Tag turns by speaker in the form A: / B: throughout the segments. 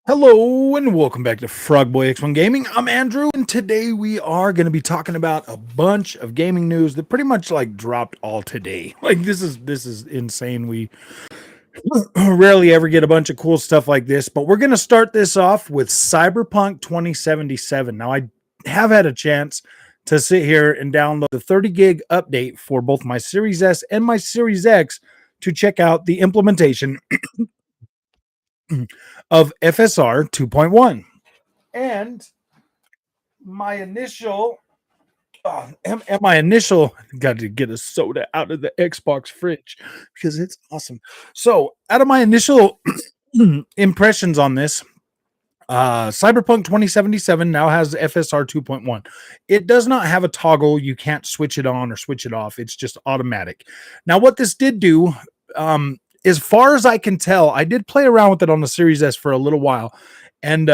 A: Hello and welcome back to Frogboy X1 Gaming. I'm Andrew, and today we are going to be talking about a bunch of gaming news that pretty much like dropped all today. Like this is insane. We rarely ever get a bunch of cool stuff like this, but we're going to start this off with Cyberpunk 2077. Now I have had a chance to sit here and download the 30 gig update for both my Series S and my Series X to check out the implementation of FSR 2.1. And my initial and my initial got to get a soda out of the Xbox fridge because it's awesome. So out of my initial impressions on this, Cyberpunk 2077 now has FSR 2.1. It does not have a toggle. You can't switch it on or switch it off. It's just automatic. Now what this did do, as far as I can tell, I did play around with it on the Series S for a little while, and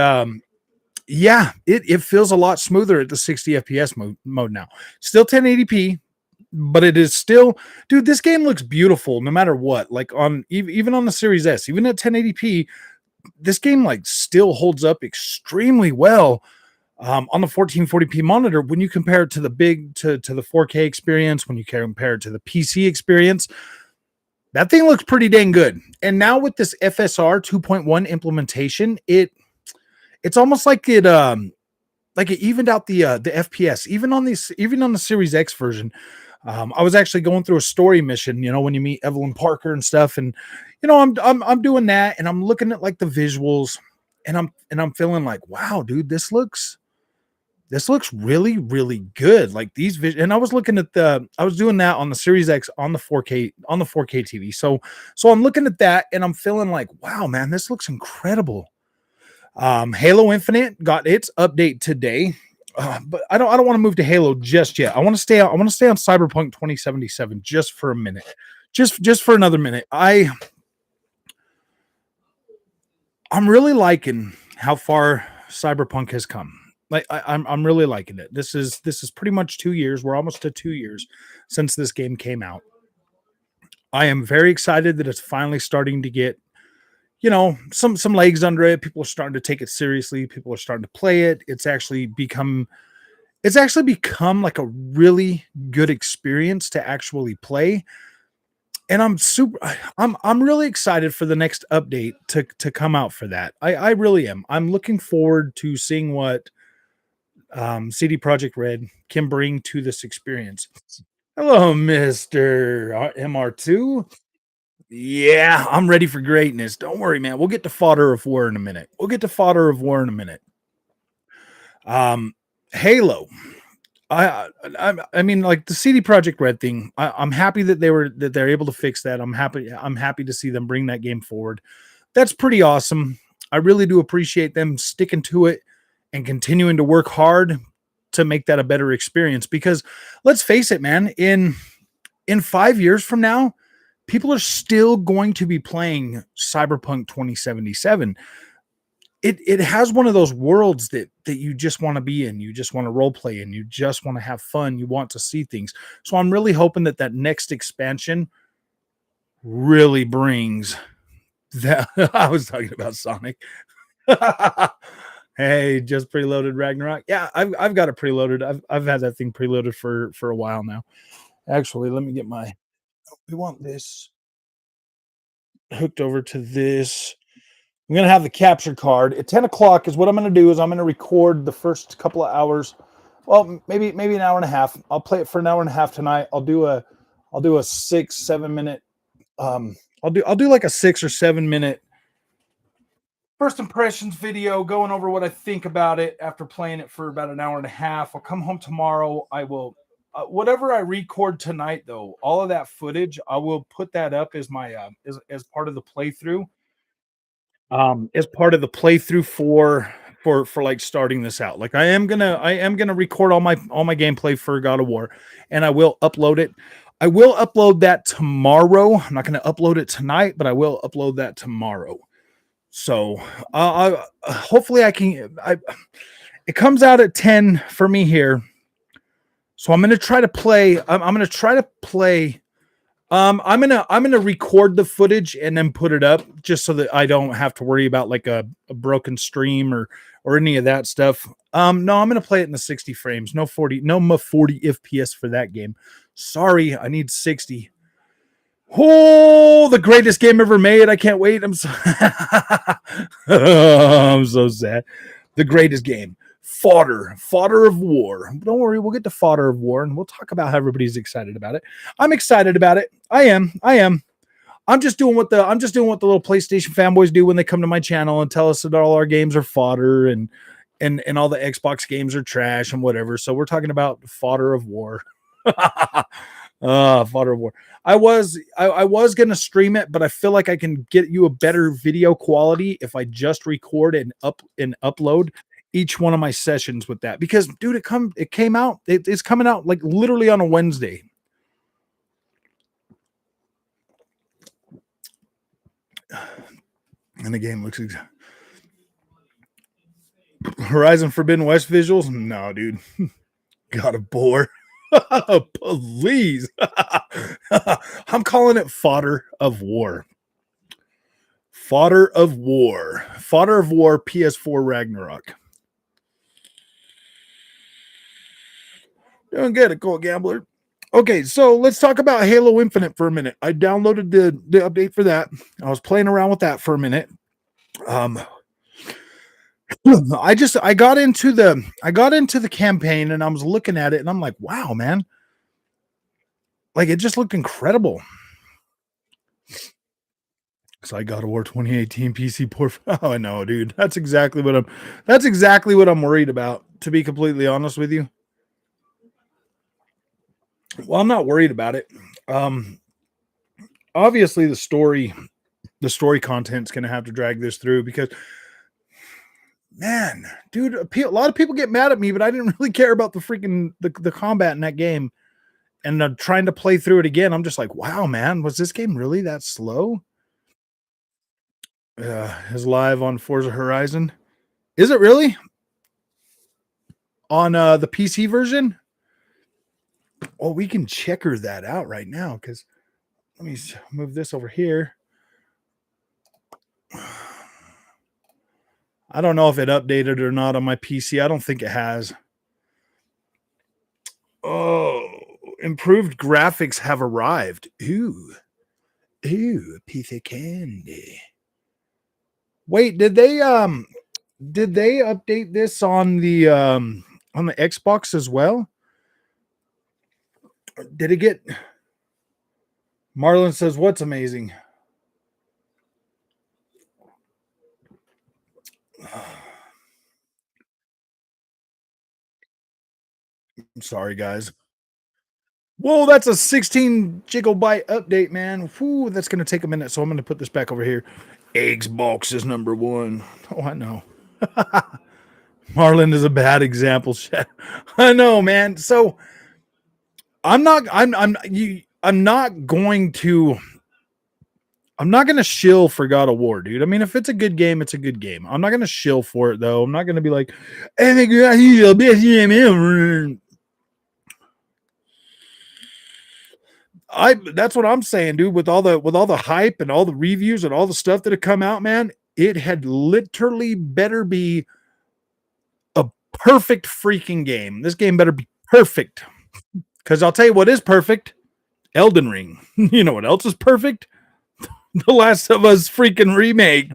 A: yeah, it feels a lot smoother at the 60 FPS mode now. Still 1080p, but it is still, dude, this game looks beautiful no matter what. Like on even on the Series S, even at 1080p, this game like still holds up extremely well on the 1440p monitor when you compare it to the to the 4K experience, when you compare it to the PC experience. That thing looks pretty dang good. And now with this FSR 2.1 implementation, it's almost like it evened out the FPS even on the Series X version. I was actually going through a story mission, when you meet Evelyn Parker and stuff, and I'm doing that, and I'm looking at like the visuals, and I'm feeling like, wow, dude, this looks really, really good. Like these and I was looking at I was doing that on the Series X on the 4K TV. So I'm looking at that and I'm feeling like, wow, man, this looks incredible. Halo Infinite got its update today, but I don't want to move to Halo just yet. I want to stay on Cyberpunk 2077 just for a minute, just for another minute. I'm really liking how far Cyberpunk has come. Like I'm really liking it. This is pretty much 2 years. We're almost to 2 years since this game came out. I am very excited that it's finally starting to get some legs under it. People are starting to take it seriously. People are starting to play it. It's actually become like a really good experience to actually play. And I'm really excited for the next update to come out for that. I really am. I'm looking forward to seeing what CD Projekt Red can bring to this experience. Hello, Mr. MR2. Yeah, I'm ready for greatness. Don't worry, man. We'll get to Fodder of War in a minute. Halo. I mean, like the CD Projekt Red thing. I'm happy that they're able to fix that. I'm happy to see them bring that game forward. That's pretty awesome. I really do appreciate them sticking to it and continuing to work hard to make that a better experience. Because let's face it, man. In 5 years from now, people are still going to be playing Cyberpunk 2077. It has one of those worlds that you just want to be in. You just want to role play in. You just want to have fun. You want to see things. So I'm really hoping that next expansion really brings that. I was talking about Sonic. Hey, just preloaded Ragnarok. Yeah, I've got it preloaded. I've had that thing preloaded for a while now. Actually, let me get we want this hooked over to this. I'm going to have the capture card at 10 o'clock is what I'm going to do is I'm going to record the first couple of hours. Well, maybe an hour and a half. I'll play it for an hour and a half tonight. I'll do a 6-7 minute. I'll do like a 6 or 7 minute first impressions video going over what I think about it after playing it for about an hour and a half. I'll come home tomorrow. I will, whatever I record tonight, though, all of that footage, I will put that up as my as part of the playthrough. As part of the playthrough for like starting this out. Like I am gonna record all my gameplay for God of War, and I will upload it. I will upload that tomorrow. I'm not gonna upload it tonight, but I will upload that tomorrow. So hopefully I can. It comes out at 10 for me here, so I'm gonna try to play. I'm gonna try to play I'm gonna record the footage and then put it up just so that I don't have to worry about like a broken stream or any of that stuff. No, I'm gonna play it in the 60 frames. No 40, no 40 FPS for that game. Sorry, I need 60. Oh, the greatest game ever made. I can't wait. I'm so, I'm so sad. The greatest game. Fodder of War. Don't worry, we'll get to Fodder of War and we'll talk about how everybody's excited about it. I'm excited about it. I am. I'm just doing what the little PlayStation fanboys do when they come to my channel and tell us that all our games are fodder and all the Xbox games are trash and whatever. So we're talking about Fodder of War. Fodder of War. I was gonna stream it, but I feel like I can get you a better video quality if I just record and upload each one of my sessions with that. Because dude, it's coming out like literally on a Wednesday. And the game looks Horizon Forbidden West visuals. No, dude. Got a bore. Please. I'm calling it Fodder of War. Fodder of War. Fodder of War PS4 Ragnarok. Doing good, a Colt Gambler. Okay, so let's talk about Halo Infinite for a minute. I downloaded the update for that. I was playing around with that for a minute. I got into the campaign and I was looking at it and I'm like, wow, man. Like it just looked incredible. So I got a War 2018 PC port. Oh, I know, dude. That's exactly what I'm worried about, to be completely honest with you. Well, I'm not worried about it. Obviously the story content's going to have to drag this through because man, dude, a lot of people get mad at me, but I didn't really care about the freaking the combat in that game. And trying to play through it again, I'm just like, wow, man, was this game really that slow? Is live on Forza Horizon. Is it really? On the PC version? Well, we can checker that out right now because let me move this over here. I don't know if it updated or not on my PC. I don't think it has. Oh, improved graphics have arrived. Ooh, a piece of candy. Wait, did they update this on the Xbox as well? Did it get Marlon says what's amazing? I'm sorry, guys. Whoa, that's a 16 gigabyte update, man. Whew, that's going to take a minute. So I'm going to put this back over here. Xbox is number one. Oh, I know. Marlon is a bad example. I know, man. So I'm not going to shill for God of War, dude. I mean, if it's a good game, it's a good game. I'm not going to shill for it though. I'm not going to be like, I think he's the best game ever. That's what I'm saying, dude. With all the hype and all the reviews and all the stuff that had come out, man, it had literally better be a perfect freaking game. This game better be perfect. Because I'll tell you what is perfect. Elden Ring. You know what else is perfect? The Last of Us freaking remake.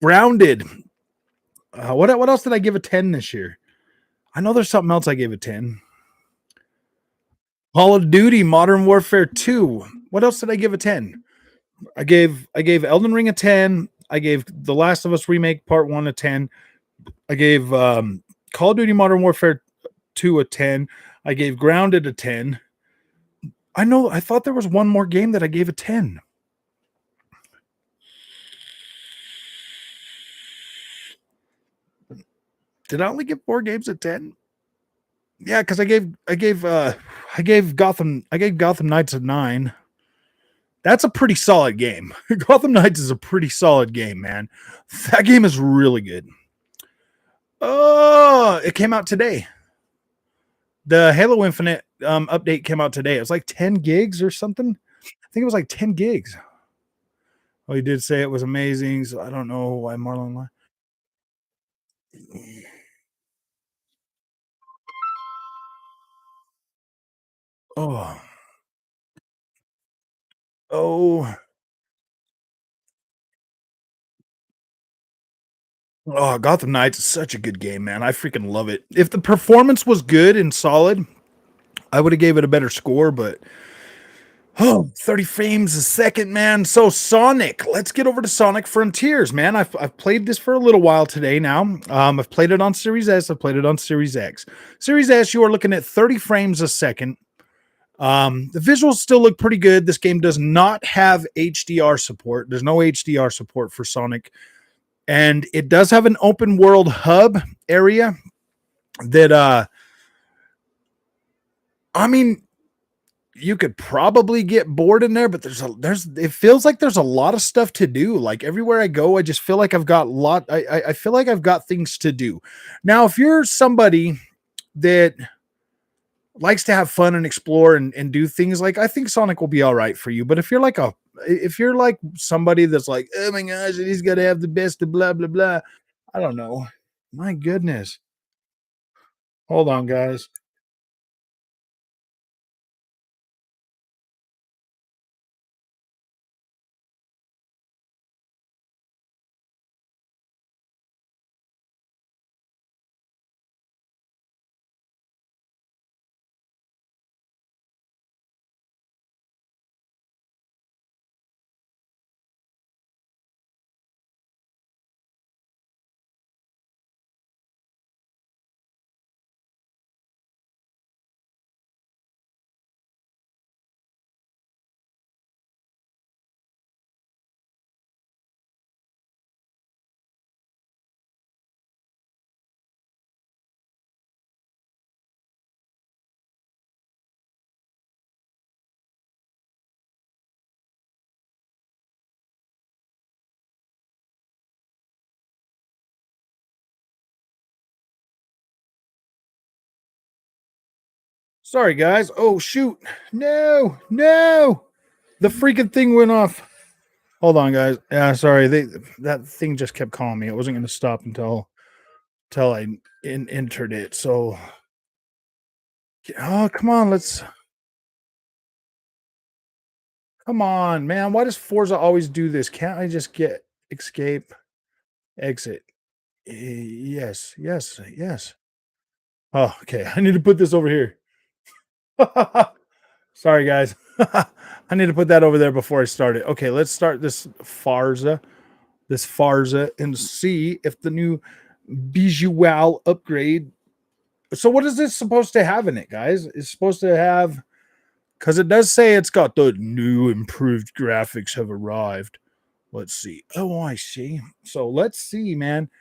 A: Grounded. What else did I give a 10 this year? I know there's something else I gave a 10. Call of Duty Modern Warfare 2. What else did I give a 10? I gave Elden Ring a 10. I gave The Last of Us Remake Part 1 a 10. I gave Call of Duty Modern Warfare 2 a 10. I gave Grounded a 10. I thought there was one more game that I gave a 10. Did I only give 4 games a 10? Yeah, because I gave Gotham Knights a 9. That's a pretty solid game. Gotham Knights is a pretty solid game, man. That game is really good. Oh, it came out today. The Halo Infinite update came out today. It was like 10 gigs or something. I think it was like 10 gigs. Oh, he did say it was amazing. So I don't know why Marlon. Oh, oh, oh, Gotham Knights is such a good game, man. I freaking love it. If the performance was good and solid, I would have gave it a better score, but oh, 30 frames a second, man. So Sonic, let's get over to Sonic Frontiers, man. I've played this for a little while today now. I've played it on Series S, I've played it on Series X. Series S, you are looking at 30 frames a second. The visuals still look pretty good. This game does not have HDR support. There's no HDR support for Sonic. And it does have an open world hub area that I mean, you could probably get bored in there, but there's it feels like there's a lot of stuff to do. Like everywhere I go, I just feel like I've got I feel like I've got things to do. Now, if you're somebody that likes to have fun and explore and do things, like I think Sonic will be all right for you. But if you're like somebody that's like, oh my gosh, he's gotta have the best of blah blah blah. I don't know. My goodness. Hold on, guys. Sorry, guys. Oh shoot. No, no. The freaking thing went off. Hold on, guys. Yeah, sorry. That thing just kept calling me. It wasn't going to stop until I entered it. So, oh, come on. Let's come on, man. Why does Forza always do this? Can't I just get escape, exit? Yes, yes, yes. Oh, okay. I need to put this over here. Sorry, guys. I need to put that over there before I start it. Okay, let's start this Farza and see if the new visual upgrade. So what is this supposed to have in it, guys? It's supposed to have, because it does say it's got the new improved graphics have arrived. Let's see. Oh, I see. So let's see, man.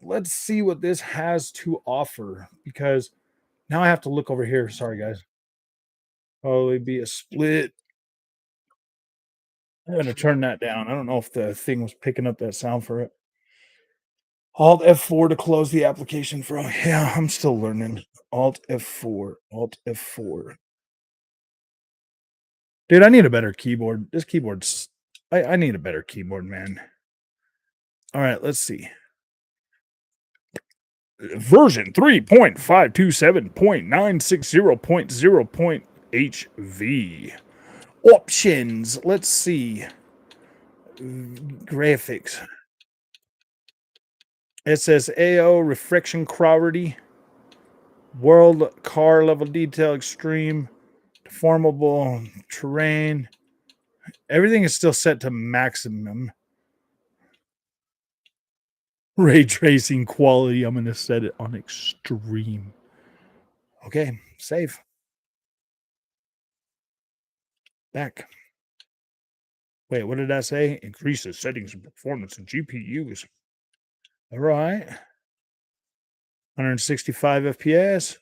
A: Let's see what this has to offer, because now I have to look over here. Sorry, guys. Probably be a split. I'm gonna turn that down. I don't know if the thing was picking up that sound for it. Alt F4 to close the application from. Yeah, I'm still learning. Alt F4. Alt F4. Dude, I need a better keyboard. This keyboard's. I need a better keyboard, man. All right, let's see. Version 3.527.960.0.HV. Options. Let's see. Graphics. It says AO reflection quality, world car level detail extreme, deformable terrain. Everything is still set to maximum. Ray tracing quality. I'm going to set it on extreme. Okay, save. Back. Wait, what did I say? Increases settings and performance in GPUs. All right. 165 FPS.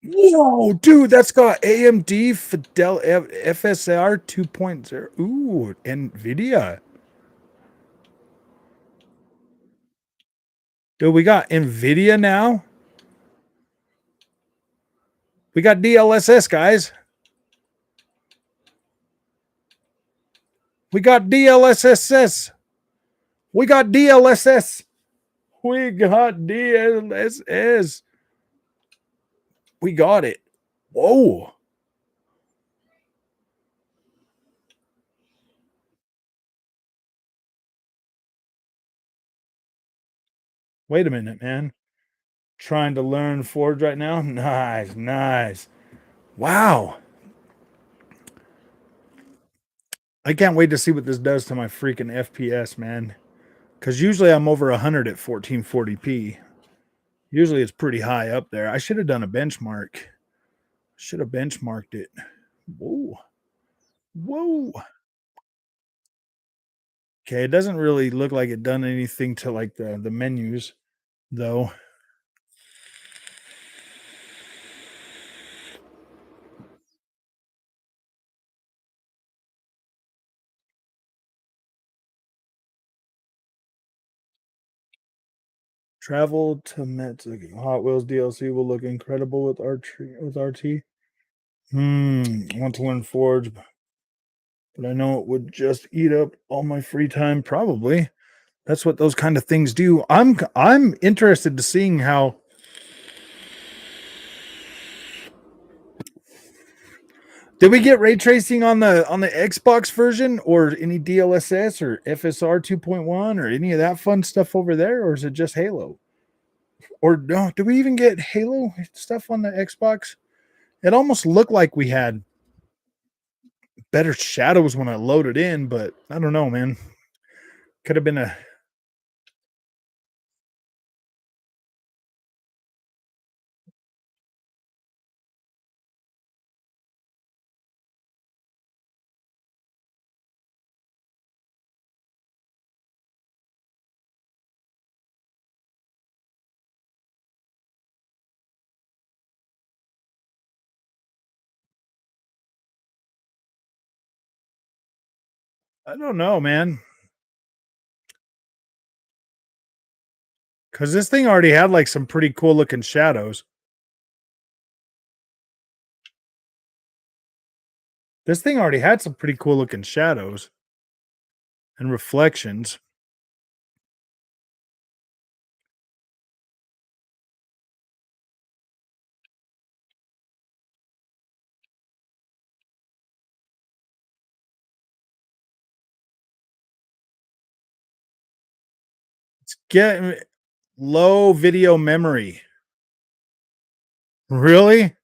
A: Whoa, dude, that's got AMD Fidel FSR 2.0. Ooh, NVIDIA. Dude, we got NVIDIA now. We got DLSS, guys. We got DLSS. We got DLSS. We got DLSS. We got it. Whoa. Wait a minute, man. Trying to learn Forge right now? Nice, nice. Wow. I can't wait to see what this does to my freaking FPS, man. Because usually I'm over 100 at 1440p. Usually it's pretty high up there. I should have done a benchmark. Should have benchmarked it. Whoa. Whoa. Okay, it doesn't really look like it done anything to like the menus, though. Travel to Mexico. Hot Wheels DLC will look incredible with RT. I want to learn Forge, but I know it would just eat up all my free time. Probably. That's what those kind of things do. I'm interested to seeing how. Did we get ray tracing on the Xbox version or any DLSS or FSR 2.1 or any of that fun stuff over there, or is it just Halo? Or no, do we even get Halo stuff on the Xbox? It almost looked like we had better shadows when I loaded in, but I don't know, man. Could have been a I don't know, man. Because this thing already had like some pretty cool looking shadows. This thing already had some pretty cool looking shadows and reflections. It's getting low video memory. Really?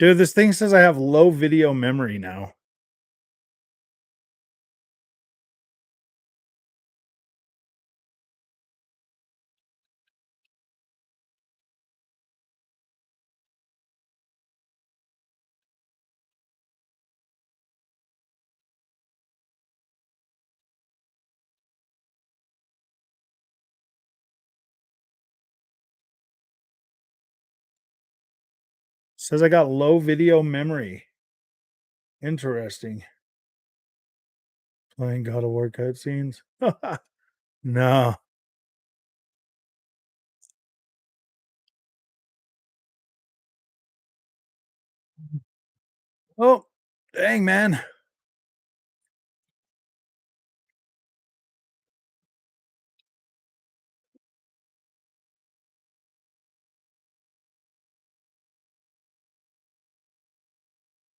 A: Dude, this thing says I have low video memory now. Says I got low video memory. Interesting. Playing God of War cutscenes. No. Oh, dang, man.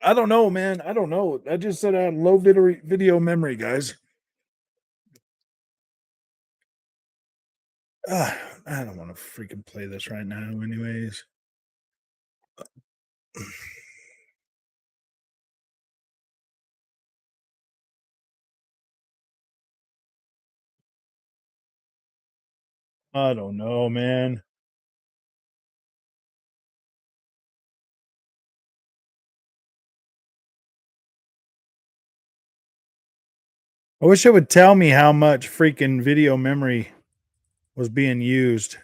A: I don't know, man. I don't know. I just said I had low video memory, guys. Ugh, I don't want to freaking play this right now, anyways. I don't know, man. I wish it would tell me how much freaking video memory was being used.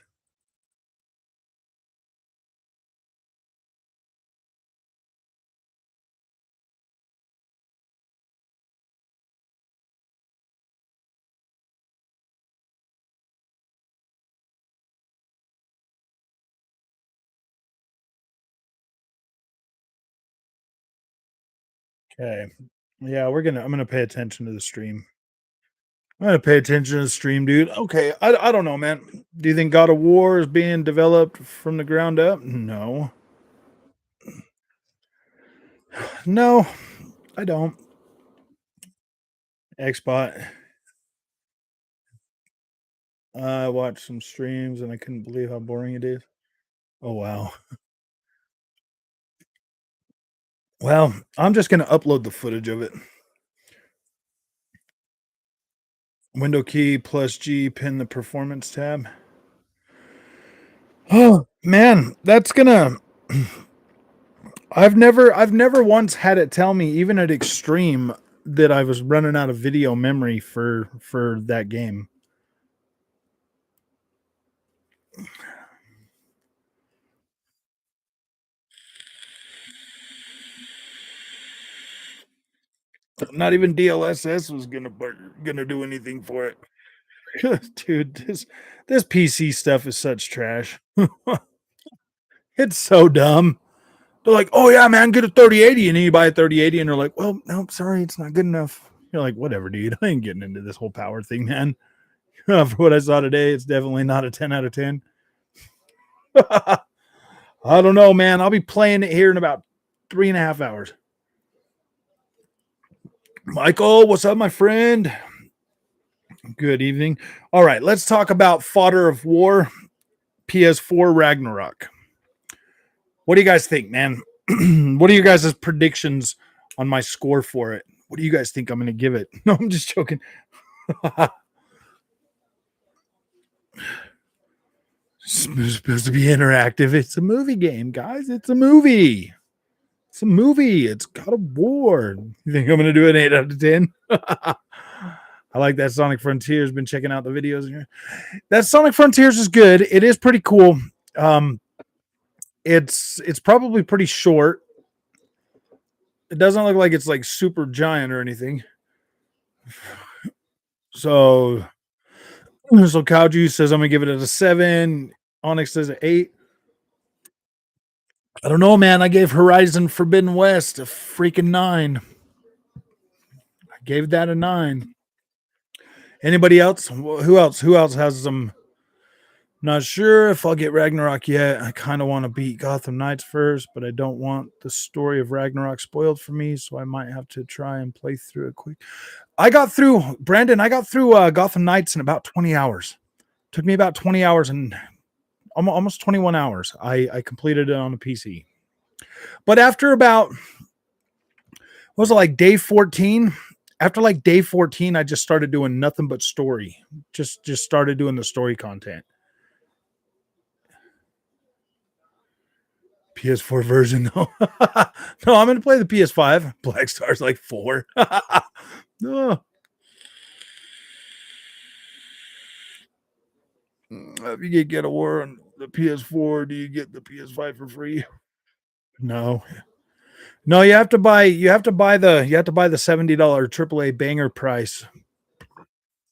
A: Okay. Yeah, I'm gonna pay attention to the stream. I'm gonna pay attention to the stream, dude. Okay. I don't know, man. Do you think God of War is being developed from the ground up? No. No, I don't. Xbot. I watched some streams and I couldn't believe how boring it is. Oh wow. Well, I'm just gonna upload the footage of it. Window key plus G, pin the performance tab. Oh man, that's gonna I've never once had it tell me, even at extreme, that I was running out of video memory for that game. Not even DLSS was gonna do anything for it. Dude, this PC stuff is such trash. It's so dumb. They're like, "Oh yeah, man, get a 3080," and then you buy a 3080, and they're like, "Well, no, sorry, it's not good enough." You're like, "Whatever, dude. I ain't getting into this whole power thing, man." For what I saw today, it's definitely not a 10 out of 10. I don't know, man. I'll be playing it here in about 3.5 hours. Michael, what's up, my friend? Good evening. All right, let's talk about Fodder of War, PS4 Ragnarok. What do you guys think, man? What are you guys' predictions on my score for it? What do you guys think I'm going to give it? No, I'm just joking. It's supposed to be interactive. It's a movie game, guys. It's a movie. It's a movie. It's God of War. You think I'm going to do an 8 out of 10? I like that Sonic Frontiers. Been checking out the videos. That Sonic Frontiers is good. It is pretty cool. It's probably pretty short. It doesn't look like it's like super giant or anything. So Kauju says I'm gonna give it a 7. Onyx says an 8. I don't know, man. I gave Horizon Forbidden West a freaking 9. I gave that a 9. Anybody else? Who else? Who else has some? Not sure if I'll get Ragnarok yet. I kind of want to beat Gotham Knights first, but I don't want the story of Ragnarok spoiled for me, so I might have to try and play through it quick. I got through Gotham Knights in about 20 hours. Took me about 20 hours and almost 21 hours. I completed it on the PC. But after about, what was it, like day 14? After like day 14, I just started doing nothing but story. Just started doing the story content. PS4 version, no. No, I'm gonna play the PS5. Black Star's like 4. No. If you get a War on the PS4, do you get the PS5 for free? No. No, you have to buy the $70 AAA banger price.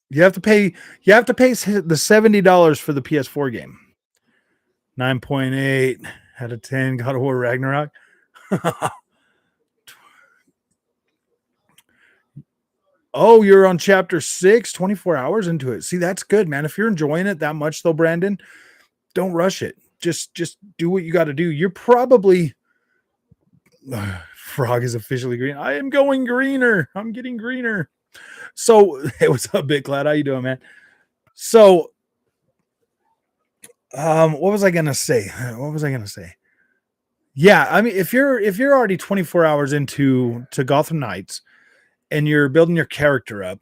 A: You have to pay the $70 for the PS4 game. 9.8 out of 10 God of War Ragnarok. Oh, you're on chapter 6, 24 hours into it. See, that's good, man. If you're enjoying it that much though, Brandon, don't rush it. Just do what you got to do. You're probably Frog is officially green. I am going greener. I'm getting greener. So, hey, what's up, Big Cloud? How you doing, man? So, what was I gonna say? What was I gonna say? Yeah, I mean, if you're already 24 hours into Gotham Knights and you're building your character up,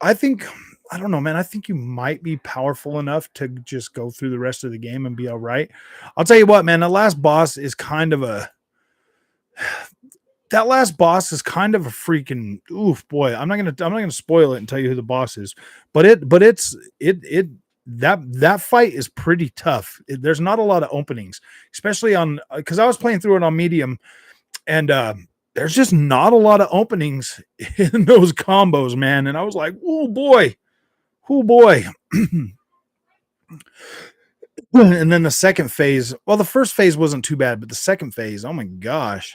A: I think I don't know, man. I think you might be powerful enough to just go through the rest of the game and be all right. I'll tell you what, man. That last boss is kind of a freaking oof, boy. I'm not gonna spoil it and tell you who the boss is, but that fight is pretty tough. There's not a lot of openings, especially on because I was playing through it on medium, and there's just not a lot of openings in those combos, man. And I was like, oh boy, oh boy. And then the second phase, well, the first phase wasn't too bad, but the second phase, oh my gosh.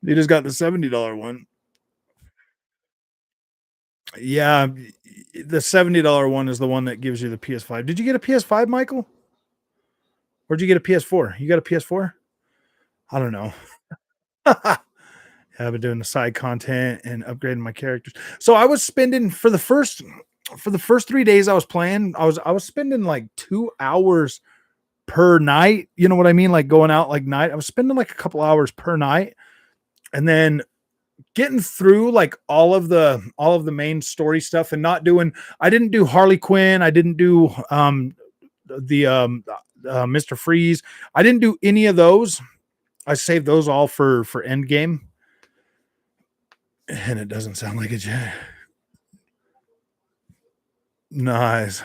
A: They just got the $70 one. Yeah, the $70 one is the one that gives you the PS5. Did you get a PS5, Michael? Or did you get a PS4? You got a PS4? I don't know. I've been doing the side content and upgrading my characters. So I was spending for the first 3 days I was playing, I was spending like 2 hours per night. You know what I mean? Like going out like night. I was spending like a couple hours per night, and then getting through like all of the main story stuff and not doing. I didn't do Harley Quinn. I didn't do the Mr. Freeze. I didn't do any of those. I saved those all for end game. And it doesn't sound like it yet. Nice.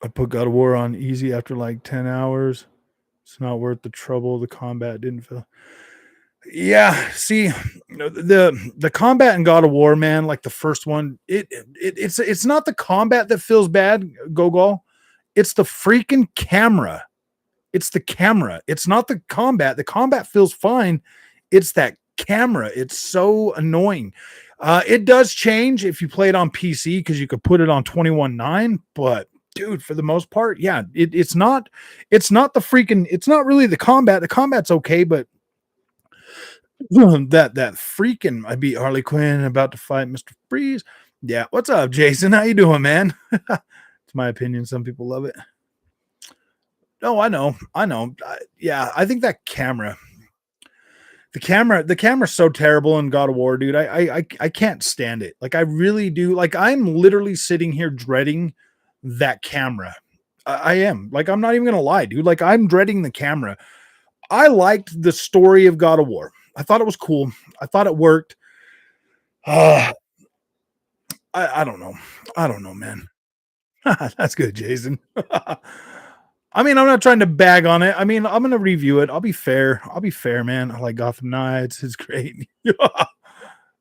A: I put God of War on easy after like 10 hours. It's not worth the trouble. The combat didn't feel. Yeah, see, the combat in God of War, man, like the first one, it's not the combat that feels bad, Gogol. It's the freaking camera. It's the camera. It's not the combat. The combat feels fine. It's that camera. It's so annoying. It does change if you play it on PC because you could put it on 21.9, but dude, for the most part, yeah, it's not the freaking, it's not really the combat. The combat's okay, but that freaking I beat Harley Quinn about to fight Mr. Freeze. Yeah, what's up, Jason? How you doing, man? It's my opinion. Some people love it. No, I know. Yeah, I think that camera, the camera's so terrible in God of War, dude. I can't stand it. Like I really do. Like I'm literally sitting here dreading that camera. I am. Like I'm not even gonna lie, dude. Like I'm dreading the camera. I liked the story of God of War. I thought it was cool. I thought it worked. Uh, I don't know. I don't know, man. That's good, Jason. I mean, I'm not trying to bag on it. I mean, I'm gonna review it. I'll be fair. I'll be fair, man. I like Gotham Knights. It's great.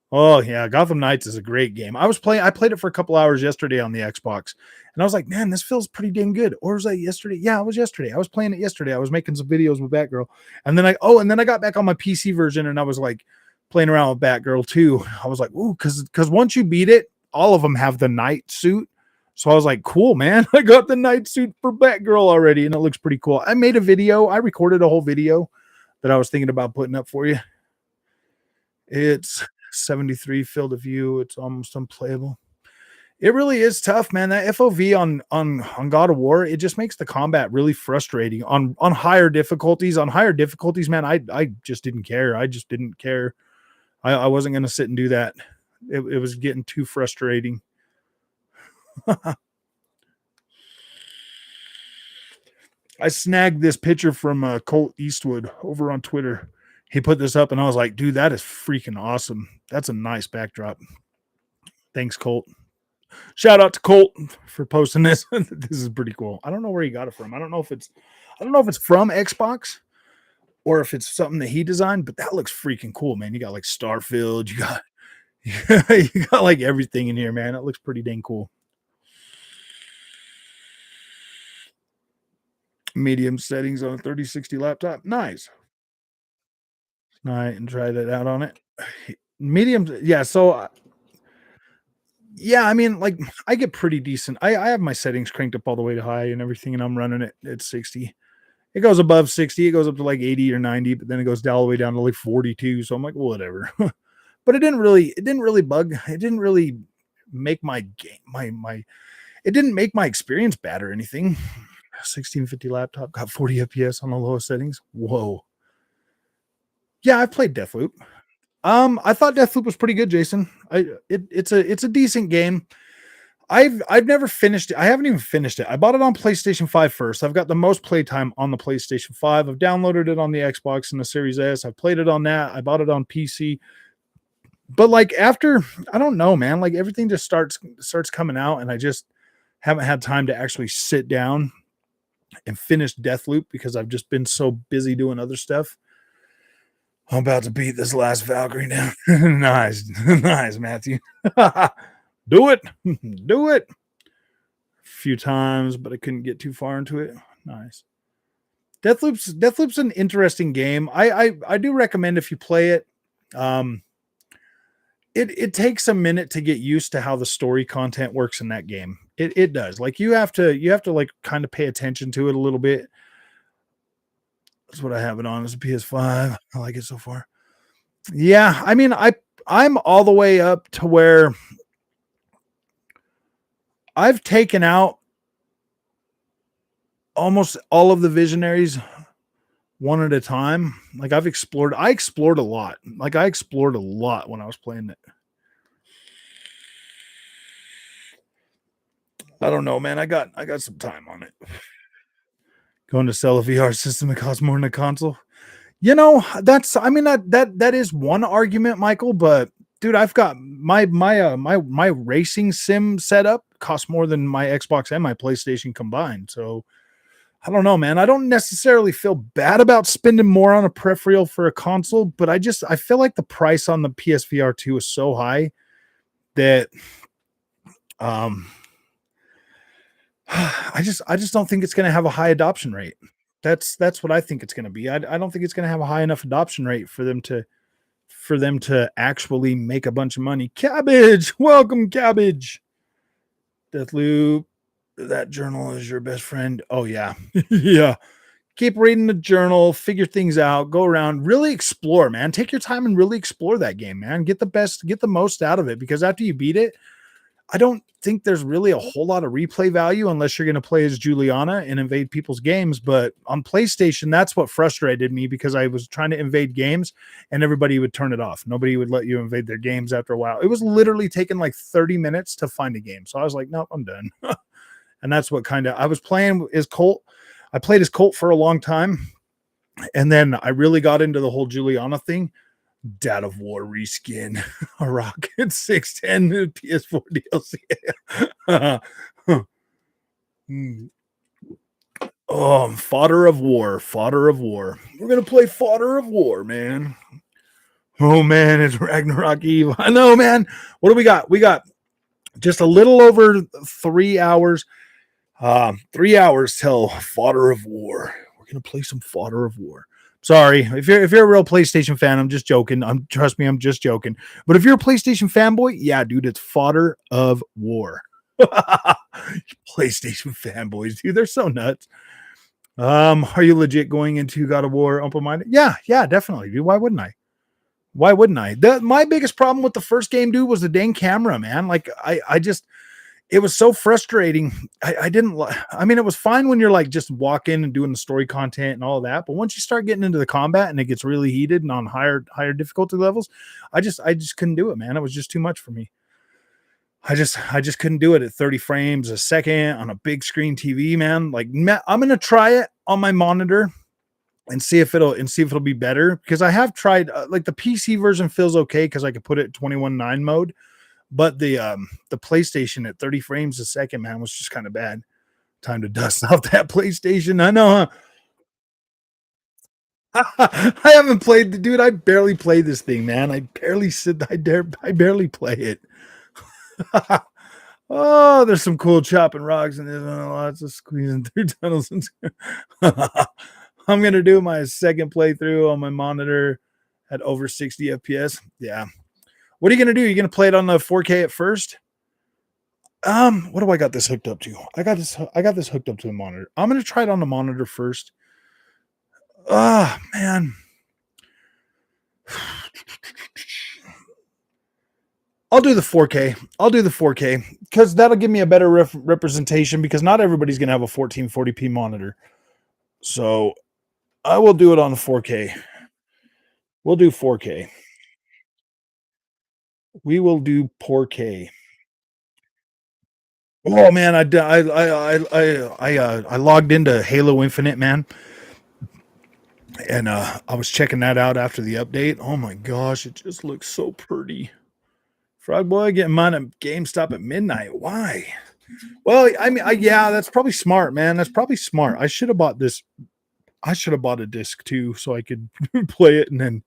A: Oh yeah, Gotham Knights is a great game. I played it for a couple hours yesterday on the Xbox, and I was like, man, this feels pretty dang good. Or was that yesterday? Yeah, it was yesterday. I was playing it yesterday. I was making some videos with Batgirl, and then I got back on my PC version, and I was like playing around with Batgirl too. I was like, ooh, because once you beat it, all of them have the night suit. So I was like, cool, man. I got the night suit for Batgirl already, and it looks pretty cool. I made a video. I recorded a whole video that I was thinking about putting up for you. It's 73 field of view. It's almost unplayable. It really is tough, man. That FOV on God of War, it just makes the combat really frustrating on higher difficulties. On higher difficulties, man, I just didn't care. I just didn't care. I wasn't gonna sit and do that. It was getting too frustrating. I snagged this picture from Colt Eastwood over on Twitter. He put this up, and I was like, dude, that is freaking awesome. That's a nice backdrop. Thanks, Colt. Shout out to Colt for posting this. This is pretty cool. I don't know where he got it from. I don't know if it's from Xbox or if it's something that he designed, but that looks freaking cool, man. You got like Starfield, you got like everything in here, man. It looks pretty dang cool. Medium settings on a 3060 laptop. Nice. All right, and try that out on it. Medium, yeah. So, yeah, I mean, like, I get pretty decent. I have my settings cranked up all the way to high and everything, and I'm running it at 60. It goes above 60. It goes up to like 80 or 90, but then it goes all the way down to like 42. So I'm like, whatever. But it didn't really bug. It didn't really make my game, it didn't make my experience bad or anything. 1650 laptop got 40 FPS on the lowest settings. Whoa. Yeah, I played Deathloop. I thought Deathloop was pretty good, Jason. It's a decent game. I've never finished it. I haven't even finished it. I bought it on PlayStation 5 first. I've got the most playtime on the PlayStation 5. I've downloaded it on the Xbox and the Series S. I've played it on that. I bought it on PC. But like after, I don't know, man. Like everything just starts coming out, and I just haven't had time to actually sit down and finish Deathloop because I've just been so busy doing other stuff. I'm about to beat this last Valkyrie now. Nice, nice, Matthew. Do it, do it. A few times, but I couldn't get too far into it. Nice. Deathloop's an interesting game. I do recommend if you play it. Um, it takes a minute to get used to how the story content works in that game. It does. Like you have to like kind of pay attention to it a little bit. That's what I have it on. It's a PS5. I like it so far. Yeah, I mean, I'm all the way up to where I've taken out almost all of the visionaries one at a time. Like I explored a lot. Like I explored a lot when I was playing it. I don't know, man. I got some time on it. Going to sell a VR system that costs more than a console. That's I mean that is one argument, Michael, but dude, I've got my racing sim setup costs more than my Xbox and my PlayStation combined. So I don't know, man. I don't necessarily feel bad about spending more on a peripheral for a console, but I feel like the price on the PSVR 2 is so high that um I just don't think it's going to have a high adoption rate. That's what I think it's going to be. I don't think it's going to have a high enough adoption rate for them to actually make a bunch of money. Cabbage, welcome, Cabbage. Deathloop, that journal is your best friend. Oh yeah, yeah. Keep reading the journal, figure things out, go around, really explore, man. Take your time and really explore that game, man. Get the most out of it because after you beat it, I don't think there's really a whole lot of replay value unless you're going to play as Juliana and invade people's games. But on PlayStation, that's what frustrated me because I was trying to invade games and everybody would turn it off. Nobody would let you invade their games after a while. It was literally taking like 30 minutes to find a game. So I was like, nope, I'm done. And that's what kind of I was playing as Colt. I played as Colt for a long time. And then I really got into the whole Juliana thing. Dad of War reskin, a Rocket 610 PS4 DLC. Oh, Fodder of War, Fodder of War. We're gonna play Fodder of War, man. Oh man, it's Ragnarok Eve. I know, man. What do we got? We got just a little over 3 hours. 3 hours till Fodder of War. We're gonna play some Fodder of War. Sorry, if you're a real PlayStation fan, I'm just joking. Trust me, I'm just joking. But if you're a PlayStation fanboy, yeah, dude, it's Fodder of War. PlayStation fanboys, dude, they're so nuts. Are you legit going into God of War open minded? Yeah, definitely, dude. Why wouldn't I? Why wouldn't I? My biggest problem with the first game, dude, was the dang camera, man. Like I just it was so frustrating. I didn't. I mean, it was fine when you're like just walking and doing the story content and all of that, but once you start getting into the combat and it gets really heated and on higher difficulty levels, I just couldn't do it, man. It was just too much for me. I just couldn't do it at 30 frames a second on a big screen TV, man. Like, I'm gonna try it on my monitor and see if it'll be better because I have tried like the PC version feels okay because I could put it at 21:9 mode, but the PlayStation at 30 frames a second, man, was just kind of bad. Time to dust off that PlayStation. I know, huh? I haven't played the dude. I barely play this thing, man. I barely play it. Oh, there's some cool chopping rocks and there's lots of squeezing through tunnels. I'm gonna do my second playthrough on my monitor at over 60 FPS. Yeah. What are you gonna do? You gonna play it on the 4K at first? What do I got this hooked up to? I got this hooked up to the monitor. I'm gonna try it on the monitor first. Ah, man. I'll do the 4K. I'll do the 4K because that'll give me a better representation because not everybody's gonna have a 1440p monitor. So I will do it on the 4K. We'll do 4K. We will do 4K. Oh man, I logged into Halo Infinite, man, and I was checking that out after the update. Oh my gosh, it just looks so pretty. Frog Boy getting mine at GameStop at midnight. Why? Well, I mean, yeah, that's probably smart, man. That's probably smart. I should have bought this. I should have bought a disc too, so I could play it and then.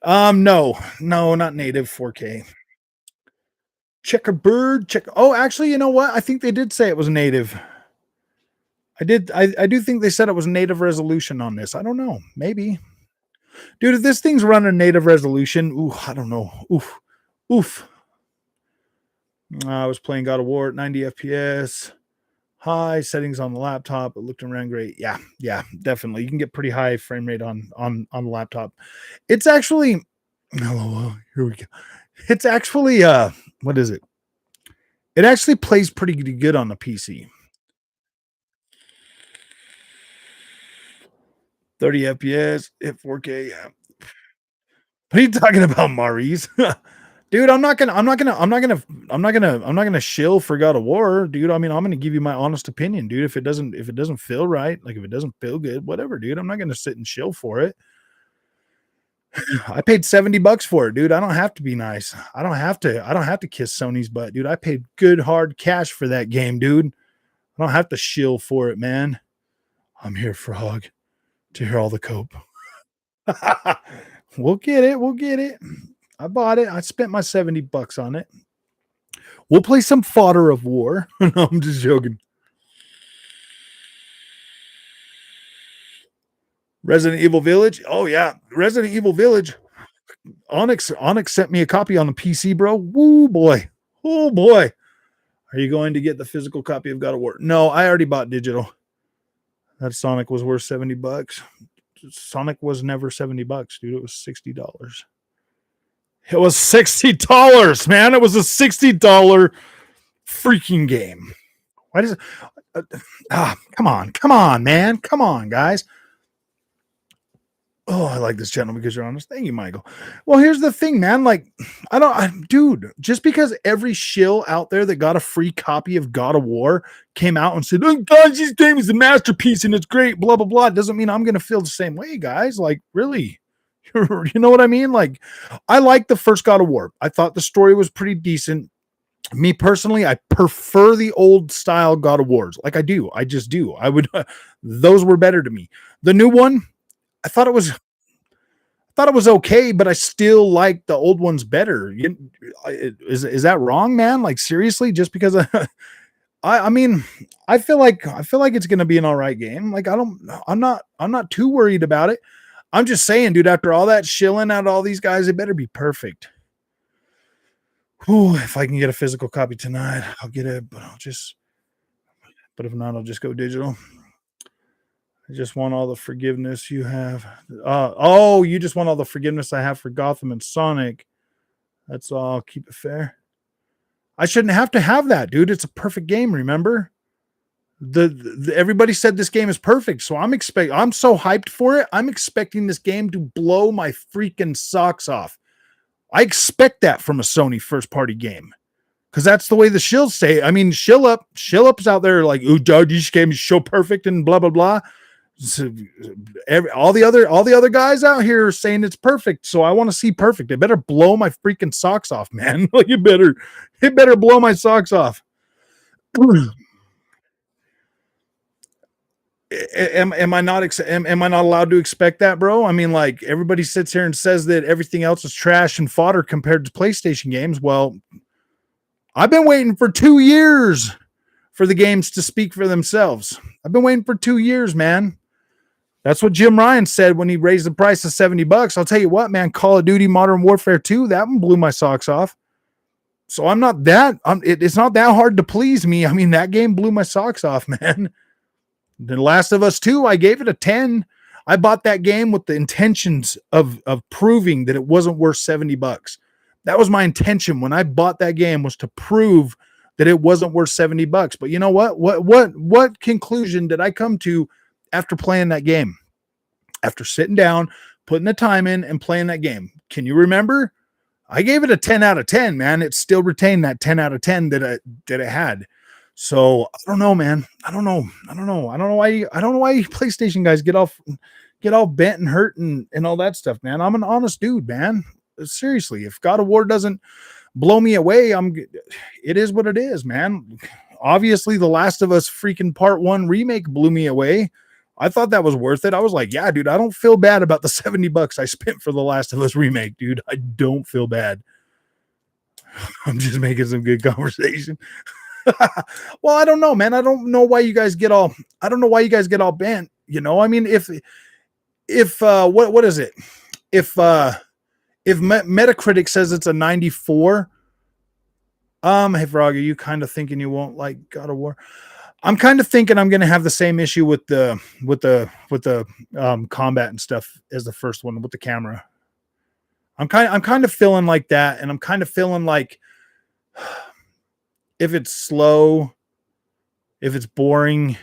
A: No, not native 4K. Checkerbird, check. Oh, actually, you know what? I think they did say it was native. I do think they said it was native resolution on this. I don't know. Maybe. Dude, if this thing's running native resolution, ooh, I don't know. Oof. Oof. I was playing God of War at 90 FPS. High settings on the laptop. It looked and ran great. Yeah, definitely. You can get pretty high frame rate on the laptop. It's actually hello, here we go. It's actually what is it? It actually plays pretty good on the PC. 30 FPS, hit 4K. Yeah. What are you talking about, Maurice? Dude, I'm not gonna shill for God of War, dude. I mean, I'm gonna give you my honest opinion, dude. If it doesn't feel right, like if it doesn't feel good, whatever, dude. I'm not gonna sit and shill for it. I paid $70 for it, dude. I don't have to be nice. I don't have to kiss Sony's butt, dude. I paid good hard cash for that game, dude. I don't have to shill for it, man. I'm here, frog, to hear all the cope. We'll get it. We'll get it. I bought it. I spent my $70 on it. We'll play some Fodder of War. No, I'm just joking. Resident Evil Village. Oh yeah, Resident Evil Village. Onyx sent me a copy on the PC, bro. Woo boy. Oh boy. Are you going to get the physical copy of God of War? No, I already bought digital. That Sonic was worth $70. Sonic was never $70, dude. It was $60. It was $60, man. It was a $60 freaking game. Why does it? Come on, man. Come on, guys. Oh, I like this channel because you're honest. Thank you, Michael. Well, here's the thing, man. Like, dude, just because every shill out there that got a free copy of God of War came out and said, oh, God, this game is a masterpiece and it's great, blah, blah, blah, doesn't mean I'm going to feel the same way, guys. Like, really? You know what I mean? Like, I like the first God of War. I thought the story was pretty decent. Me personally, I prefer the old style God of Wars. Like, I do. I just do. I would, those were better to me. The new one, I thought it was okay, but I still like the old ones better. Is that wrong, man? Like seriously, just because I mean, I feel like it's gonna be an all right game. Like I'm not too worried about it. I'm just saying, dude, after all that shilling out all these guys, it better be perfect. Whew, if I can get a physical copy tonight, I'll get it, but if not, I'll just go digital. I just want all the forgiveness you have. You just want all the forgiveness I have for Gotham and Sonic. That's all. Keep it fair. I shouldn't have to have that, dude. It's a perfect game. Remember, everybody said this game is perfect, so I'm so hyped for it. I'm expecting this game to blow my freaking socks off. I expect that from a Sony first party game. Because that's the way the shills say. I mean, shill up's out there like, oh, dog, this game is so perfect and blah blah blah. So all the other guys out here are saying it's perfect, so I want to see perfect. It better blow my freaking socks off, man. Like it better blow my socks off. Am I not allowed to expect that, bro? I mean, like everybody sits here and says that everything else is trash and fodder compared to PlayStation games. Well, I've been waiting for 2 years for the games to speak for themselves. I've been waiting for 2 years, man. That's what Jim Ryan said when he raised the price to $70. I'll tell you what, man, Call of Duty Modern Warfare 2, that one blew my socks off. So it's not that hard to please me. I mean, that game blew my socks off, man. The Last of Us 2, I gave it a 10. I bought that game with the intentions of proving that it wasn't worth $70. That was my intention when I bought that game, was to prove that it wasn't worth $70. But you know what? What conclusion did I come to after playing that game? After sitting down, putting the time in and playing that game. Can you remember? I gave it a 10 out of 10, man. It still retained that 10 out of 10 that it had. So I don't know, man. I don't know why PlayStation guys get all bent and hurt and all that stuff, man. I'm an honest dude, man. Seriously, if God of War doesn't blow me away, it is what it is, man. Obviously, The Last of Us freaking Part 1 remake blew me away. I thought that was worth it. I was like, yeah, dude, I don't feel bad about the $70 I spent for The Last of Us remake, dude. I don't feel bad. I'm just making some good conversation. Well, I don't know, man. I don't know why you guys get all. I don't know why you guys get all bent. You know, I mean, if what is it? If Metacritic says it's a 94, hey Frog, are you kind of thinking you won't like God of War? I'm kind of thinking I'm going to have the same issue with the combat and stuff as the first one with the camera. I'm kind of feeling like that, and I'm kind of feeling like if it's slow, if it's boring,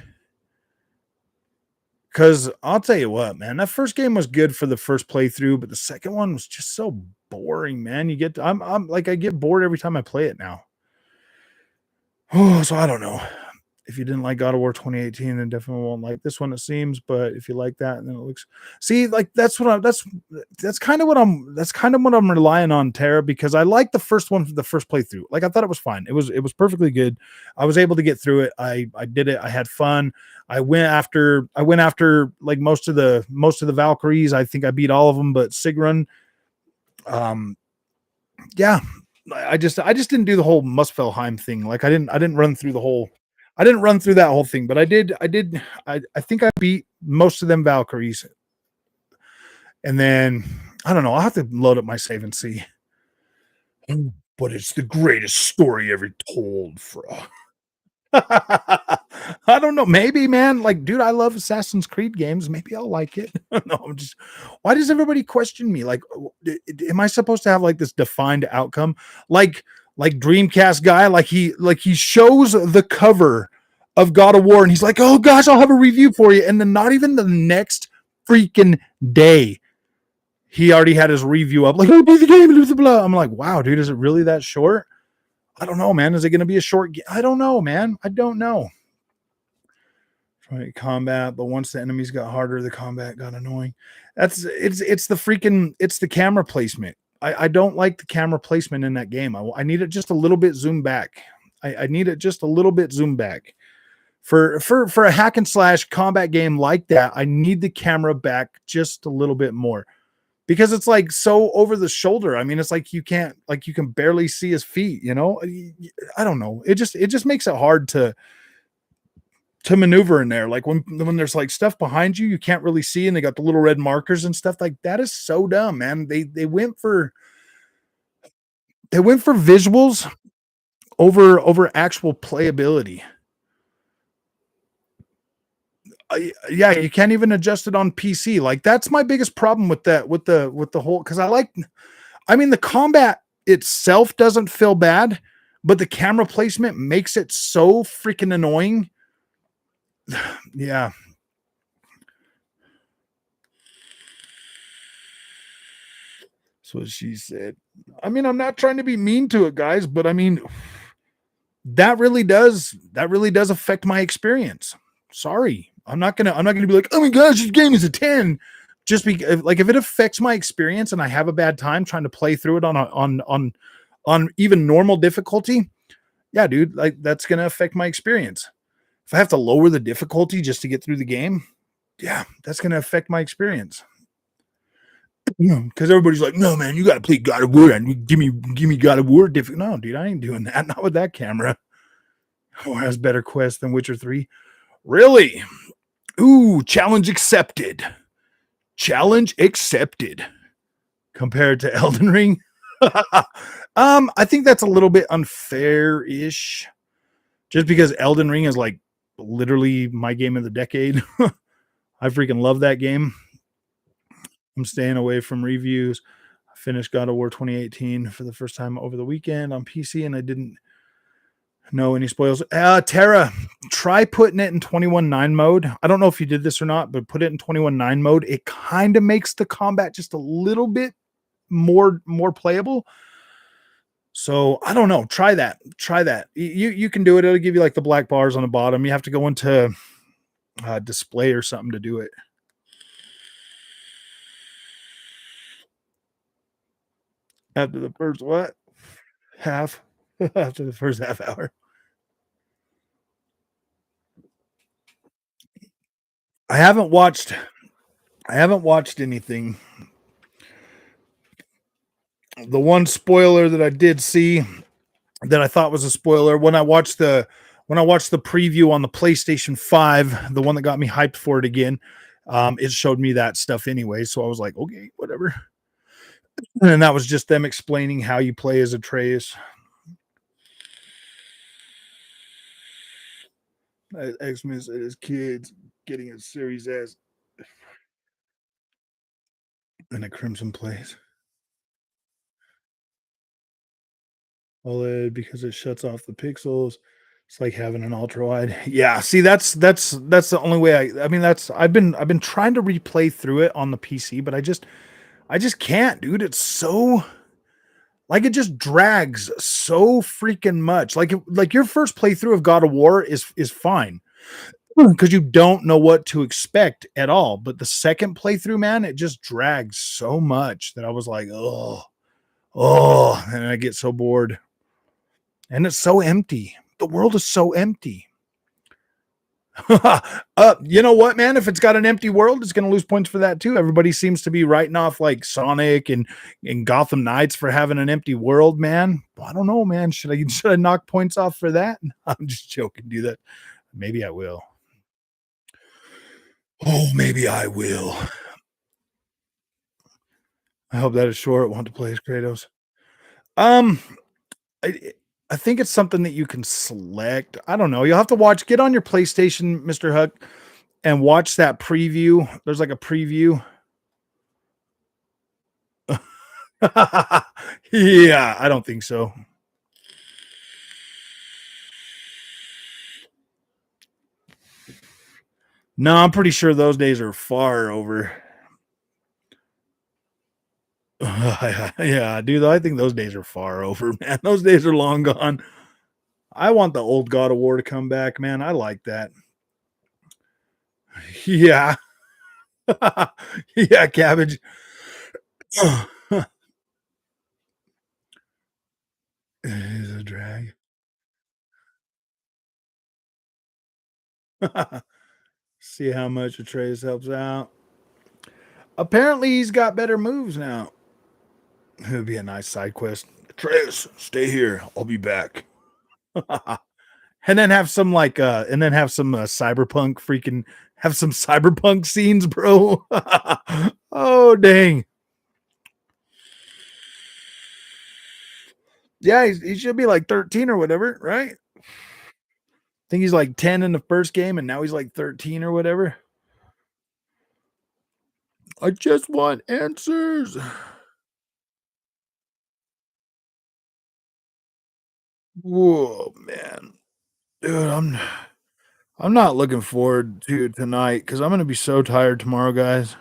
A: because I'll tell you what, man, that first game was good for the first playthrough, but the second one was just so boring, man. I'm like, I get bored every time I play it now. Oh, so I don't know. If you didn't like God of War 2018, then definitely won't like this one, it seems. But if you like that, then it looks. See, like that's kind of what I'm relying on, Tara, because I like the first one for the first playthrough. Like I thought it was fine. It was perfectly good. I was able to get through it. I did it. I had fun. I went after like most of the Valkyries. I think I beat all of them, but Sigrun. Um, yeah, I just didn't do the whole Muspelheim thing. Like I didn't run through the whole I didn't run through that whole thing, but I think I beat most of them Valkyries. And then I don't know, I'll have to load up my save and see. But it's the greatest story ever told, for I don't know. Maybe, man. Like, dude, I love Assassin's Creed games. Maybe I'll like it. No, I'm just. Why does everybody question me? Like, am I supposed to have like this defined outcome? Like Dreamcast guy. Like he shows the cover of God of War, and he's like, "Oh gosh, I'll have a review for you." And then not even the next freaking day, he already had his review up. Like, "Oh, beat the game." Blah, blah, blah. I'm like, "Wow, dude, is it really that short?" I don't know, man. Is it going to be a short game? I don't know, man. I don't know. Right, combat, but once the enemies got harder, the combat got annoying. It's the camera placement. I don't like the camera placement in that game. I need it just a little bit zoomed back. I need it just a little bit zoomed back. For a hack and slash combat game like that, I need the camera back just a little bit more because it's like so over the shoulder. I mean, it's like you can barely see his feet, you know? I don't know. It just makes it hard to maneuver in there. Like when there's like stuff behind you can't really see, and they got the little red markers and stuff. Like that is so dumb, man. They went for visuals over actual playability. Yeah, you can't even adjust it on PC. Like that's my biggest problem with that with the whole, because I mean the combat itself doesn't feel bad, but the camera placement makes it so freaking annoying. Yeah. That's what she said. I mean, I'm not trying to be mean to it, guys, but I mean, that really does affect my experience. Sorry. I'm not gonna be like, oh my gosh, this game is a 10. Just be like, if it affects my experience and I have a bad time trying to play through it on even normal difficulty, yeah, dude, like that's gonna affect my experience. If I have to lower the difficulty just to get through the game, yeah, that's gonna affect my experience. Because everybody's like, no, man, you got to play God of War and give me God of War difficult. No, dude, I ain't doing that. Not with that camera. Or has better quest than Witcher 3. Really? Ooh, challenge accepted. Challenge accepted. Compared to Elden Ring. I think that's a little bit unfair-ish. Just because Elden Ring is like literally my game of the decade. I freaking love that game. I'm staying away from reviews. I finished God of War 2018 for the first time over the weekend on PC, and I didn't know any spoils. Tara, try putting it in 21.9 mode. I don't know if you did this or not, but put it in 21.9 mode. It kind of makes the combat just a little bit more playable. So I don't know. Try that. Try that. You can do it. It'll give you like the black bars on the bottom. You have to go into display or something to do it. After the first what? Half. After the first half hour. I haven't watched anything. The one spoiler that I did see that I thought was a spoiler when I watched the preview on the PlayStation 5, the one that got me hyped for it again. It showed me that stuff anyway, so I was like, okay, whatever. And that was just them explaining how you play as Atreus. X-Men said his kids getting a Series S and a Crimson Place OLED because it shuts off the pixels. It's like having an ultra wide. Yeah, see, that's the only way I mean that's I've been trying to replay through it on the PC, but I just can't, dude. It's so like it just drags so freaking much. Like your first playthrough of God of War is fine because you don't know what to expect at all. But the second playthrough, man, it just drags so much that I was like, oh, and I get so bored. And it's so empty. The world is so empty. You know what, man? If it's got an empty world, it's going to lose points for that too. Everybody seems to be writing off like Sonic and Gotham Knights for having an empty world, man. I don't know, man. Should I knock points off for that? I'm just joking. Do that. Maybe I will. Oh, maybe I will. I hope that is short. Want to play as Kratos? Um, I, I think it's something that you can select. I don't know. You'll have to watch. Get on your PlayStation, Mister Huck, and watch that preview. There's like a preview. Yeah, I don't think so. No, I'm pretty sure those days are far over. Yeah, dude, I think those days are far over, man. Those days are long gone. I want the old God of War to come back, man. I like that. Yeah. Yeah, cabbage. Is a drag. See how much Atreus helps out. Apparently, he's got better moves now. It would be a nice side quest. Atreus, stay here. I'll be back. And then have some cyberpunk freaking have some cyberpunk scenes, bro. Oh dang. Yeah, he should be like 13 or whatever, right? I think he's like 10 in the first game and now he's like 13 or whatever. I just want answers. Whoa, man. Dude, I'm not looking forward to tonight because I'm gonna be so tired tomorrow, guys.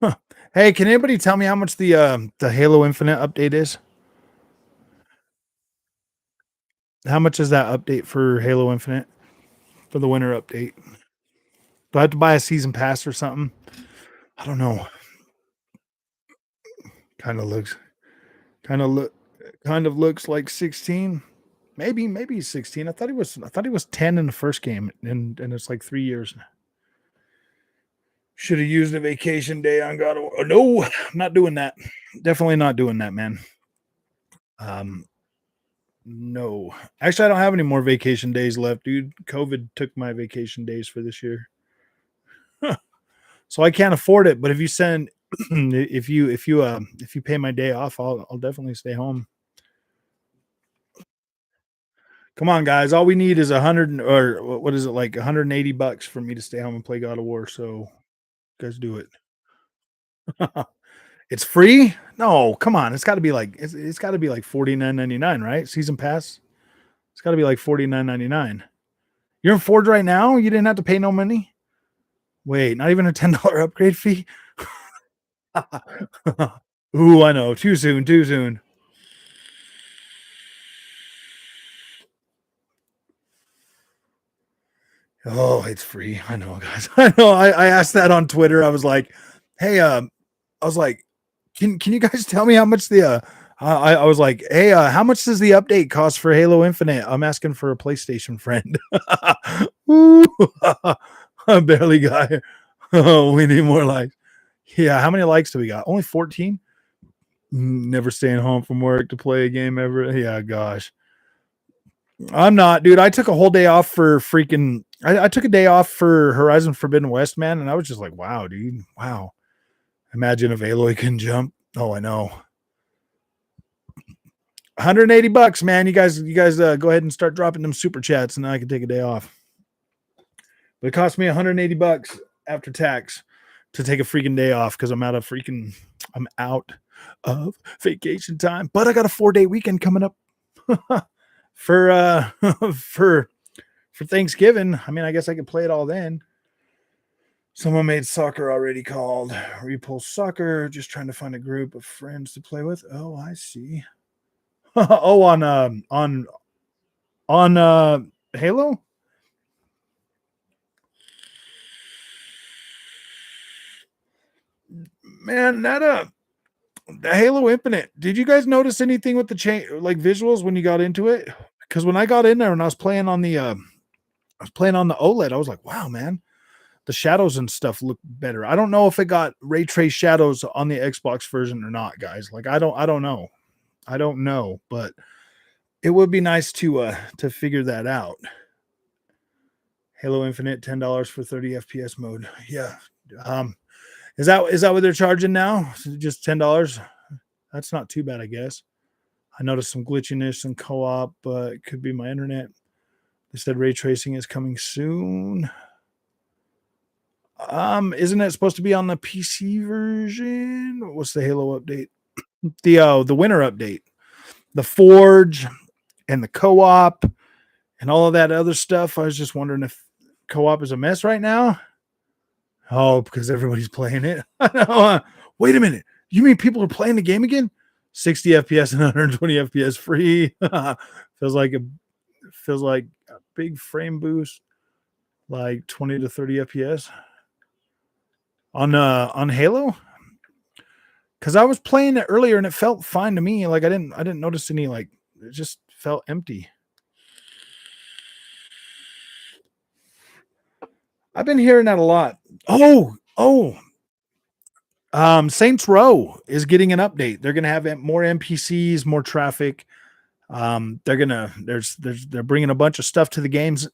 A: Huh. Hey, can anybody tell me how much the Halo Infinite update is? How much is that update for Halo Infinite for the winter update? Do I have to buy a season pass or something? I don't know. Kind of looks kind of look kind of looks like 16. Maybe he's 16. I thought he was 10 in the first game and it's like 3 years. Should have used a vacation day on God of War. Oh, no, I'm not doing that. Definitely not doing that, man. Um no. Actually, I don't have any more vacation days left, dude. COVID took my vacation days for this year. So I can't afford it, but if you send if you pay my day off, I'll definitely stay home. Come on, guys. All we need is 100 or what is it like $180 for me to stay home and play God of War. So guys do it. It's free? No, come on. It's got to be like 49.99, right? Season pass. It's got to be like 49.99. You're in Forge right now? You didn't have to pay no money? Wait, not even a $10 upgrade fee? Ooh, I know. Too soon, too soon. Oh, it's free. I know, guys. I know. I asked that on Twitter. I was like, hey, I was like, can you guys tell me how much I was like, hey, how much does the update cost for Halo Infinite? I'm asking for a PlayStation friend. Woo! I barely got here. Oh, we need more likes. Yeah, how many likes do we got? Only 14? Never staying home from work to play a game ever. Yeah, gosh. I'm not, dude. I took a whole day off for freaking. I took a day off for Horizon Forbidden West, man, and I was just like, wow, dude, wow. Imagine if Aloy can jump. Oh, I know. $180, man. You guys, go ahead and start dropping them super chats, and then I can take a day off. But it cost me $180 after tax to take a freaking day off because I'm out of vacation time. But I got a 4-day weekend coming up for for Thanksgiving. I mean, I guess I could play it all then. Someone made soccer already called Repulse Soccer. Just trying to find a group of friends to play with. Oh, I see. Oh, on Halo. Man, the Halo Infinite. Did you guys notice anything with the like visuals when you got into it? Because when I got in there and I was playing on the OLED, I was like, wow, man, the shadows and stuff look better. I don't know if it got ray trace shadows on the Xbox version or not, guys. Like I don't know. I don't know, but it would be nice to figure that out. Halo Infinite, $10 for 30 FPS mode. Yeah. Is that what they're charging now? Just $10? That's not too bad, I guess. I noticed some glitchiness and co-op, but it could be my internet. They said ray tracing is coming soon. Isn't it supposed to be on the PC version? What's the Halo update? The winter update. The Forge and the co-op and all of that other stuff. I was just wondering if co-op is a mess right now. Oh, because everybody's playing it. Wait a minute. You mean people are playing the game again? 60 FPS and 120 FPS free. feels like a big frame boost, like 20 to 30 FPS on Halo. Because I was playing it earlier and it felt fine to me. Like I didn't notice any, like, it just felt empty. I've been hearing that a lot. Saints Row is getting an update. They're gonna have more NPCs, more traffic. They're bringing a bunch of stuff to the games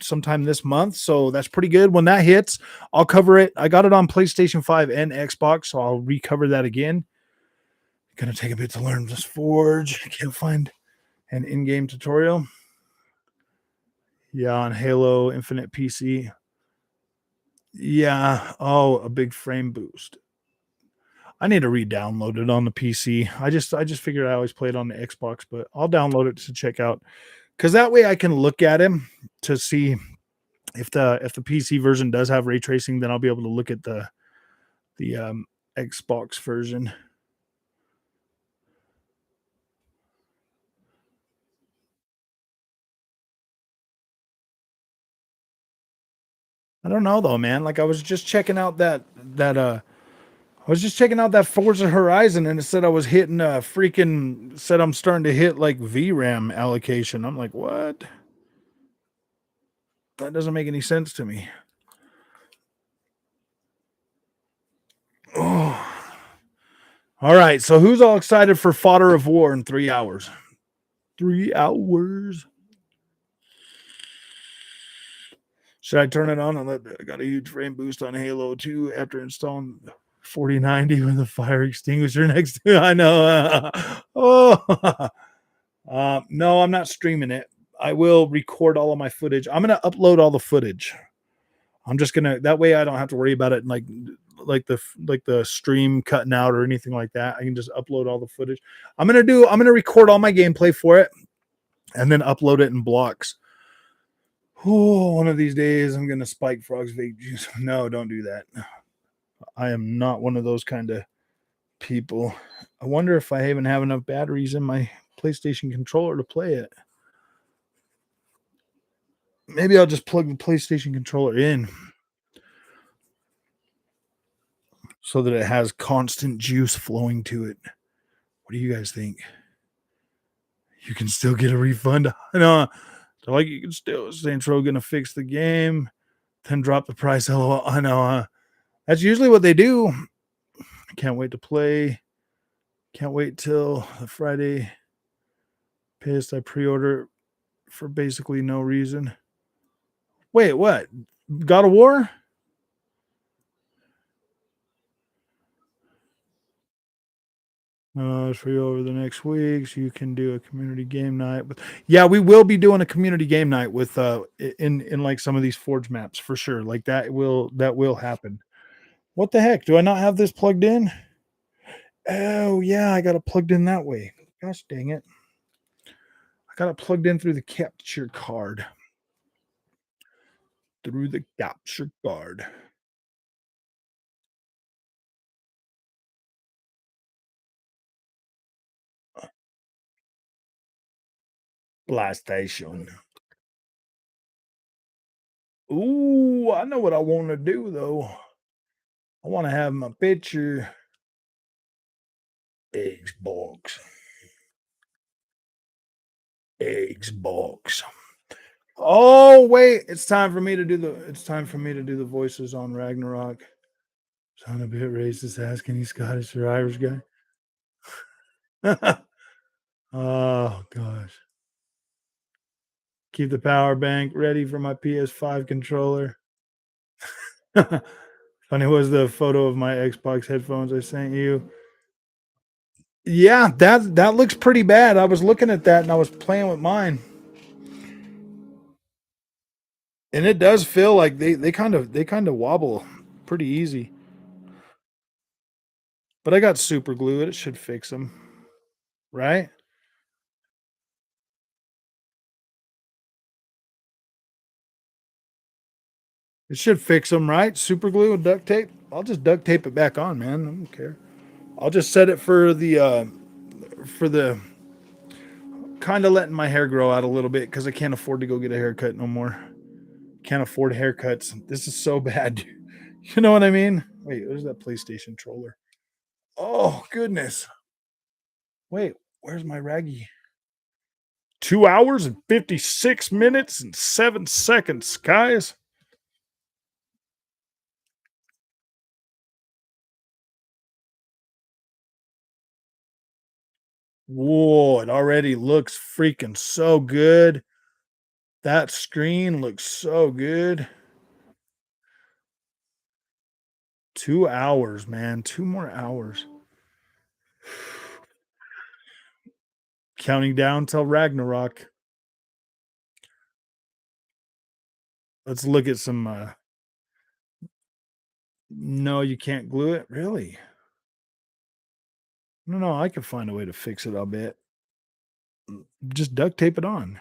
A: sometime this month, so that's pretty good. When that hits, I'll cover it. I got it on PlayStation 5 and Xbox, so I'll recover that again. Gonna take a bit to learn this Forge. I can't find an in-game tutorial. Yeah, on Halo Infinite PC. Yeah. Oh, a big frame boost. I need to re-download it on the PC. I just figured I always played on the Xbox, but I'll download it to check out, because that way I can look at him to see if the PC version does have ray tracing. Then I'll be able to look at the Xbox version. I don't know though, man. Like I was just checking out that Forza Horizon, and it said I was hitting said I'm starting to hit like VRAM allocation. I'm like, what? That doesn't make any sense to me. Oh. All right. So who's all excited for Fodder of War in 3 hours? 3 hours. Should I turn it on and I got a huge frame boost on Halo 2 after installing 4090 with a fire extinguisher next to it? I know. No, I'm not streaming it. I will record all of my footage. I'm going to upload all the footage. I'm just going to, that way I don't have to worry about it like the stream cutting out or anything like that. I can just upload all the footage. I'm going to record all my gameplay for it and then upload it in blocks. Oh, one of these days I'm going to spike Frog's vape juice. No, don't do that. I am not one of those kind of people. I wonder if I even have enough batteries in my PlayStation controller to play it. Maybe I'll just plug the PlayStation controller in so that it has constant juice flowing to it. What do you guys think? You can still get a refund. No, They're like, you can still Saints Row gonna fix the game, then drop the price. LOL. I know. That's usually what they do. I can't wait to play. Can't wait till the Friday. Pissed. I pre-order for basically no reason. Wait, what? God of War? It's for you over the next week, so you can do a community game night. But yeah, we will be doing a community game night with in like some of these Forge maps for sure. Like that will happen. What the heck? Do I not have this plugged in? Oh yeah, I got it plugged in that way. Gosh dang it. I got it plugged in through the capture card. Through the capture card. PlayStation. Ooh, I know what I want to do though. I want to have my picture Xbox. Xbox. Oh wait, it's time for me to do the voices on Ragnarok. Sound a bit racist asking you Scottish or Irish guy. Oh gosh. Keep the power bank ready for my PS5 controller. Funny was the photo of my Xbox headphones I sent you. Yeah, that looks pretty bad. I was looking at that and I was playing with mine. And it does feel like they kind of wobble pretty easy. But I got super glue. It should fix them, right? It should fix them, right? Super glue and duct tape. I'll just duct tape it back on, man. I don't care. I'll just set it for the kind of letting my hair grow out a little bit because I can't afford to go get a haircut no more. Can't afford haircuts. This is so bad. You know what I mean? Wait, where's that PlayStation controller? Oh goodness. Wait, where's my raggy? 2 hours and 56 minutes and 7 seconds, guys. Whoa, it already looks freaking so good. That screen looks so good. 2 hours, man. 2 more hours. Counting down till Ragnarok. Let's look at some. No, you can't glue it. Really? No, no, I can find a way to fix it. I'll bet. Just duct tape it on.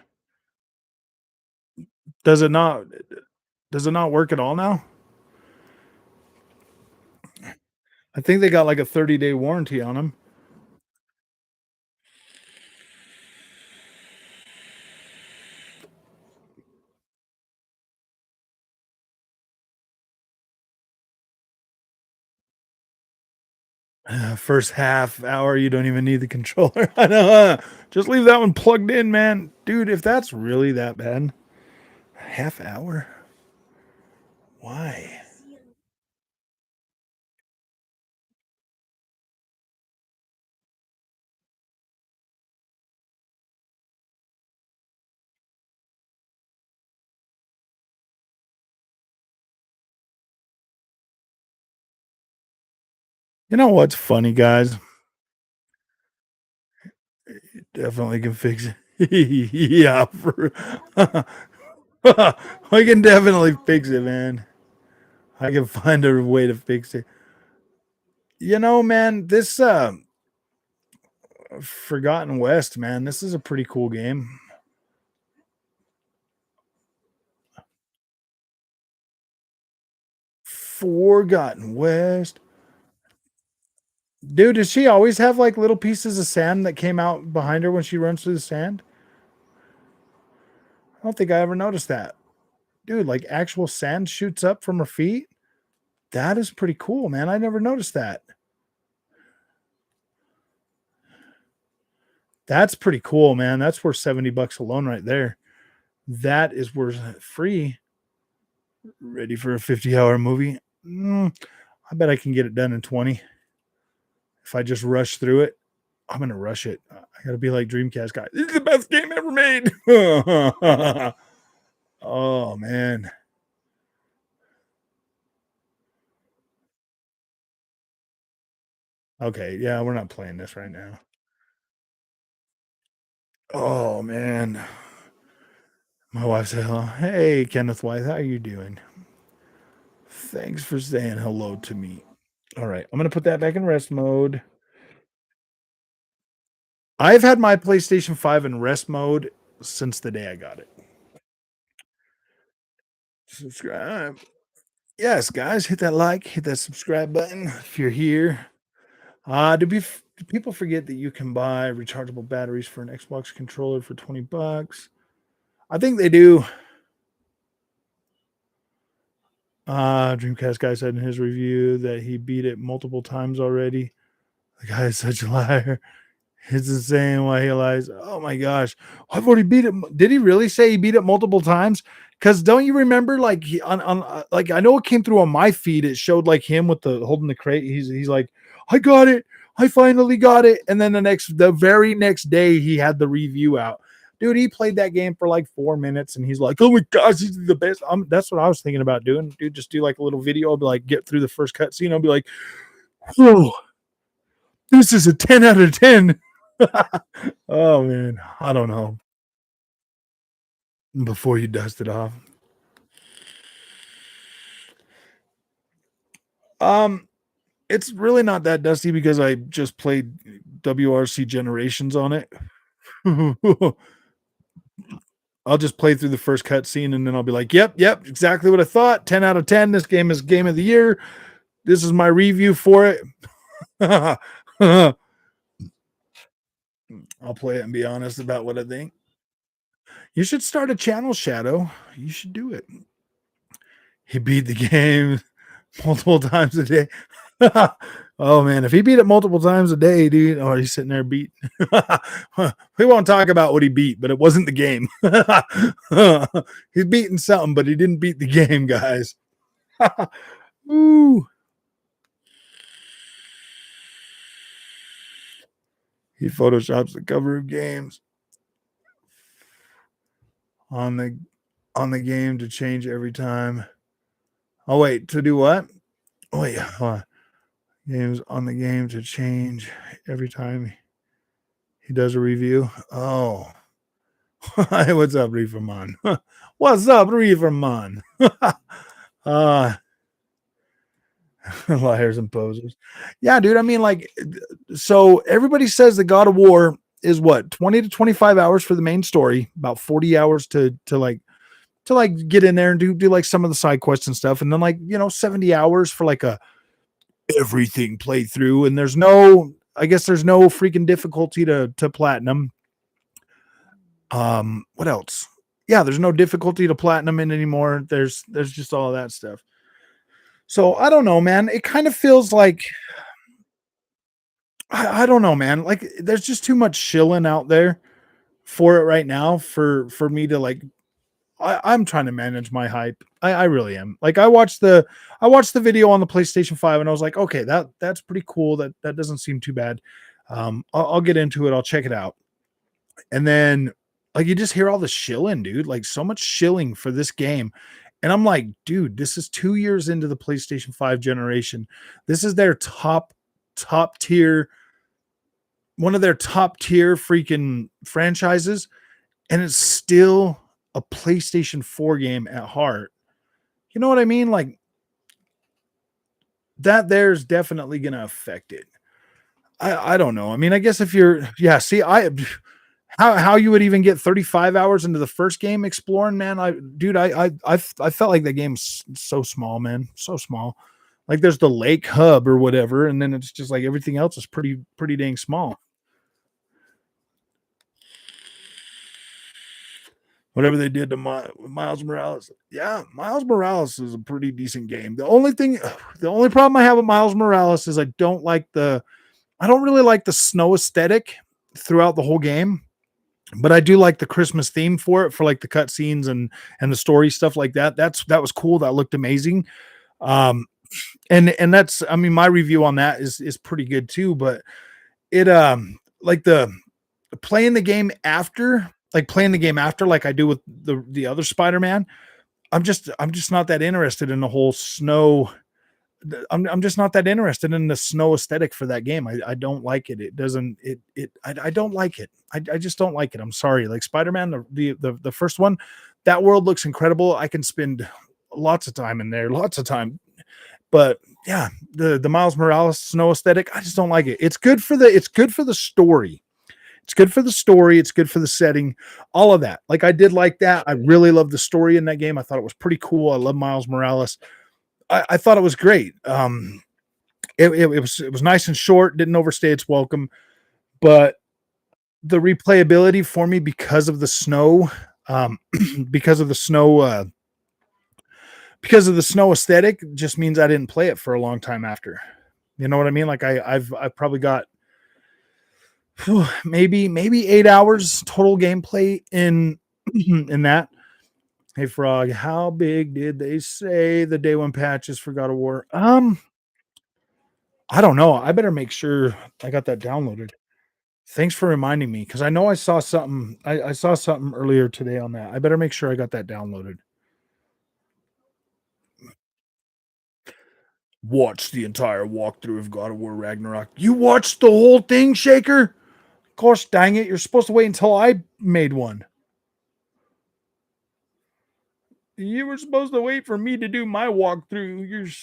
A: Does it not? Does it not work at all now? I think they got like a 30-day warranty on them. First half hour, you don't even need the controller. I know. Just leave that one plugged in, man. Dude, if that's really that bad, half hour? Why? You know what's funny, guys? Definitely can fix it. Yeah, I can definitely fix it, man. I can find a way to fix it. Man, this Forgotten West, man, this is a pretty cool game. Forgotten West. Dude, does she always have like little pieces of sand that came out behind her when she runs through the sand? I don't think I ever noticed that. Dude, like actual sand shoots up from her feet? That is pretty cool, man. I never noticed that. That's pretty cool, man. That's worth $70 alone right there. That is worth free. Ready for a 50-hour movie? I bet I can get it done in 20 if I just rush through it. I'm gonna rush it. I gotta be like Dreamcast guy. This is the best game ever made. Oh man. Okay, yeah, we're not playing this right now. Oh man. My wife said, "Oh, hey, Kenneth White, how you doing? Thanks for saying hello to me." All right, I'm gonna put that back in rest mode. I've had my PlayStation 5 in rest mode since the day I got it. Subscribe. Yes, guys, hit that like, hit that subscribe button if you're here. Do people forget that you can buy rechargeable batteries for an Xbox controller for $20? I think they do. Dreamcast guy said in his review that he beat it multiple times already. The guy is such a liar. It's insane why he lies. Oh my gosh. I've already beat it. Did he really say he beat it multiple times? Because don't you remember, like like I know it came through on my feed. It showed like him with the holding the crate. He's like, I got it. I finally got it. And then the very next day, he had the review out. Dude, he played that game for like 4 minutes, and he's like, "Oh my gosh, he's the best." That's what I was thinking about doing. Dude, just do like a little video. I'll be like, get through the first cutscene. I'll be like, "Whoa, this is a 10 out of 10." Oh man, I don't know. Before you dust it off. Um, it's really not that dusty because I just played WRC Generations on it. I'll just play through the first cutscene and then I'll be like, yep, exactly what I thought. 10 out of 10. This game is game of the year. This is my review for it. I'll play it and be honest about what I think. You should start a channel, Shadow. You should do it. He beat the game multiple times a day. Oh man, if he beat it multiple times a day, dude, oh, he's sitting there beat. We won't talk about what he beat, but it wasn't the game. He's beating something, but he didn't beat the game, guys. Ooh. He photoshops the cover of games on the game to change every time. Oh wait, to do what? Oh wait, hold on. Games on the game to change every time he does a review. Oh, what's up, Reeferman? What's up, Reeferman? uh, liars and posers. Yeah, dude. I mean, like, so everybody says the God of War is what 20 to 25 hours for the main story, about 40 hours to get in there and do like some of the side quests and stuff, and then like 70 hours for like a everything playthrough. And I guess there's no freaking difficulty to platinum. What else? Yeah, there's no difficulty to platinum in anymore. There's just all of that stuff. So I don't know, man. It kind of feels like I don't know, man. Like there's just too much shilling out there for it right now for me to like. I'm trying to manage my hype. I really am. Like I watched the video on the PlayStation 5 and I was like, okay, that's pretty cool. That doesn't seem too bad. I'll get into it. I'll check it out. And then like you just hear all the shilling, dude. Like so much shilling for this game. And I'm like, dude, this is 2 years into the PlayStation 5 generation. This is their top tier, one of their top tier freaking franchises, and it's still a PlayStation 4 game at heart. You know what I mean? Like that there's definitely gonna affect it. I don't know. I mean, I guess if you're see, how you would even get 35 hours into the first game exploring, man. I felt like the game's so small, man. So small. Like there's the lake hub or whatever, and then it's just like everything else is pretty dang small. Whatever they did to Miles Morales. Yeah, Miles Morales is a pretty decent game. The only problem I have with Miles Morales is I don't really like the snow aesthetic throughout the whole game. but I do like the Christmas theme for it, for like the cutscenes and the story stuff like that. That was cool. That looked amazing. Um, and that's, I mean, my review on that is pretty good too. But it like the playing the game after, like I do with the other Spider-Man. I'm just not that interested in the whole snow. I'm just not that interested in the snow aesthetic for that game. I don't like it. It doesn't I don't like it. I just don't like it. I'm sorry. Like Spider-Man, the first one, that world looks incredible. I can spend lots of time in there, lots of time. But yeah, the Miles Morales snow aesthetic, I just don't like it. It's good for the story. It's good for the story. It's good for the setting, all of that. Like I did like that. I really loved the story in that game. I thought it was pretty cool. I love Miles Morales. I thought it was great. It was nice and short. Didn't overstay its welcome, but the replayability for me um, because of the snow, because of the snow aesthetic, just means I didn't play it for a long time after. You know what I mean? Like I've probably got maybe 8 hours total gameplay in in that. Hey Frog, how big did they say the day one patches for God of War? I don't know. I better make sure I got that downloaded. Thanks for reminding me because I know I saw something. I saw something earlier today on that. I better make sure I got that downloaded. Watch the entire walkthrough of God of War Ragnarok. You watched the whole thing, Shaker? Of course, dang it. You're supposed to wait until I made one. You were supposed to wait for me to do my walkthrough.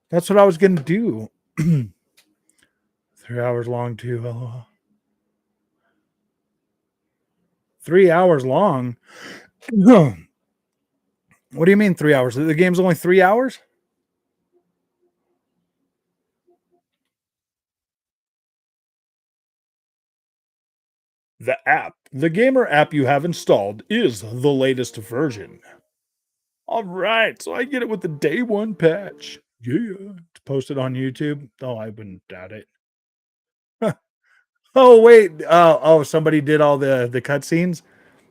A: That's what I was going to do. 3 hours long, too. LOL. 3 hours long? What do you mean 3 hours? The game's only 3 hours? The app, the gamer app you have installed, is the latest version. All right, so I get it with the day one patch. Yeah, it's posted on YouTube. Oh, I wouldn't doubt it. Oh wait, somebody did all the cutscenes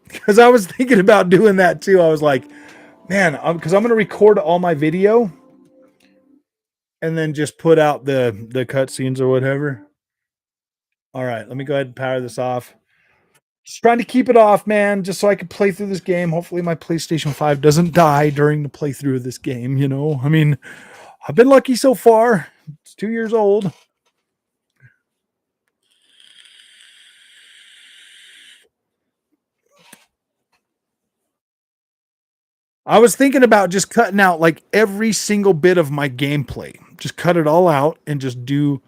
A: because I was thinking about doing that too. I was like, man, because I'm gonna record all my video and then just put out the cutscenes or whatever. All right, let me go ahead and power this off. Just trying to keep it off, man, just so I can play through this game. Hopefully, my PlayStation 5 doesn't die during the playthrough of this game. You know, I mean, I've been lucky so far. It's 2 years old. I was thinking about just cutting out like every single bit of my gameplay, just cut it all out and just do.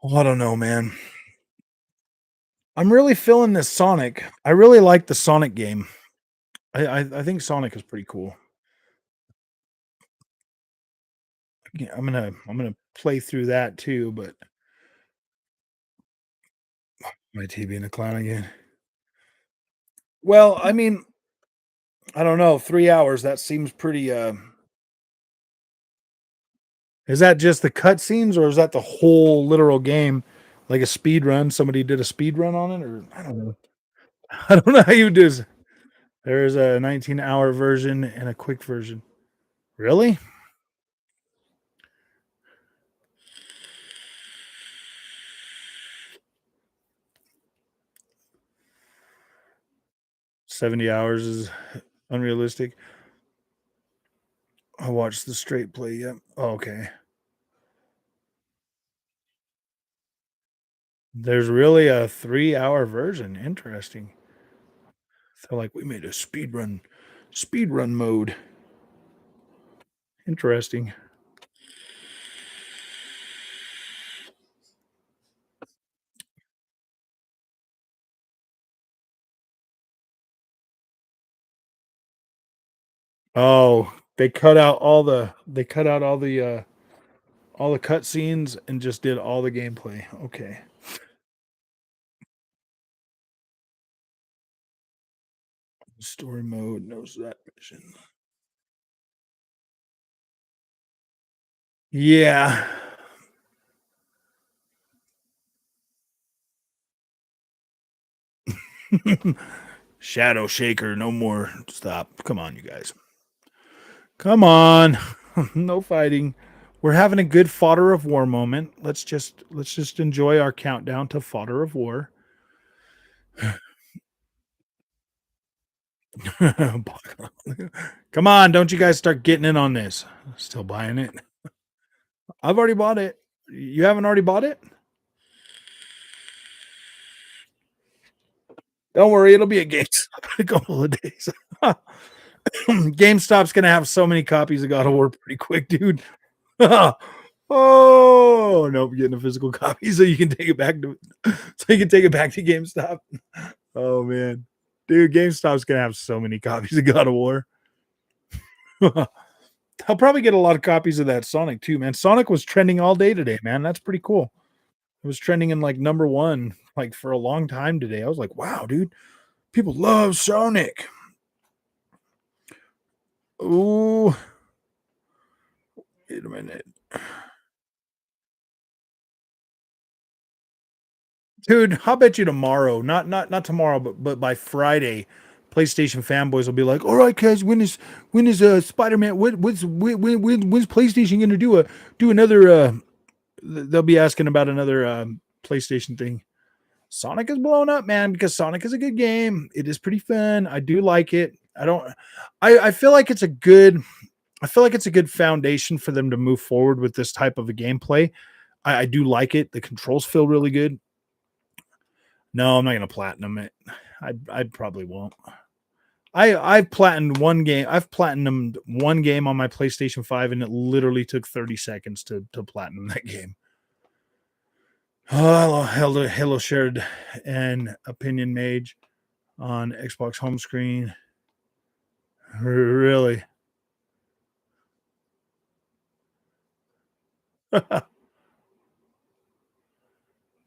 A: Oh, I don't know, man. I'm really feeling this Sonic. I really like the Sonic game. I think Sonic is pretty cool. Yeah, I'm gonna play through that too, but my TV in the clown again. Well, I mean, I don't know, 3 hours. That seems pretty. Is that just the cutscenes, or is that the whole literal game, like a speed run? Somebody did a speed run on it, or I don't know. I don't know how you do this. There's a 19-hour version and a quick version. Really? 70 hours is unrealistic. I watched the straight play. Yep. Oh, okay. There's really a 3 hour version. Interesting. So like we made a speed run mode. Interesting. Oh, they cut out all the cutscenes and just did all the gameplay. Okay. Story mode knows that mission. Yeah. Shadow Shaker, no more. Stop. Come on, you guys. Come on. No fighting. We're having a good fodder of war moment. Let's just enjoy our countdown to fodder of war. Come on, don't you guys start getting in on this. Still buying it. I've already bought it. You haven't already bought it? Don't worry, it'll be a GameStop in a couple of days. GameStop's gonna have so many copies of God of War pretty quick, dude. Oh nope, getting a physical copy so you can take it back to GameStop. Oh man. Dude, GameStop's gonna have so many copies of God of War. I'll probably get a lot of copies of that Sonic too, man. Sonic was trending all day today, man. That's pretty cool. It was trending in like number one, like for a long time today. I was like, wow, dude, people love Sonic. Ooh, wait a minute. Dude, I'll bet you tomorrow, not tomorrow, but by Friday, PlayStation fanboys will be like, "All right, guys, when is Spider-Man? When's PlayStation going to do another?" They'll be asking about another PlayStation thing. Sonic is blowing up, man, because Sonic is a good game. It is pretty fun. I do like it. I don't. I feel like it's a good. I feel like it's a good foundation for them to move forward with this type of a gameplay. I do like it. The controls feel really good. No, I'm not gonna platinum it. I probably won't. I've platinumed one game. I've platinumed one game on my PlayStation 5, and it literally took 30 seconds to platinum that game. Oh, Hello shared an opinion mage on Xbox home screen. Really?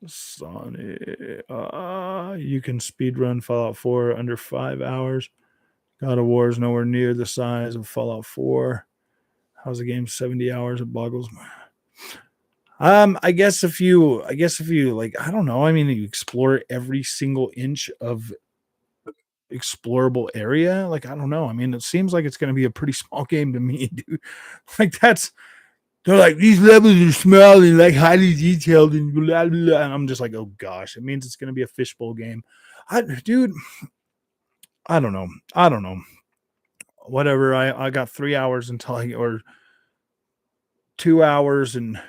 A: Sonic. You can speedrun Fallout 4 under 5 hours. God of War is nowhere near the size of Fallout 4. How's the game 70 hours? It boggles. I guess if you like, I don't know. I mean, you explore every single inch of explorable area. Like, I don't know. I mean, it seems like it's going to be a pretty small game to me, dude. Like, they're like, these levels are small and like highly detailed and blah, blah, blah. And I'm just like, oh gosh, it means it's going to be a fishbowl game. Dude, I don't know. I don't know. Whatever. I got 3 hours until or 2 hours and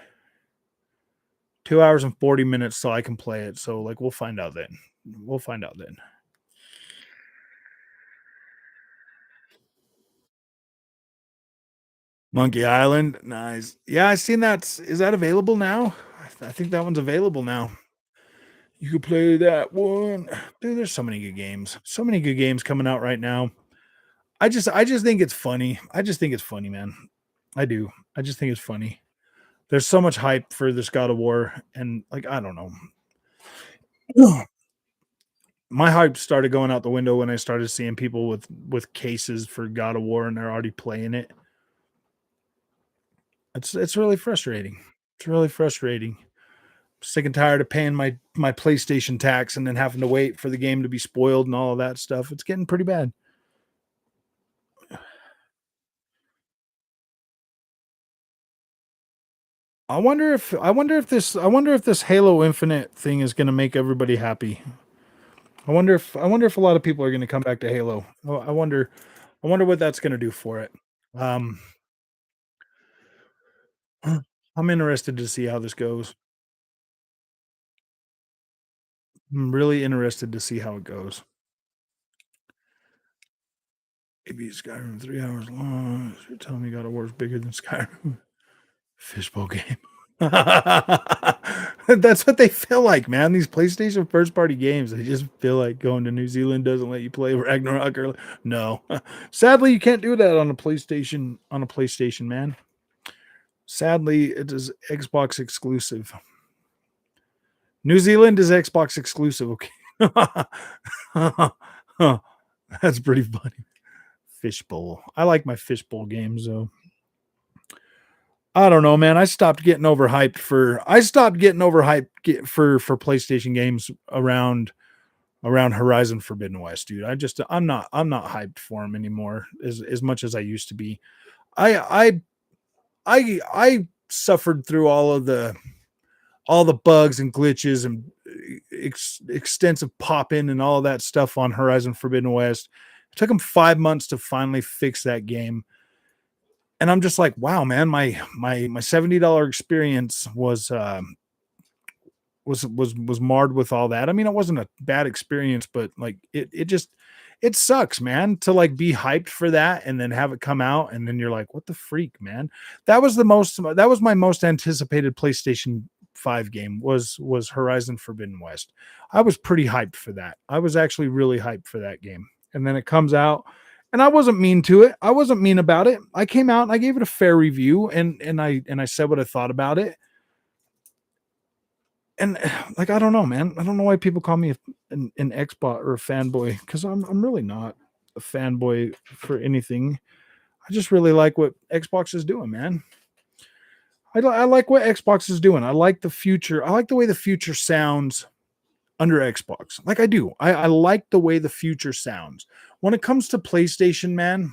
A: 2 hours and 40 minutes so I can play it. So like, we'll find out then. We'll find out then. Monkey Island, nice. Yeah, I seen that. Is that available now? I think that one's available now. You could play that one. Dude, there's so many good games. So many good games coming out right now. I just think it's funny. I just think it's funny, man. I do. I just think it's funny. There's so much hype for this God of War, and like I don't know. My hype started going out the window when I started seeing people with cases for God of War and they're already playing it. It's really frustrating. It's really frustrating. Sick and tired of paying my PlayStation tax and then having to wait for the game to be spoiled and all of that stuff. It's getting pretty bad. I wonder if this Halo Infinite thing is going to make everybody happy. I wonder if a lot of people are going to come back to Halo. Well, I wonder what that's going to do for it. Um I'm interested to see how this goes. I'm really interested to see how it goes. Maybe Skyrim 3 hours long. You're telling me God of War is bigger than Skyrim. Fishbowl game. That's what they feel like, man. These PlayStation first party games, they just feel like going to New Zealand doesn't let you play Ragnarok or no. Sadly, you can't do that on a PlayStation, man. Sadly, it is Xbox exclusive. New Zealand is Xbox exclusive, okay. That's pretty funny. Fishbowl. I like my fishbowl games though. I don't know, man. I stopped getting overhyped for PlayStation games around Horizon Forbidden West, dude. I'm not hyped for them anymore as much as I used to be. I I suffered through all the bugs and glitches and extensive pop in and all of that stuff on Horizon Forbidden West. It took them 5 months to finally fix that game, and I'm just like, wow, man, my $70 experience was marred with all that. I mean, it wasn't a bad experience, but like it just it sucks, man, to like be hyped for that and then have it come out and then you're like, what the freak, man? That was my most anticipated PlayStation 5 game was Horizon Forbidden West. I was pretty hyped for that. I was actually really hyped for that game. And then it comes out and I wasn't mean to it. I wasn't mean about it. I came out and I gave it a fair review and I said what I thought about it, and like I don't know, man. I don't know why people call me an Xbot or a fanboy because I'm really not a fanboy for anything. I just really like what Xbox is doing, man. I like what Xbox is doing. I like the future. I like the way the future sounds under Xbox. Like I do. I like the way the future sounds. When it comes to PlayStation, man,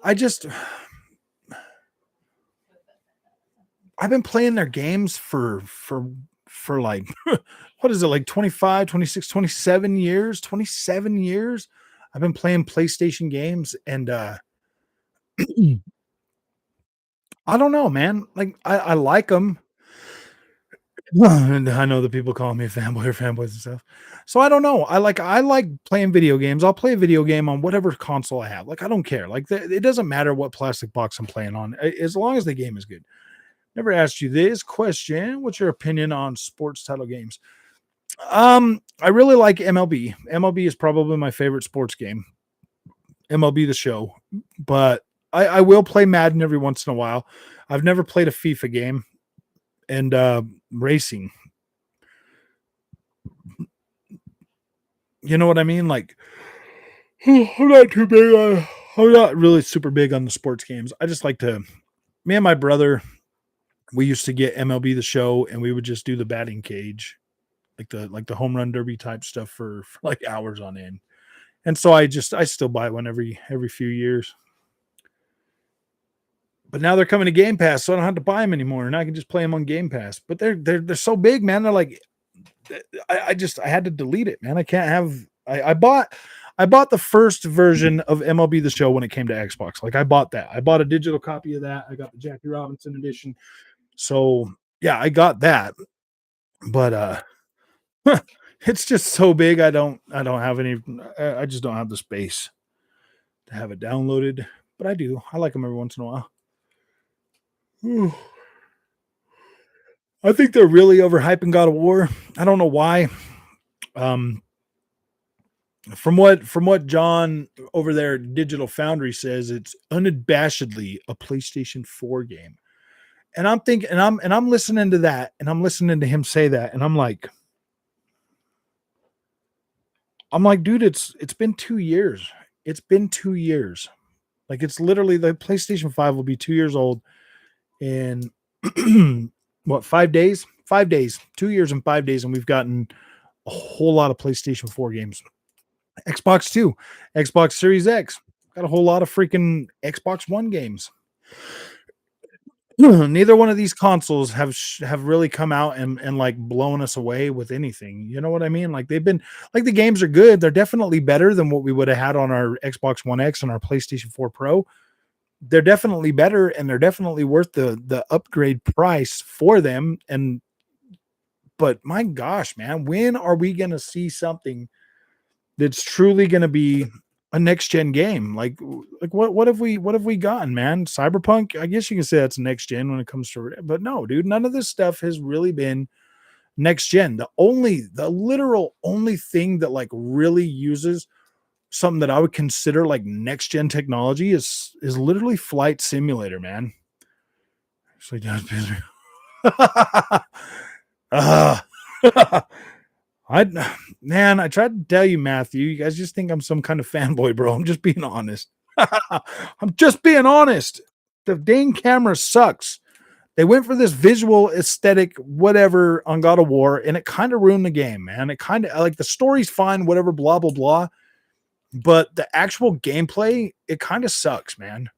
A: I just I've been playing their games for like what is it, like 25, 26, 27 years, 27 years. I've been playing PlayStation games and I don't know, man. Like I like them. And I know that people call me a fanboy or fanboys and stuff. So I don't know. I like playing video games. I'll play a video game on whatever console I have. Like I don't care. Like it doesn't matter what plastic box I'm playing on, as long as the game is good. Never asked you this question. What's your opinion on sports title games? I really like MLB. MLB is probably my favorite sports game. MLB the show, but I will play Madden every once in a while. I've never played a FIFA game, and racing. You know what I mean? Like I'm not too big. I'm not really super big on the sports games. I just like to. Me and my brother, we used to get MLB the show, and we would just do the batting cage, like the home run derby type stuff for like hours on end. And so I still buy one every few years. But now they're coming to Game Pass, so I don't have to buy them anymore, and I can just play them on Game Pass. But they're so big, man. They're like, I had to delete it, man. I can't have. I bought the first version of MLB the Show when it came to Xbox. Like I bought that. I bought a digital copy of that. I got the Jackie Robinson edition. So yeah, I got that. But it's just so big. I don't have any. I just don't have the space to have it downloaded. But I do. I like them every once in a while. Whew. I think they're really overhyping God of War. I don't know why. Um, from what John over there at Digital Foundry says, it's unabashedly a PlayStation 4 game. And I'm thinking, and I'm listening to that, and I'm listening to him say that, and I'm like, dude, it's been 2 years. It's been 2 years. Like it's literally the PlayStation 5 will be 2 years old in what 5 days? 5 days, 2 years and 5 days, and we've gotten a whole lot of PlayStation 4 games. Xbox 2, Xbox Series X, got a whole lot of freaking Xbox One games. Neither one of these consoles have really come out and like blown us away with anything. You know what I mean? Like they've been like the games are good. They're definitely better than what we would have had on our Xbox One X and our PlayStation 4 Pro. They're definitely better and they're definitely worth the upgrade price for them. And but my gosh, man, when are we gonna see something that's truly gonna be a next gen game? Like what have we gotten, man? Cyberpunk, I guess you can say that's next gen when it comes to, but no, dude, none of this stuff has really been next gen. The literal only thing that like really uses something that I would consider like next gen technology is literally Flight Simulator, man. Actually, does uh, I man, I tried to tell you, Matthew. You guys just think I'm some kind of fanboy, bro. I'm just being honest. I'm just being honest. The dang camera sucks. They went for this visual aesthetic, whatever, on God of War, and it kind of ruined the game, man. It kind of like the story's fine, whatever, blah blah blah. But the actual gameplay, it kind of sucks, man.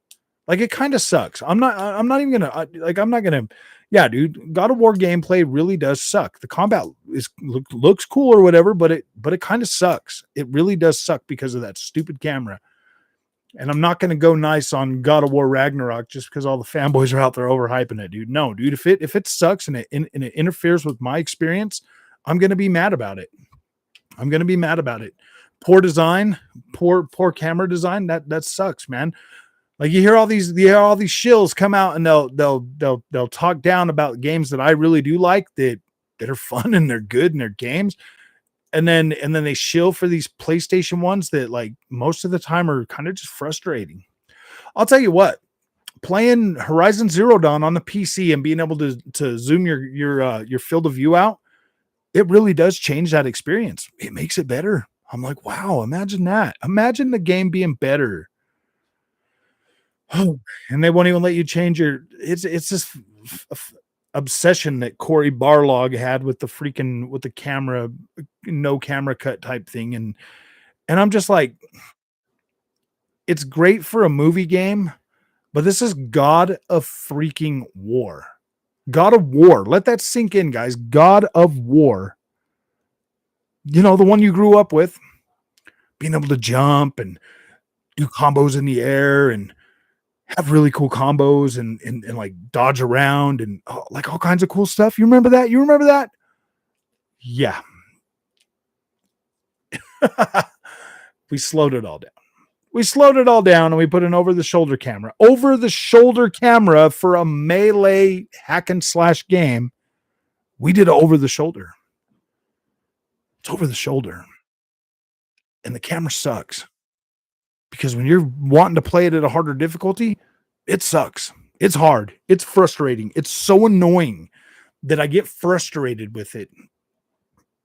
A: Like it kind of sucks. I'm not even gonna like. I'm not gonna. Yeah, dude. God of War gameplay really does suck. The combat looks cool or whatever, but it kind of sucks. It really does suck because of that stupid camera. And I'm not gonna go nice on God of War Ragnarok just because all the fanboys are out there overhyping it, dude. No, dude. If it sucks and it interferes with my experience, I'm gonna be mad about it. I'm gonna be mad about it. Poor design, poor camera design. That sucks, man. Like you hear all these shills come out and they'll talk down about games that I really do like that are fun and they're good and they're games. And then they shill for these PlayStation ones that like most of the time are kind of just frustrating. I'll tell you what, playing Horizon Zero Dawn on the PC and being able to zoom your field of view out, it really does change that experience. It makes it better. I'm like, wow, imagine that. Imagine the game being better. Oh, and they won't even let you change your it's this obsession that Corey Barlog had with the freaking with the camera, no camera cut type thing. And I'm just like, it's great for a movie game, but this is God of freaking War. God of War. Let that sink in, guys. God of War. You know, the one you grew up with, being able to jump and do combos in the air and have really cool combos and like dodge around and like all kinds of cool stuff. You remember that? You remember that? Yeah. We slowed it all down. We slowed it all down and we put an over the shoulder camera. Over the shoulder camera for a melee hack and slash game. We did it over the shoulder. It's over the shoulder. And the camera sucks because when you're wanting to play it at a harder difficulty, it sucks. It's hard. It's frustrating. It's so annoying that I get frustrated with it.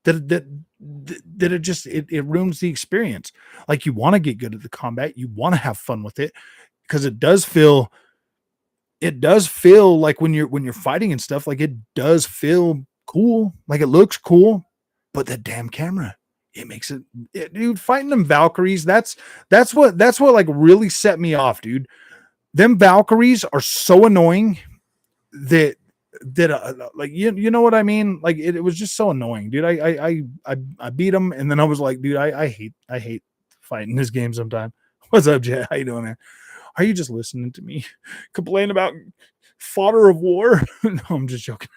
A: That it ruins the experience. Like you want to get good at the combat, you want to have fun with it because it does feel like when you're fighting and stuff, like it does feel cool, like it looks cool, but that damn camera, it makes dude, fighting them Valkyries, that's what like really set me off, dude. Them Valkyries are so annoying that like you know what I mean? Like it was just so annoying, dude. I beat him and then I was like, dude, I hate fighting this game sometime. What's up, Jay? How you doing, man? Are you just listening to me complain about fodder of war? No, I'm just joking.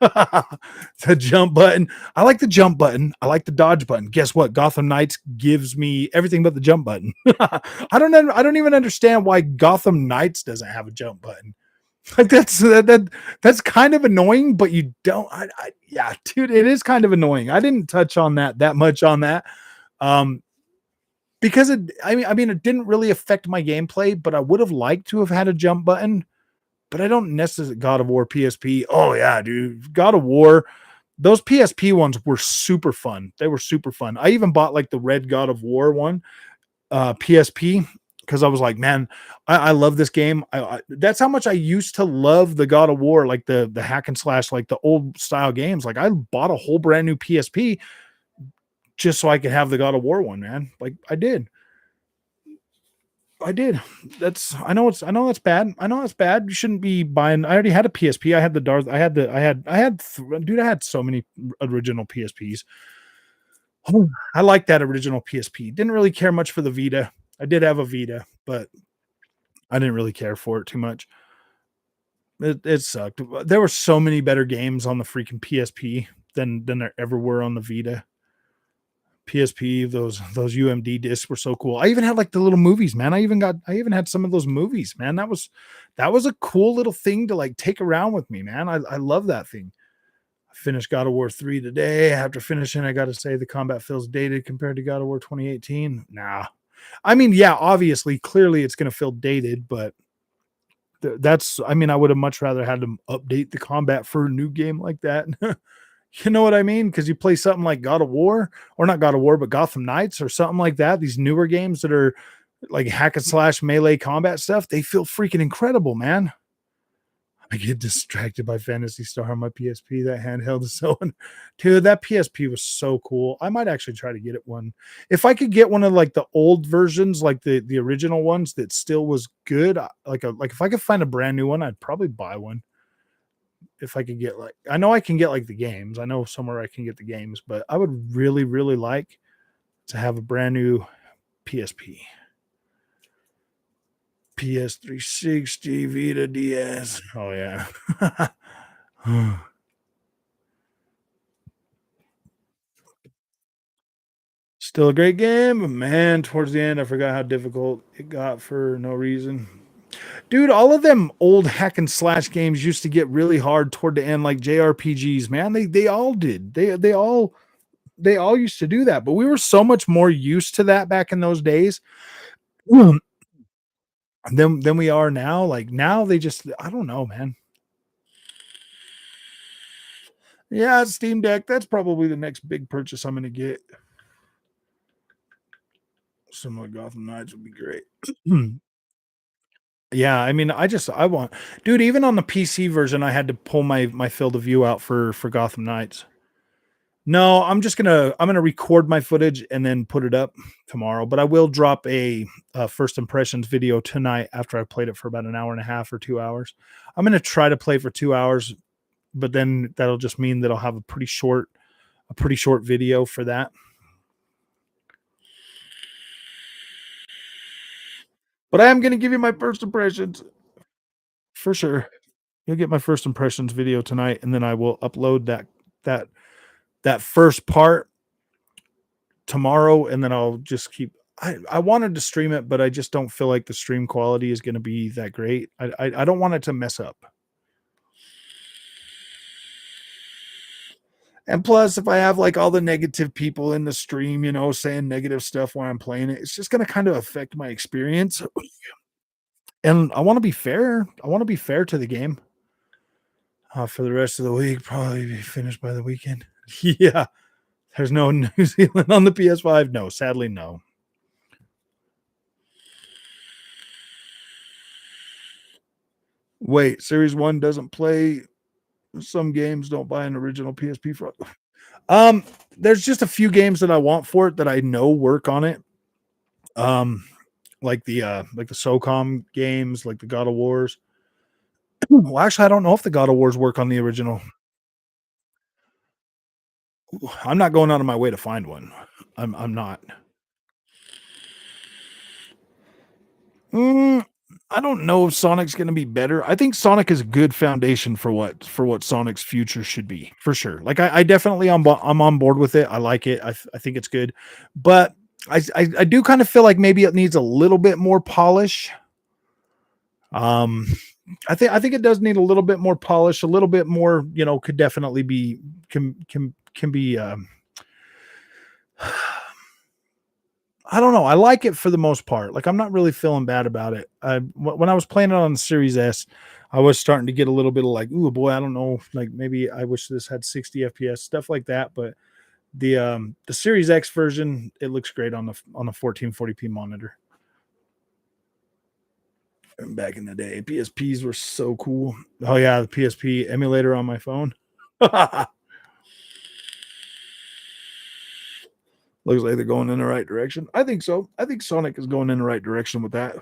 A: The jump button. I like the jump button. I like the dodge button. Guess what? Gotham Knights gives me everything but the jump button. I don't even understand why Gotham Knights doesn't have a jump button. Like that's kind of annoying, but you don't. Yeah, dude, it is kind of annoying. I didn't touch on that much on that, um, because I mean, it didn't really affect my gameplay, but I would have liked to have had a jump button. But I don't necessarily God of War PSP. Oh yeah, dude, God of War. Those PSP ones were super fun. They were super fun. I even bought like the red God of War one, PSP, because I was like, man, I love this game. That's how much I used to love the God of War, like the hack and slash, like the old style games. Like I bought a whole brand new PSP just so I could have the God of War one, man. Like I did. I did. I know that's bad. I know that's bad. You shouldn't be buying. I already had a PSP. I had the Darth. Dude, I had so many original PSPs. Oh, I like that original PSP. Didn't really care much for the Vita. I did have a Vita, but I didn't really care for it too much. It sucked. There were so many better games on the freaking PSP than there ever were on the Vita. PSP, those UMD discs were so cool. I even had like the little movies, man. I even had some of those movies, man. That was a cool little thing to like take around with me, man. I love that thing. I finished God of War 3 today. After finishing, I got to say the combat feels dated compared to God of War 2018. Nah. I mean, yeah, obviously, clearly it's going to feel dated, but I mean, I would have much rather had them update the combat for a new game like that. You know what I mean? Because you play something like God of War, or not God of War, but Gotham Knights or something like that. These newer games that are like hack and slash melee combat stuff, they feel freaking incredible, man. I get distracted by Fantasy Star on my PSP. That handheld is so, dude. That PSP was so cool. I might actually try to get it one. If I could get one of like the old versions, like the original ones that still was good, like if I could find a brand new one, I'd probably buy one. If I could get like, I know I can get like the games. I know somewhere I can get the games, but I would really, really like to have a brand new PSP. PS360, Vita, DS. Oh yeah. Still a great game, but man, towards the end, I forgot how difficult it got for no reason. Dude, all of them old hack and slash games used to get really hard toward the end, like JRPGs, man. They all did. They all used to do that, but we were so much more used to that back in those days than we are now. Like now they just I don't know, man. Yeah, Steam Deck, that's probably the next big purchase I'm gonna get. Some of Gotham Knights would be great. Yeah, I mean, I want, dude. Even on the PC version, I had to pull my field of view out for Gotham Knights. No, I'm gonna record my footage and then put it up tomorrow. But I will drop a first impressions video tonight after I played it for about an hour and a half or 2 hours. I'm gonna try to play for 2 hours, but then that'll just mean that I'll have a pretty short video for that. But I am gonna give you my first impressions for sure. You'll get my first impressions video tonight, and then I will upload that that first part tomorrow, and then I'll just keep. I wanted to stream it, but I just don't feel like the stream quality is going to be that great. I don't want it to mess up. And plus, if I have like all the negative people in the stream, saying negative stuff while I'm playing it, it's just going to kind of affect my experience. And I want to be fair. I want to be fair to the game. For the rest of the week, probably be finished by the weekend. Yeah, there's no New Zealand on the PS5. No, sadly, no. Wait, Series 1 doesn't play some games, don't buy an original PSP for. Um, there's just a few games that I want for it that I know work on it. Um, like the SOCOM games, like the God of Wars. Well, actually, I don't know if the God of Wars work on the original. I'm not going out of my way to find one. I'm not. Mm, I don't know if Sonic's going to be better. I think Sonic is a good foundation for what Sonic's future should be for sure. Like I definitely I'm on board with it. I like it. I think it's good, but I do kind of feel like maybe it needs a little bit more polish. Um, I think it does need a little bit more polish. A little bit more, could definitely be can be. I don't know. I like it for the most part. Like I'm not really feeling bad about it. When I was playing it on the Series S, I was starting to get a little bit of like, ooh boy, I don't know. Like maybe I wish this had 60 FPS, stuff like that. But the Series X version, it looks great on the 1440p monitor. And back in the day, PSPs were so cool. Oh yeah, the PSP emulator on my phone. Looks like they're going in the right direction. I think so. I think Sonic is going in the right direction with that.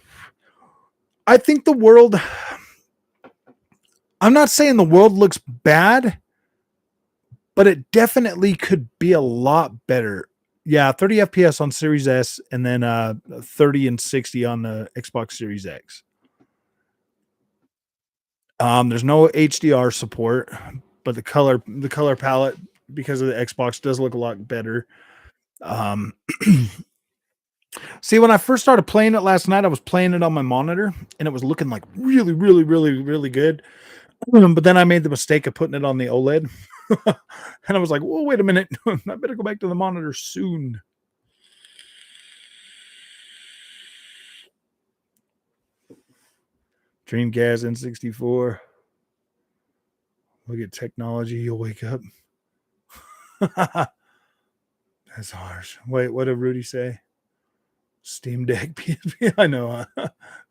A: I think the world, I'm not saying the world looks bad, but it definitely could be a lot better. Yeah, 30 FPS on Series S and then 30 and 60 on the Xbox Series X. There's no HDR support, but the color palette because of the Xbox does look a lot better. Um, See, when I first started playing it last night, I was playing it on my monitor and it was looking like really, really, really, really good. But then I made the mistake of putting it on the OLED. And I was like, whoa, wait a minute. I better go back to the monitor soon. Dreamcast N64. Look at technology. You'll wake up. That's harsh. Wait, what did Rudy say? Steam Deck, PSP. I know.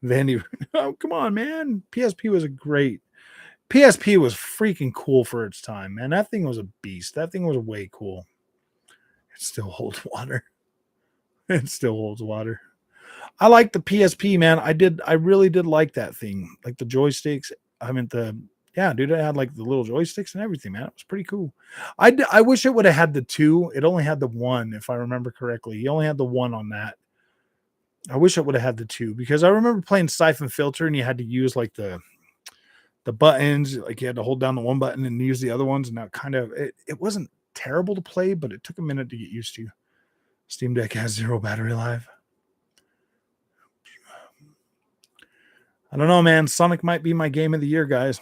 A: Vandy. Oh, come on, man. PSP was a great. PSP was freaking cool for its time, man. That thing was a beast. That thing was way cool. It still holds water. It still holds water. I like the PSP, man. I really did like that thing. Like the joysticks. I mean the yeah, dude, it had like the little joysticks and everything, man. It was pretty cool. I wish it would have had the two. It only had the one, if I remember correctly. He only had the one on that. I wish it would have had the two because I remember playing Siphon Filter and you had to use like the buttons, like you had to hold down the one button and use the other ones, and that kind of it wasn't terrible to play, but it took a minute to get used to. Steam Deck has 0 battery life. I don't know, man. Sonic might be my game of the year, guys.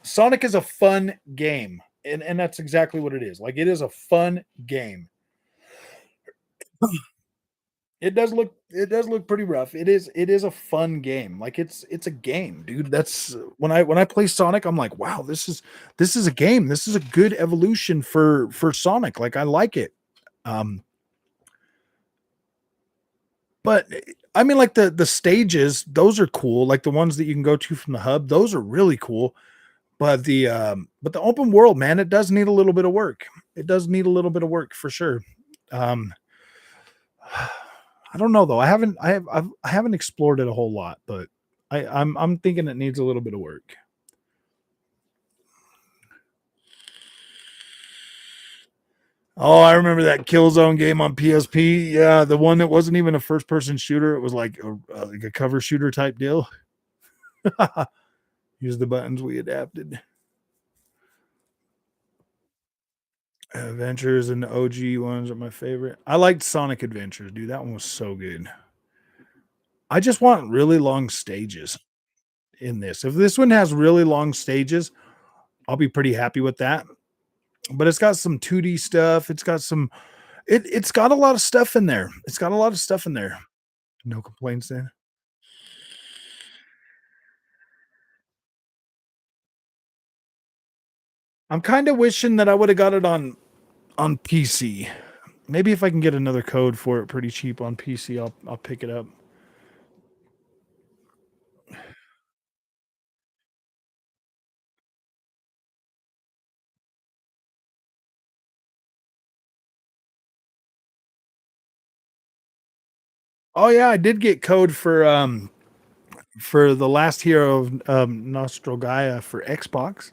A: Sonic is a fun game, and that's exactly what it is. Like it is a fun game. It does look pretty rough. It is a fun game. Like it's a game, dude. That's when I play Sonic, I'm like, wow, this is a game. This is a good evolution for Sonic. Like I like it. Um, but I mean, like the stages, those are cool. Like the ones that you can go to from the hub, those are really cool. But the open world, man, it does need a little bit of work. It does need a little bit of work for sure. Um, I don't know though. I haven't explored it a whole lot, but I'm thinking it needs a little bit of work. Oh, I remember that Killzone game on PSP. Yeah, the one that wasn't even a first person shooter. It was like a cover shooter type deal. Use the buttons we adapted. Adventures and the OG ones are my favorite. I liked Sonic Adventures, dude. That one was so good. I just want really long stages in this. If this one has really long stages, I'll be pretty happy with that. But it's got some 2D stuff. It's got a lot of stuff in there. It's got a lot of stuff in there. No complaints then. I'm kind of wishing that I would have got it on PC. Maybe if I can get another code for it pretty cheap on PC, I'll pick it up. Oh yeah, I did get code for the last hero of Nostrogaia for Xbox.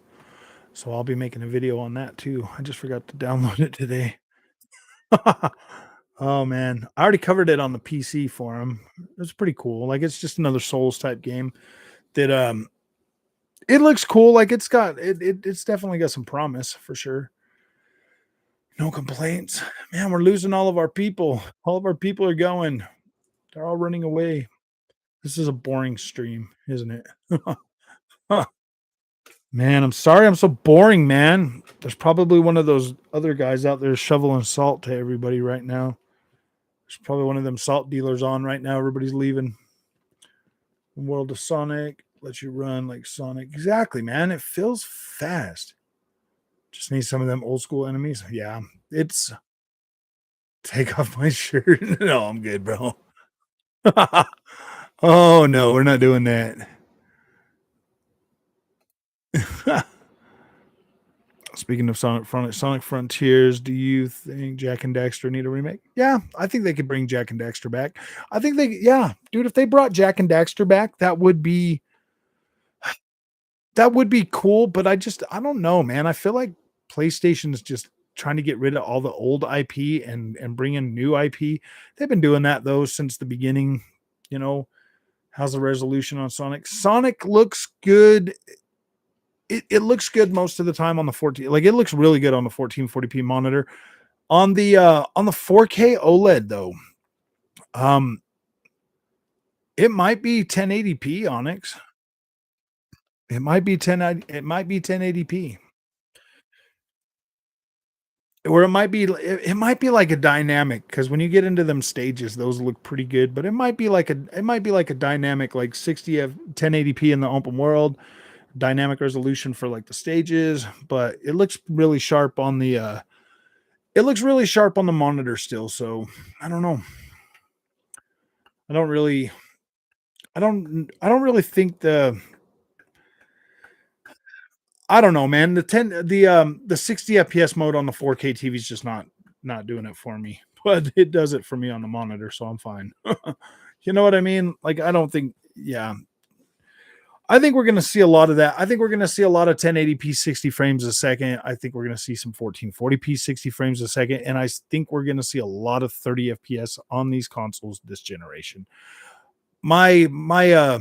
A: So I'll be making a video on that too. I just forgot to download it today. Oh man, I already covered it on the PC for him. It's pretty cool. Like it's just another Souls type game that it looks cool. Like it's definitely got some promise for sure. No complaints. Man, we're losing all of our people. All of our people are going. They're all running away. This is a boring stream, isn't it? Man, I'm sorry I'm so boring, man. There's probably one of those other guys out there shoveling salt to everybody right now. There's probably one of them salt dealers on right now. Everybody's leaving. World of Sonic lets you run like Sonic. Exactly, man. It feels fast. Just need some of them old school enemies. Yeah, it's take off my shirt. No, I'm good, bro. Oh no, we're not doing that. Speaking of Sonic Frontiers, do you think Jack and Daxter need a remake? Yeah, I think they could bring Jack and Daxter back. Yeah, dude, if they brought Jack and Daxter back, that would be cool. But I don't know, man. I feel like PlayStation's just trying to get rid of all the old IP and bring in new IP. They've been doing that though since the beginning. You know, how's the resolution on Sonic? Sonic looks good. It looks good most of the time on the 14. Like it looks really good on the 1440p monitor. On the 4K OLED though, um, it might be 1080p Onyx. It might be 1080p. Or it might be like a dynamic because when you get into them stages, those look pretty good. But it might be like a dynamic like 1080p in the open world, dynamic resolution for like the stages, but it looks really sharp on the it looks really sharp on the monitor still. So I don't know. I don't really I don't really think I don't know, man. The 60 FPS mode on the 4K TV is just not doing it for me. But it does it for me on the monitor, so I'm fine. You know what I mean? Like I don't think yeah. I think we're going to see a lot of that. I think we're going to see a lot of 1080p 60 frames a second. I think we're going to see some 1440p 60 frames a second, and I think we're going to see a lot of 30 FPS on these consoles this generation. My my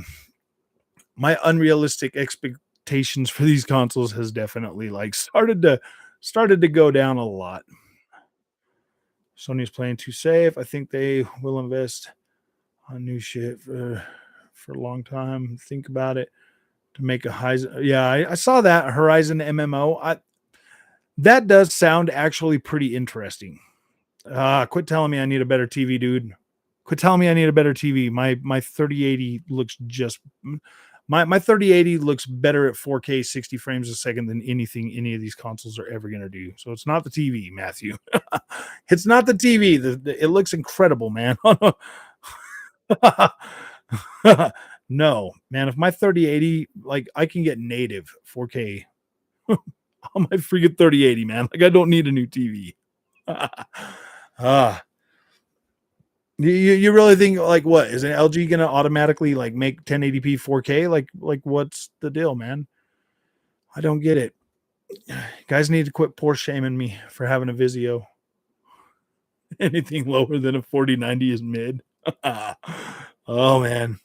A: unrealistic expectations for these consoles has definitely like started to go down a lot. Sony's playing too safe. I think they will invest on new shit for a long time. Think about it to make a high. Yeah, I saw that Horizon MMO. That does sound actually pretty interesting. Quit telling me I need a better TV, dude. Quit telling me I need a better TV. My 3080 looks just my 3080 looks better at 4K 60 frames a second than anything any of these consoles are ever gonna do. So it's not the TV, Matthew. It's not the TV. It looks incredible, man. No, man. If my 3080, like I can get native 4K on my freaking 3080, man. Like I don't need a new TV. Ah, you really think like what is an LG gonna automatically like make 1080p 4K? Like what's the deal, man? I don't get it. Guys need to quit poor shaming me for having a Vizio. Anything lower than a 4090 is mid. Oh man.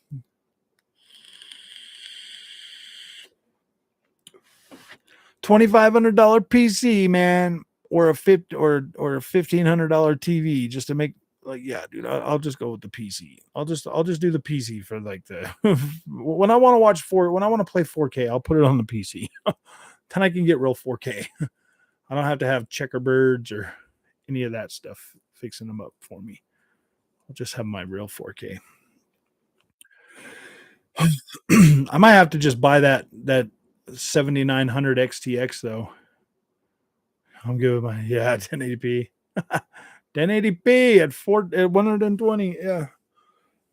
A: $2,500 PC, man, or a or a $1,500 TV just to make like yeah, dude. I'll just go with the PC. I'll just do the PC for like the when I want to watch when I want to play 4K, I'll put it on the PC. Then I can get real 4K. I don't have to have checkerbirds or any of that stuff fixing them up for me. I'll just have my real 4K. I might have to just buy that 7900 XTX though. I'm good with my 1080p. 1080p at 120. Yeah.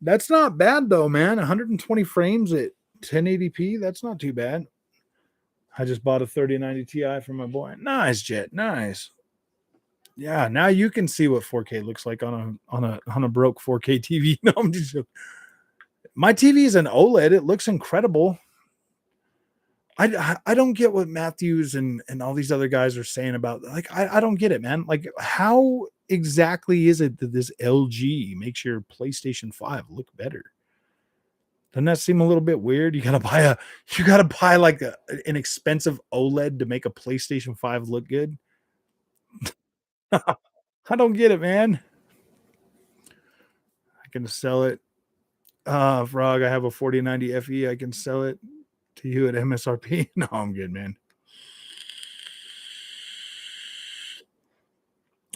A: That's not bad though, man. 120 frames at 1080p. That's not too bad. I just bought a 3090 Ti for my boy. Nice, Jet. Nice. Yeah, now you can see what 4K looks like on a broke 4K TV. No, I'm just my TV is an OLED. It looks incredible. I don't get what Matthews and all these other guys are saying about like I don't get it, man. Like how exactly is it that this LG makes your PlayStation 5 look better? Doesn't that seem a little bit weird? You gotta buy like an expensive OLED to make a PlayStation 5 look good. I don't get it, man. I can sell it. Frog, I have a 4090 FE. I can sell it to you at MSRP. No, I'm good, man.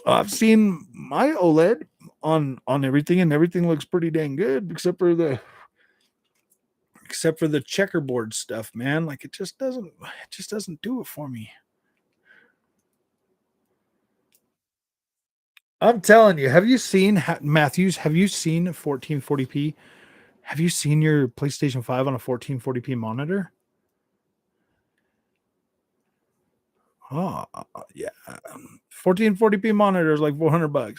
A: I've seen my OLED on everything, and everything looks pretty dang good, except for the checkerboard stuff, man. Like it just doesn't do it for me. I'm telling you, have you seen Matthews? Have you seen 1440p? Have you seen your PlayStation 5 on a 1440p monitor? Oh, yeah. 1440p monitor is like $400.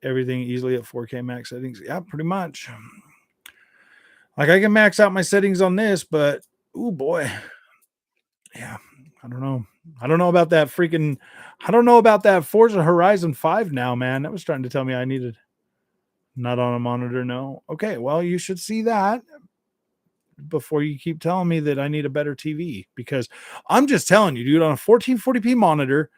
A: Everything easily at 4K max settings. Yeah, pretty much. Like I can max out my settings on this, but oh boy. Yeah, I don't know. I don't know about that freaking I don't know about that Forza Horizon 5 now, man. That was trying to tell me I needed not on a monitor, no. Okay, well, you should see that before you keep telling me that I need a better TV because I'm just telling you, dude, on a 1440p monitor,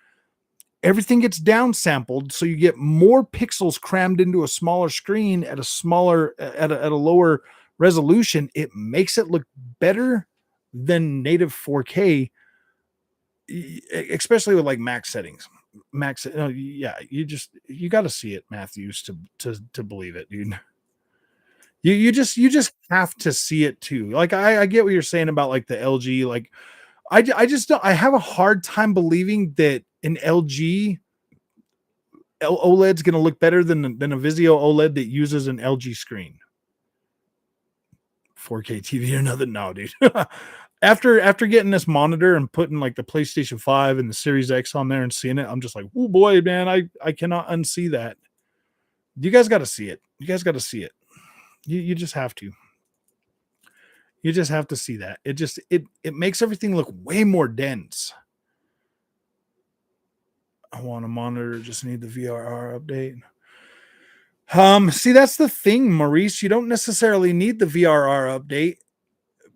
A: everything gets downsampled, so you get more pixels crammed into a smaller screen at a smaller at a lower resolution. It makes it look better than native 4K, especially with like max settings. Max, yeah, you got to see it, Matthews, to believe it, dude. You just have to see it too. Like I get what you're saying about like the LG. Like I just don't. I have a hard time believing that an LG OLED's going to look better than a Vizio OLED that uses an LG screen. 4K TV or nothing. No, dude. After getting this monitor and putting like the PlayStation 5 and the Series X on there and seeing it, I'm just like, oh boy, man, I cannot unsee that. You guys got to see it. You guys got to see it. You just have to. You just have to see that. It makes everything look way more dense. I want a monitor, just need the VRR update. See, that's the thing, Maurice. You don't necessarily need the VRR update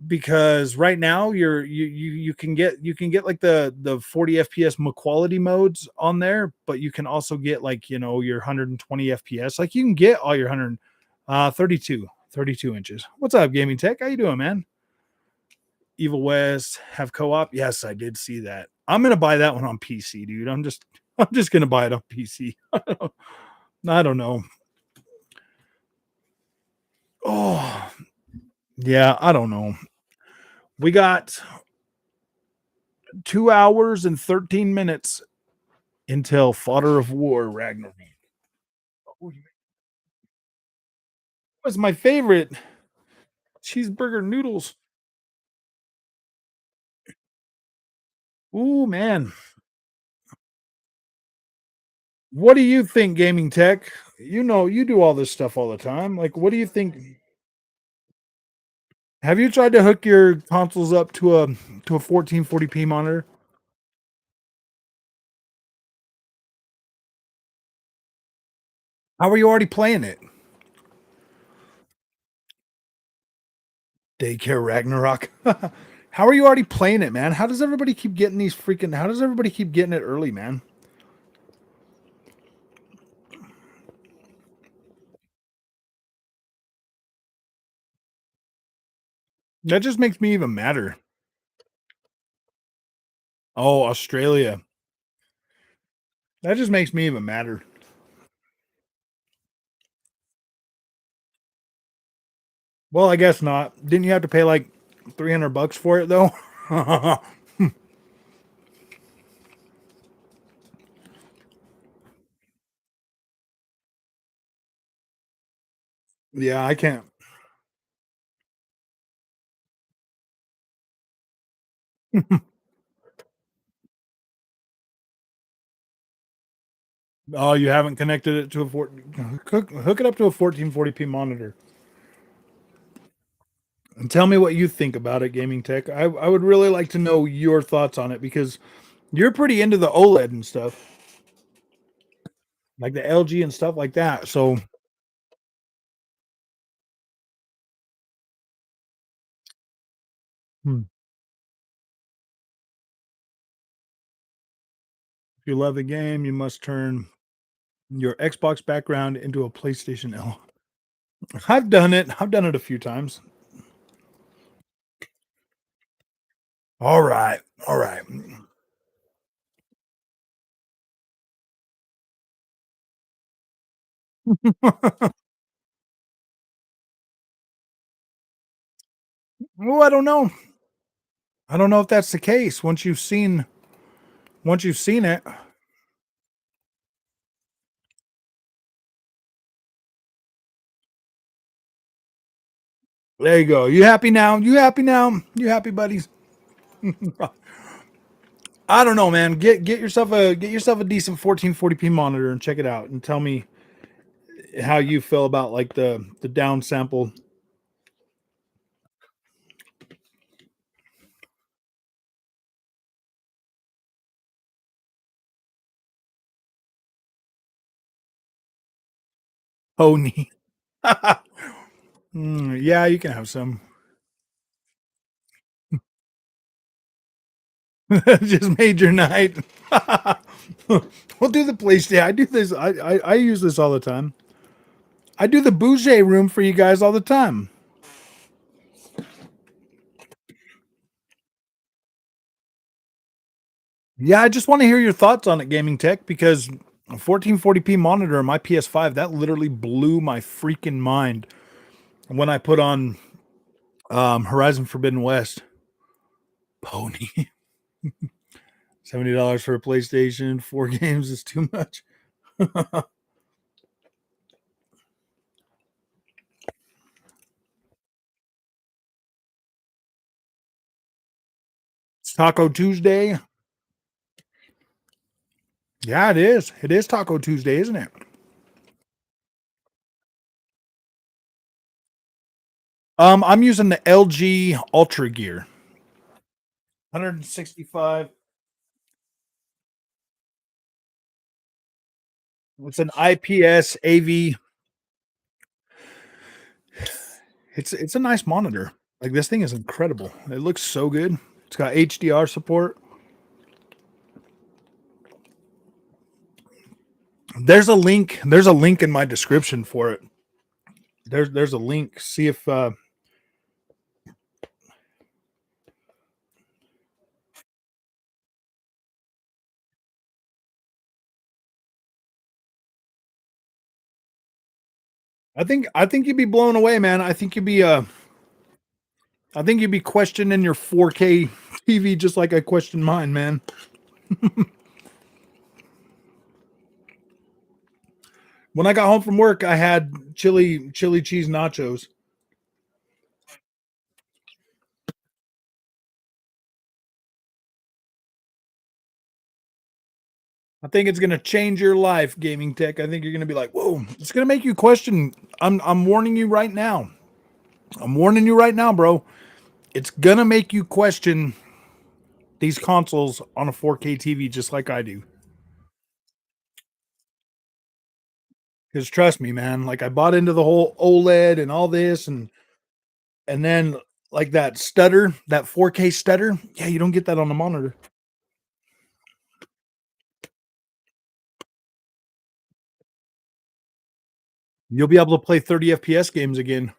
A: because right now you can get like the 40 FPS quality modes on there, but you can also get like your 120 FPS. Like you can get all your 100 32 inches. What's up, Gaming Tech? How you doing, man? Evil West have co-op. Yes, I did see that. I'm gonna buy that one on PC, dude. I'm just gonna buy it on PC. I don't know. Oh, yeah, I don't know. We got 2 hours and 13 minutes until Fodder of War Ragnarok. Oh, was my favorite cheeseburger noodles. Ooh, man. What do you think, Gaming Tech? You do all this stuff all the time. Like, what do you think? Have you tried to hook your consoles up to a 1440p monitor? How are you already playing it? Daycare Ragnarok. How are you already playing it, man? How does everybody keep getting these freaking? How does everybody keep getting it early, man? That just makes me even madder. Oh, Australia. That just makes me even madder. Well, I guess not. Didn't you have to pay like $300 for it though? Yeah, I can't. Oh, you haven't connected it to a hook it up to a 1440p monitor and tell me what you think about it, Gaming Tech. I would really like to know your thoughts on it because you're pretty into the OLED and stuff, like the LG and stuff like that. So, if you love the game, you must turn your Xbox background into a PlayStation L. I've done it. I've done it a few times. All right. All right. Well, I don't know. I don't know if that's the case. Once you've seen it, there you go. You happy now? You happy now? You happy, buddies? I don't know, man. Get yourself a decent 1440p monitor and check it out and tell me how you feel about like the down sample. Pony. Yeah, you can have some. Just made your night. We'll do the PlayStation. I do this. I use this all the time. I do the bouger room for you guys all the time. Yeah, I just want to hear your thoughts on it, Gaming Tech, because a 1440p monitor on my PS5 that literally blew my freaking mind. when I put on Horizon Forbidden West, pony. $70 for a PlayStation, 4 games is too much. It's Taco Tuesday. Yeah, it is. It is Taco Tuesday, isn't it? I'm using the LG Ultragear. 165. It's an IPS AV. It's a nice monitor. Like this thing is incredible. It looks so good. It's got HDR support. There's a link. There's a link in my description for it. There's a link. See if I think you'd be blown away, man. I think you'd be questioning your 4K TV just like I questioned mine, man. When I got home from work, I had chili cheese nachos. I think it's gonna change your life, gaming tech. I think you're gonna be like, whoa, it's gonna make you question. I'm warning you right now. I'm warning you right now, bro. It's gonna make you question these consoles on a 4K TV just like I do. Because trust me, man, like I bought into the whole OLED and all this, and then like that stutter, that 4K stutter. Yeah, you don't get that on the monitor. You'll be able to play 30 FPS games again.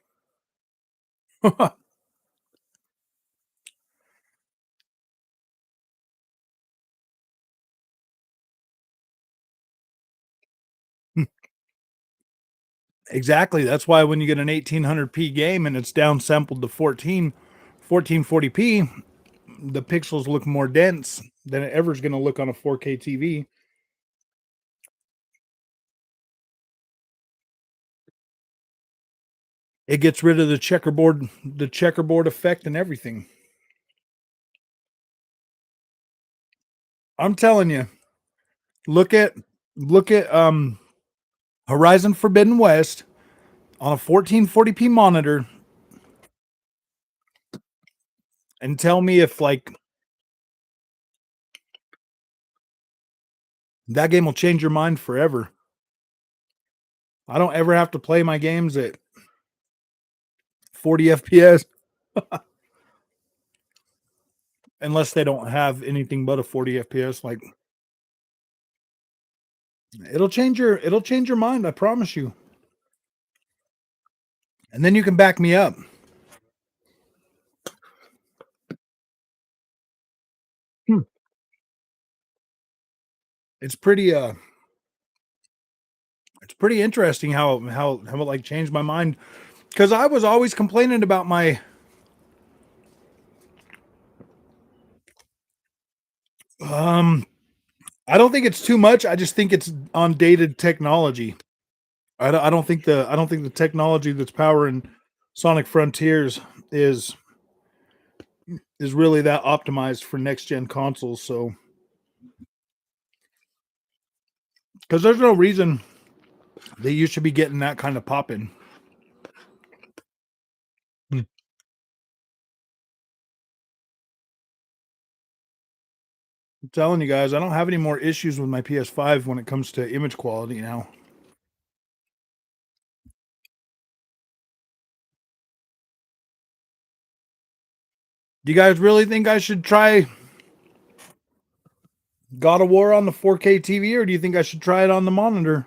A: Exactly. That's why when you get an 1800p game and it's downsampled to 1440p, the pixels look more dense than it ever is going to look on a 4K TV. It gets rid of the checkerboard effect and everything. I'm telling you, look at look at Horizon Forbidden West on a 1440p monitor and tell me if like that game will change your mind forever. I don't ever have to play my games at 40 FPS unless they don't have anything but a 40 FPS. Like it'll change your mind, I promise you. And then you can back me up. Hmm. It's pretty it's pretty interesting how it like changed my mind because I was always complaining about my um I don't think it's too much. I just think it's on dated technology. I don't think the technology that's powering Sonic Frontiers is is really that optimized for next gen consoles. So because there's no reason that you should be getting that kind of pop in. I'm telling you guys, I don't have any more issues with my PS5 when it comes to image quality now. Do you guys really think I should try God of War on the 4K TV, or do you think I should try it on the monitor?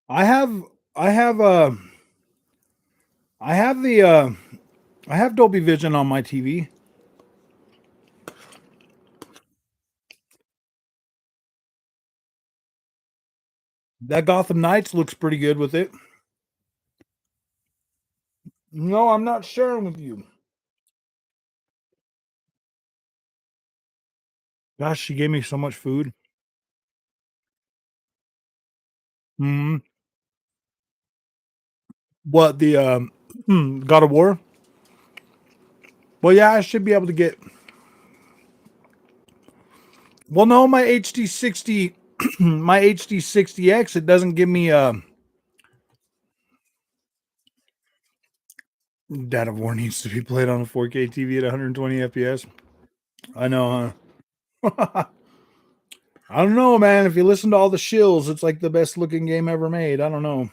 A: I have I have I have the I have Dolby Vision on my TV. That Gotham Knights looks pretty good with it. No, I'm not sharing with you. Gosh, she gave me so much food. Hmm. What the God of War? Well, yeah, I should be able to get. Well, no, my HD 60, my HD 60X, it doesn't give me God of War needs to be played on a 4K TV at 120 FPS. I know, huh? I don't know, man. If you listen to all the shills, it's like the best looking game ever made. I don't know.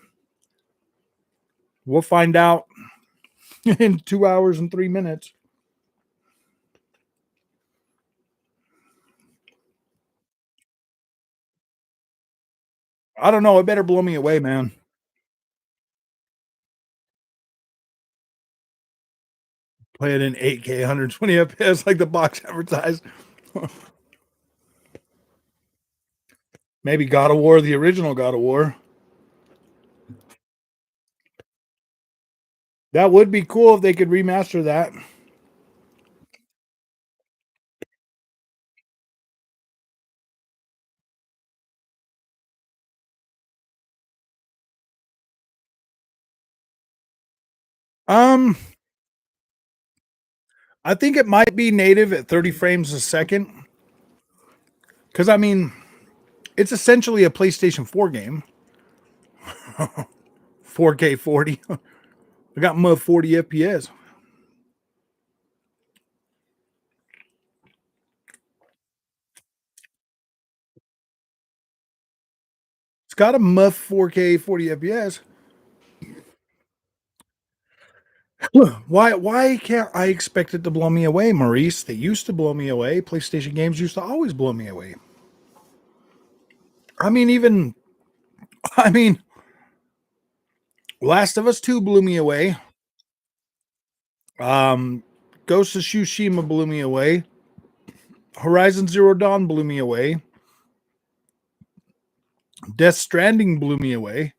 A: We'll find out in 2 hours and 3 minutes. I don't know. It better blow me away, man. Play it in 8K, 120 FPS like the box advertised. Maybe God of War, the original God of War. That would be cool if they could remaster that. Um, I think it might be native at 30 frames a second. Because I mean, it's essentially a PlayStation 4 game. 4K 40. I got mud 40 FPS. It's got a muff 4K 40 FPS. Why can't I expect it to blow me away, Maurice? They used to blow me away. PlayStation games used to always blow me away. I mean, even I mean, Last of Us 2 blew me away. Um Ghost of Tsushima blew me away. Horizon Zero Dawn blew me away. Death Stranding blew me away.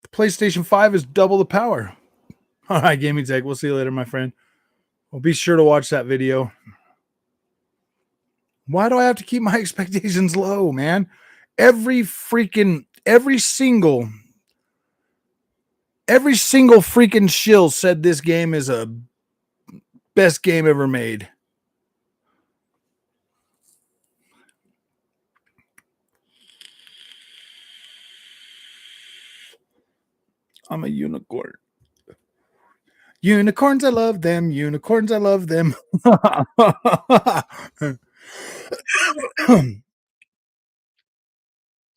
A: The PlayStation 5 is double the power. All right, Gaming Tech. We'll see you later, my friend. Well, be sure to watch that video. Why do I have to keep my expectations low, man? Every single freaking shill said this game is a best game ever made. I'm a unicorn. Unicorns, I love them. Unicorns, I love them.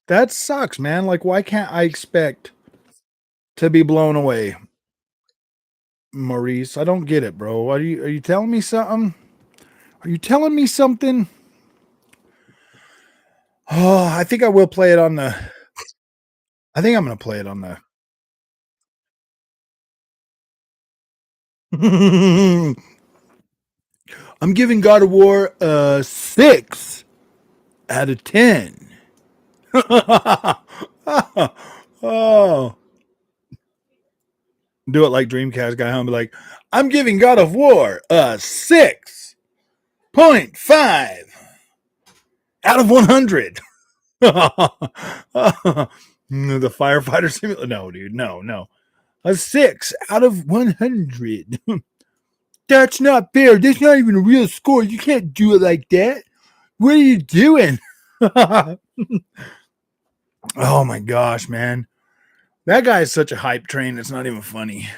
A: That sucks, man. Like, why can't I expect to be blown away? Maurice, I don't get it, bro. Are you telling me something? Are you telling me something? Oh, I think I will play it on the I think I'm gonna play it on the I'm giving God of War a 6 out of 10. Oh, do it like Dreamcast guy. I'll be like, I'm giving God of War a 6.5 out of 100. The firefighter simulator. No, dude. No, no. A 6 out of 100. That's not fair. That's not even a real score. You can't do it like that. What are you doing? Oh my gosh, man. That guy is such a hype train. It's not even funny.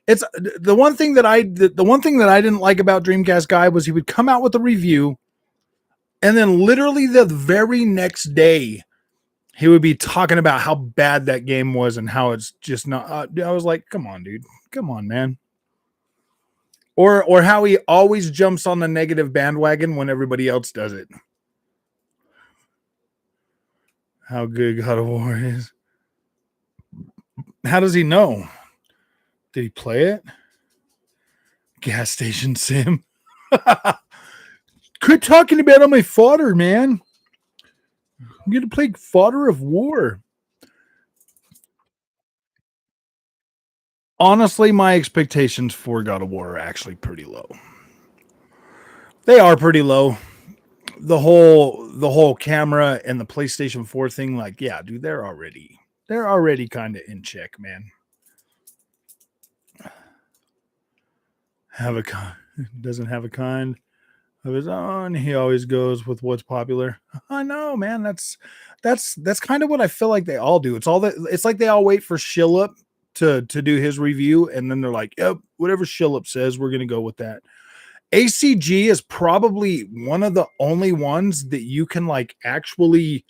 A: It's the one thing that I didn't like about Dreamcast guy was he would come out with a review and then literally the very next day he would be talking about how bad that game was and how it's just not I was like, come on, dude. Come on, man. Or how he always jumps on the negative bandwagon when everybody else does it. How good God of War is. How does he know? Did he play it? Gas station sim. Quit talking about all my fodder, man. I'm gonna play Fodder of War. Honestly, my expectations for God of War are actually pretty low. They are pretty low. The whole camera and the PlayStation 4 thing, like, yeah, dude, they're already kind of in check, man. Have a kind doesn't have a kind of his own. He always goes with what's popular. I know, man. That's kind of what I feel like they all do. It's like they all wait for Shillip to do his review, and then they're like, yep, whatever Shillip says, we're gonna go with that. ACG is probably one of the only ones that you can like actually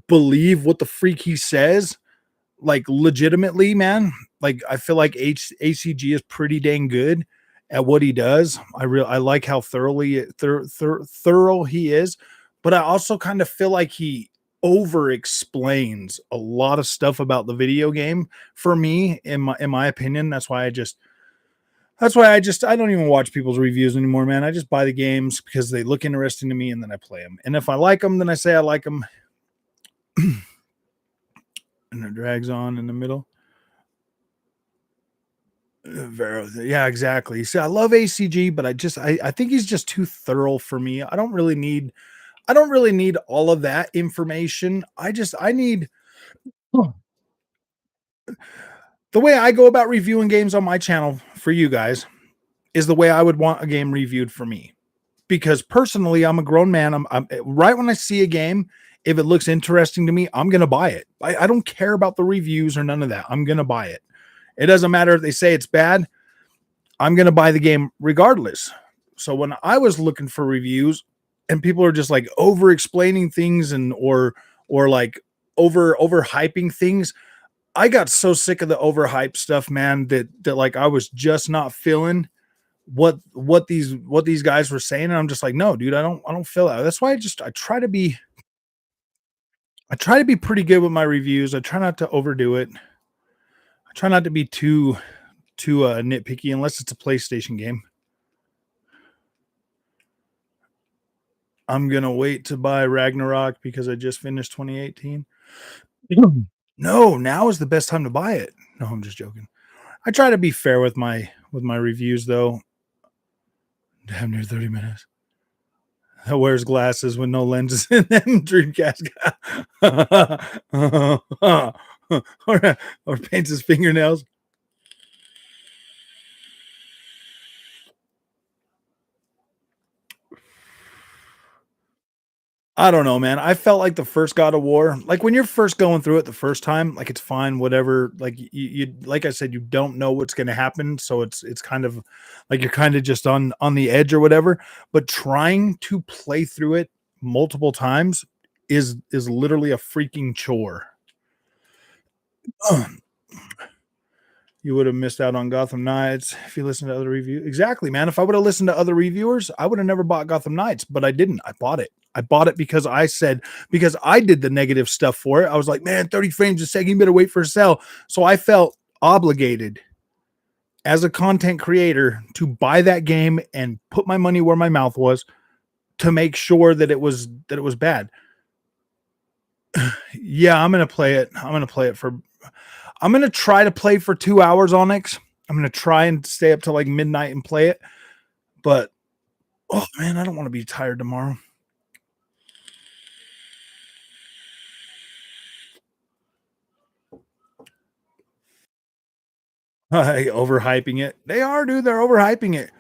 A: believe what the freak he says, like legitimately, man. Like I feel like ACG is pretty dang good at what he does. I like how thorough he is, but I also kind of feel like he over explains a lot of stuff about the video game for me in my opinion. That's why I don't even watch people's reviews anymore, man. I just buy the games because they look interesting to me and then I play them. And if I like them, then I say I like them. And it drags on in the middle. Yeah, exactly. See, I love ACG, but I think he's just too thorough for me. I don't really need all of that information. I need the way I go about reviewing games on my channel for you guys is the way I would want a game reviewed for me. Because personally, I'm a grown man. I'm right when I see a game, if it looks interesting to me, I'm gonna buy it. I don't care about the reviews or none of that. I'm gonna buy it. It doesn't matter if they say it's bad. I'm gonna buy the game regardless. So when I was looking for reviews and people are just like over explaining things or like over hyping things, I got so sick of the overhyped stuff, man, that like I was just not feeling what these guys were saying. And I'm just like, no, dude, I don't feel that. That's why I try to be pretty good with my reviews. I try not to overdo it. I try not to be too nitpicky unless it's a PlayStation game. I'm gonna wait to buy Ragnarok because I just finished 2018. No, now is the best time to buy it. No, I'm just joking. I try to be fair with my reviews though. Damn near 30 minutes. That wears glasses with no lenses in them. Dreamcast guy. or paints his fingernails. I don't know, man. I felt like the first God of War, like when you're first going through it the first time, like it's fine, whatever. Like you like I said, you don't know what's going to happen, so it's kind of like you're kind of just on the edge or whatever. But trying to play through it multiple times is literally a freaking chore. You would have missed out on Gotham Knights if you listened to other reviews. Exactly, man. If I would have listened to other reviewers, I would have never bought Gotham Knights, but I didn't. I bought it. I bought it because because I did the negative stuff for it. I was like, man, 30 frames a second, you better wait for a sale. So I felt obligated as a content creator to buy that game and put my money where my mouth was to make sure that it was bad. Yeah, I'm gonna play it. I'm gonna try to play for 2 hours on X. I'm gonna try and stay up till like midnight and play it. But oh man, I don't want to be tired tomorrow. Overhyping it. They are, dude. They're overhyping it.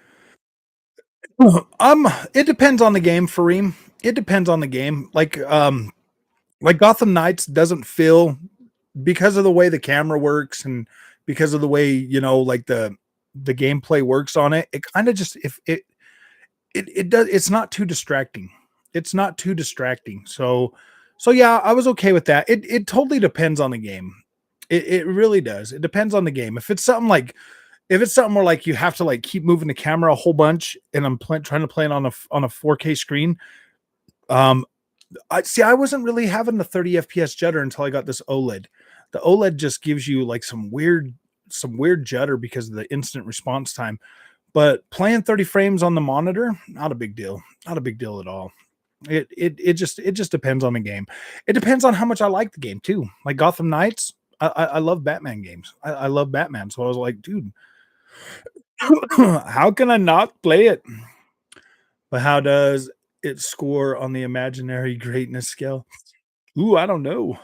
A: It depends on the game, Fareem. It depends on the game. Like Gotham Knights doesn't feel because of the way the camera works and because of the way like the gameplay works on it. It kind of just if it does. It's not too distracting. It's not too distracting. So yeah, I was okay with that. It totally depends on the game. It really does. It depends on the game. If it's something where like you have to like keep moving the camera a whole bunch, and I'm trying to play it on a 4K screen. Um, I wasn't really having the 30 FPS judder until I got this OLED. The OLED just gives you like some weird judder because of the instant response time. But playing 30 frames on the monitor, not a big deal. Not a big deal at all. It just depends on the game. It depends on how much I like the game too. Like Gotham Knights, I love Batman games. I love Batman. So I was like, dude, how can I not play it? But how does it score on the imaginary greatness scale? Ooh, I don't know.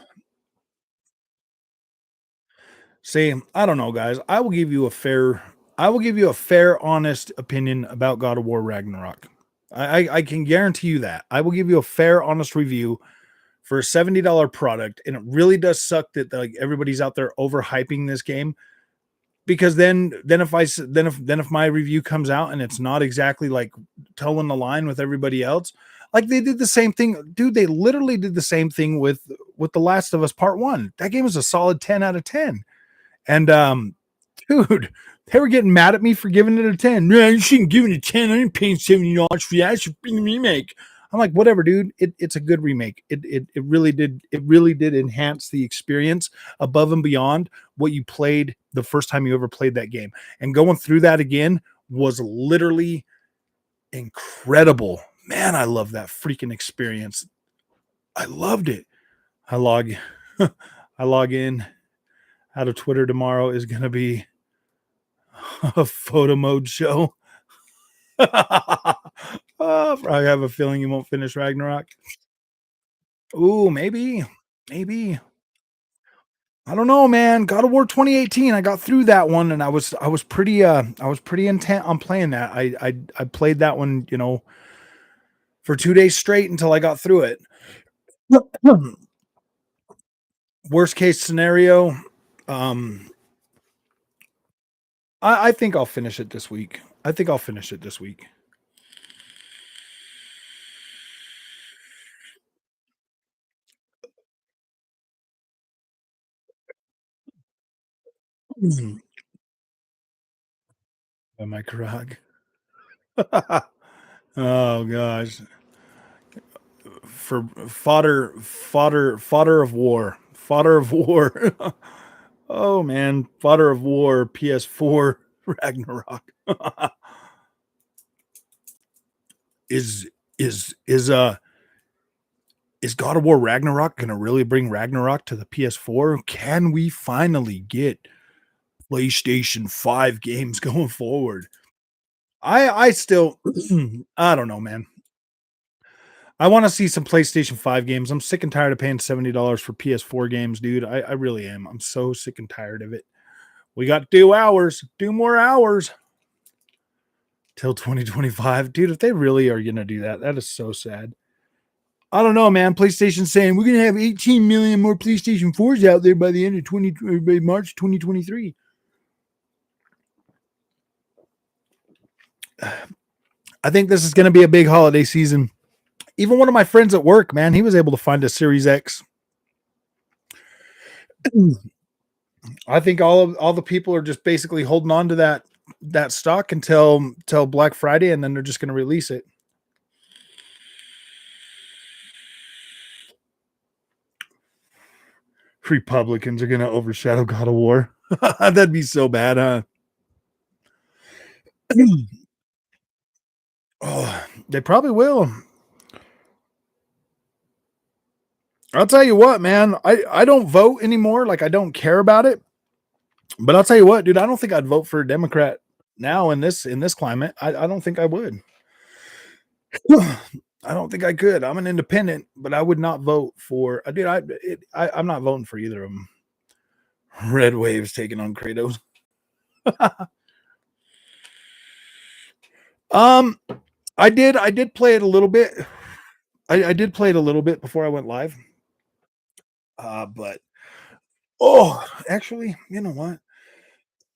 A: See, I don't know, guys. I will give you a fair, honest opinion about God of War Ragnarok. I can guarantee you that. I will give you a fair, honest review for a $70 product, and it really does suck that like everybody's out there overhyping this game because then if my review comes out and it's not exactly like towing the line with everybody else, like they did the same thing, dude. They literally did the same thing with The Last of Us Part One. That game was a solid 10 out of 10. And dude, they were getting mad at me for giving it a 10. No, you shouldn't give it a 10. I didn't pay $70 for that. It should be a remake. I'm like, whatever, dude. It's a good remake. It really did enhance the experience above and beyond what you played the first time you ever played that game. And going through that again was literally incredible. Man, I love that freaking experience. I loved it. I log I log in out of Twitter tomorrow is gonna be a photo mode show. I have a feeling you won't finish Ragnarok. Ooh, maybe, maybe. I don't know, man. God of War 2018. I got through that one, and I was pretty intent on playing that. I played that one, for 2 days straight until I got through it. Worst case scenario, um, I think I'll finish it this week. I think I'll finish it this week. Am I correct? Oh gosh, for fodder of war, fodder of war. Oh man, fodder of war. PS4 Ragnarok is is is God of War Ragnarok gonna really bring Ragnarok to the PS4? Can we finally get PlayStation 5 games going forward? I still I don't know, man. I want to see some PlayStation 5 games. I'm sick and tired of paying $70 for PS4 games, dude. I really am. I'm so sick and tired of it. We got 2 hours, 2 more hours till 2025. Dude, if they really are gonna do that, that is so sad. I don't know, man. PlayStation saying we're gonna have 18 million more PlayStation 4s out there by the end of by March 2023. I think this is gonna be a big holiday season. Even one of my friends at work, man, he was able to find a Series X. I think all the people are just basically holding on to that stock until Black Friday, and then they're just going to release it. Republicans are going to overshadow God of War. That'd be so bad, huh? Oh, they probably will. I'll tell you what, man. I don't vote anymore. Like I don't care about it. But I'll tell you what, dude. I don't think I'd vote for a Democrat now in this climate. I don't think I would. I don't think I could. I'm an independent, but I would not vote for. Dude, I'm not voting for either of them. Red Waves taking on Kratos. um, I did play it a little bit. I did play it a little bit before I went live. But actually, you know what?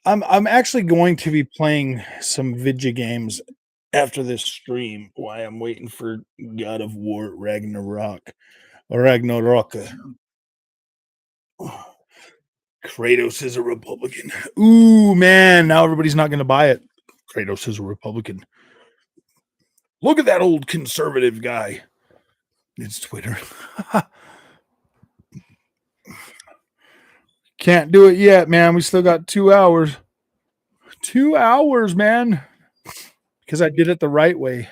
A: I'm actually going to be playing some video games after this stream. Why I'm waiting for God of War Ragnarok or Ragnarok. Kratos is a Republican. Ooh, man, now everybody's not going to buy it. Kratos is a Republican. Look at that old conservative guy. It's Twitter. Can't do it yet, man. We still got 2 hours. 2 hours, man. Because I did it the right way.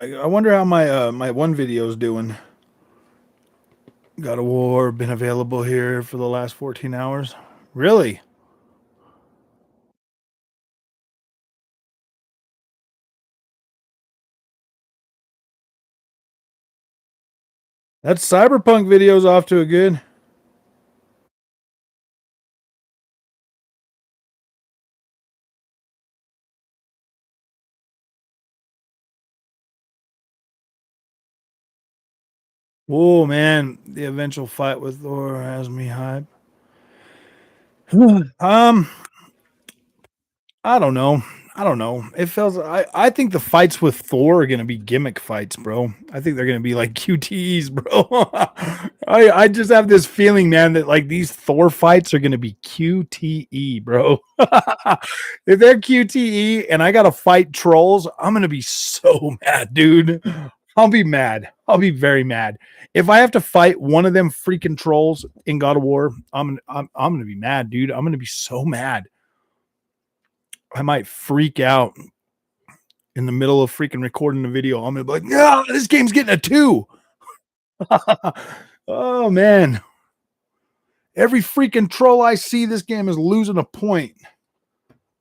A: I wonder how my one video is doing. God of War been available here for the last 14 hours. Really? That Cyberpunk video's off to a good. Whoa, man! The eventual fight with Thor has me hype. um, I don't know. I don't know. It feels. I think the fights with Thor are gonna be gimmick fights, bro. I think they're gonna be like QTEs, bro. I just have this feeling, man, that like these Thor fights are gonna be QTE, bro. If they're QTE and I gotta fight trolls, I'm gonna be so mad, dude. I'll be mad. I'll be very mad. If I have to fight one of them freaking trolls in God of War, I'm gonna be mad, dude. I'm gonna be so mad. I might freak out in the middle of freaking recording the video. I'm gonna be like, no, this game's getting a 2. Oh man. Every freaking troll I see, this game is losing a point.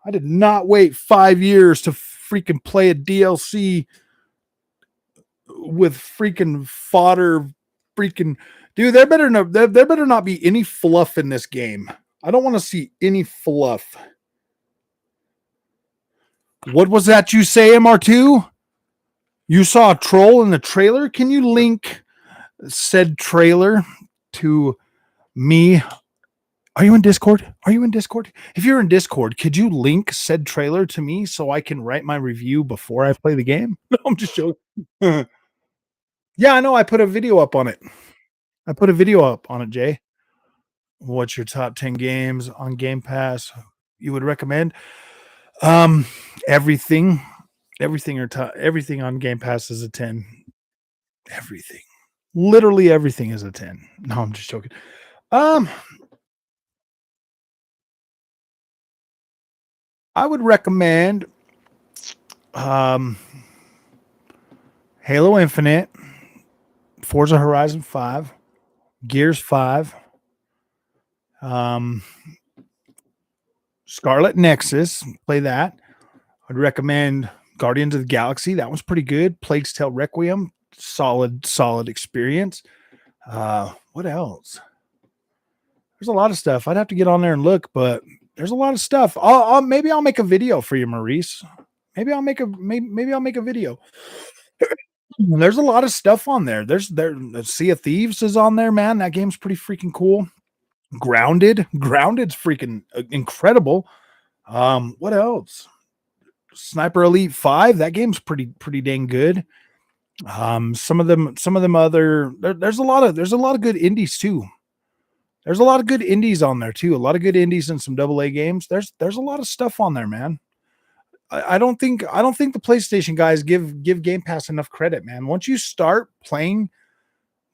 A: I did not wait 5 years to freaking play a DLC with freaking fodder freaking dude. There better not be any fluff in this game. I don't want to see any fluff. What was that you say, MR2? You saw a troll in the trailer? Can you link said trailer to me? Are you in Discord? Are you in Discord? If you're in Discord, could you link said trailer to me so I can write my review before I play the game? No, I'm just joking. Yeah, I know. I put a video up on it. I put a video up on it, Jay. What's your top 10 games on Game Pass you would recommend? Um, everything. Everything on Game Pass is a 10. Everything. Literally everything is a 10. No, I'm just joking. Um, I would recommend um Halo Infinite, Forza Horizon 5, Gears 5, um Scarlet Nexus, play that. I'd recommend Guardians of the Galaxy. That one's pretty good. Plague's Tale Requiem, solid experience. What else? There's a lot of stuff. I'd have to get on there and look, but there's a lot of stuff. Maybe I'll make a video for you, Maurice. Maybe I'll make a video. There's a lot of stuff on there. There Sea of Thieves is on there, man. That game's pretty freaking cool. Grounded's freaking incredible. What else? Sniper Elite 5, that game's pretty dang good. Some of them other there's a lot of good indies too. There's a lot of good indies on there too. A lot of good indies and some double A games. There's a lot of stuff on there, man. I don't think the PlayStation guys give Game Pass enough credit, man. Once you start playing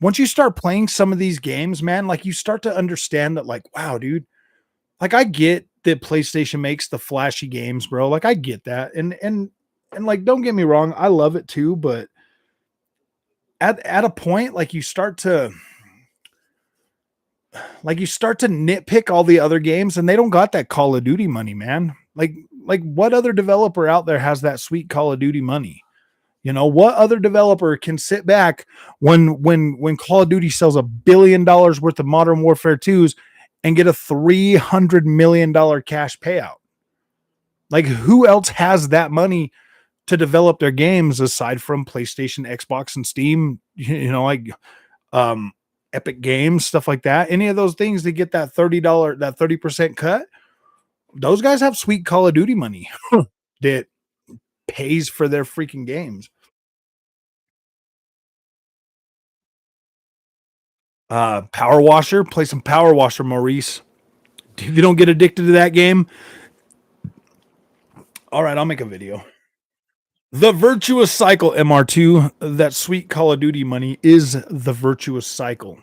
A: some of these games, man, like you start to understand that, like, wow, dude, like I get that PlayStation makes the flashy games, bro. Like I get that. And like don't get me wrong, I love it too, but at a point like you start to nitpick all the other games and they don't got that Call of Duty money, man. Like what other developer out there has that sweet Call of Duty money? You know, what other developer can sit back when Call of Duty sells $1 billion worth of Modern Warfare 2s and get a $300 million cash payout? Like who else has that money to develop their games aside from PlayStation, Xbox, and Steam? You know, like um Epic Games, stuff like that. Any of those things to get that $30, that 30% cut, those guys have sweet Call of Duty money that pays for their freaking games. Power Washer, play some Power Washer, Maurice. If you don't get addicted to that game, all right, I'll make a video. The virtuous cycle, MR2, that sweet Call of Duty money is the virtuous cycle.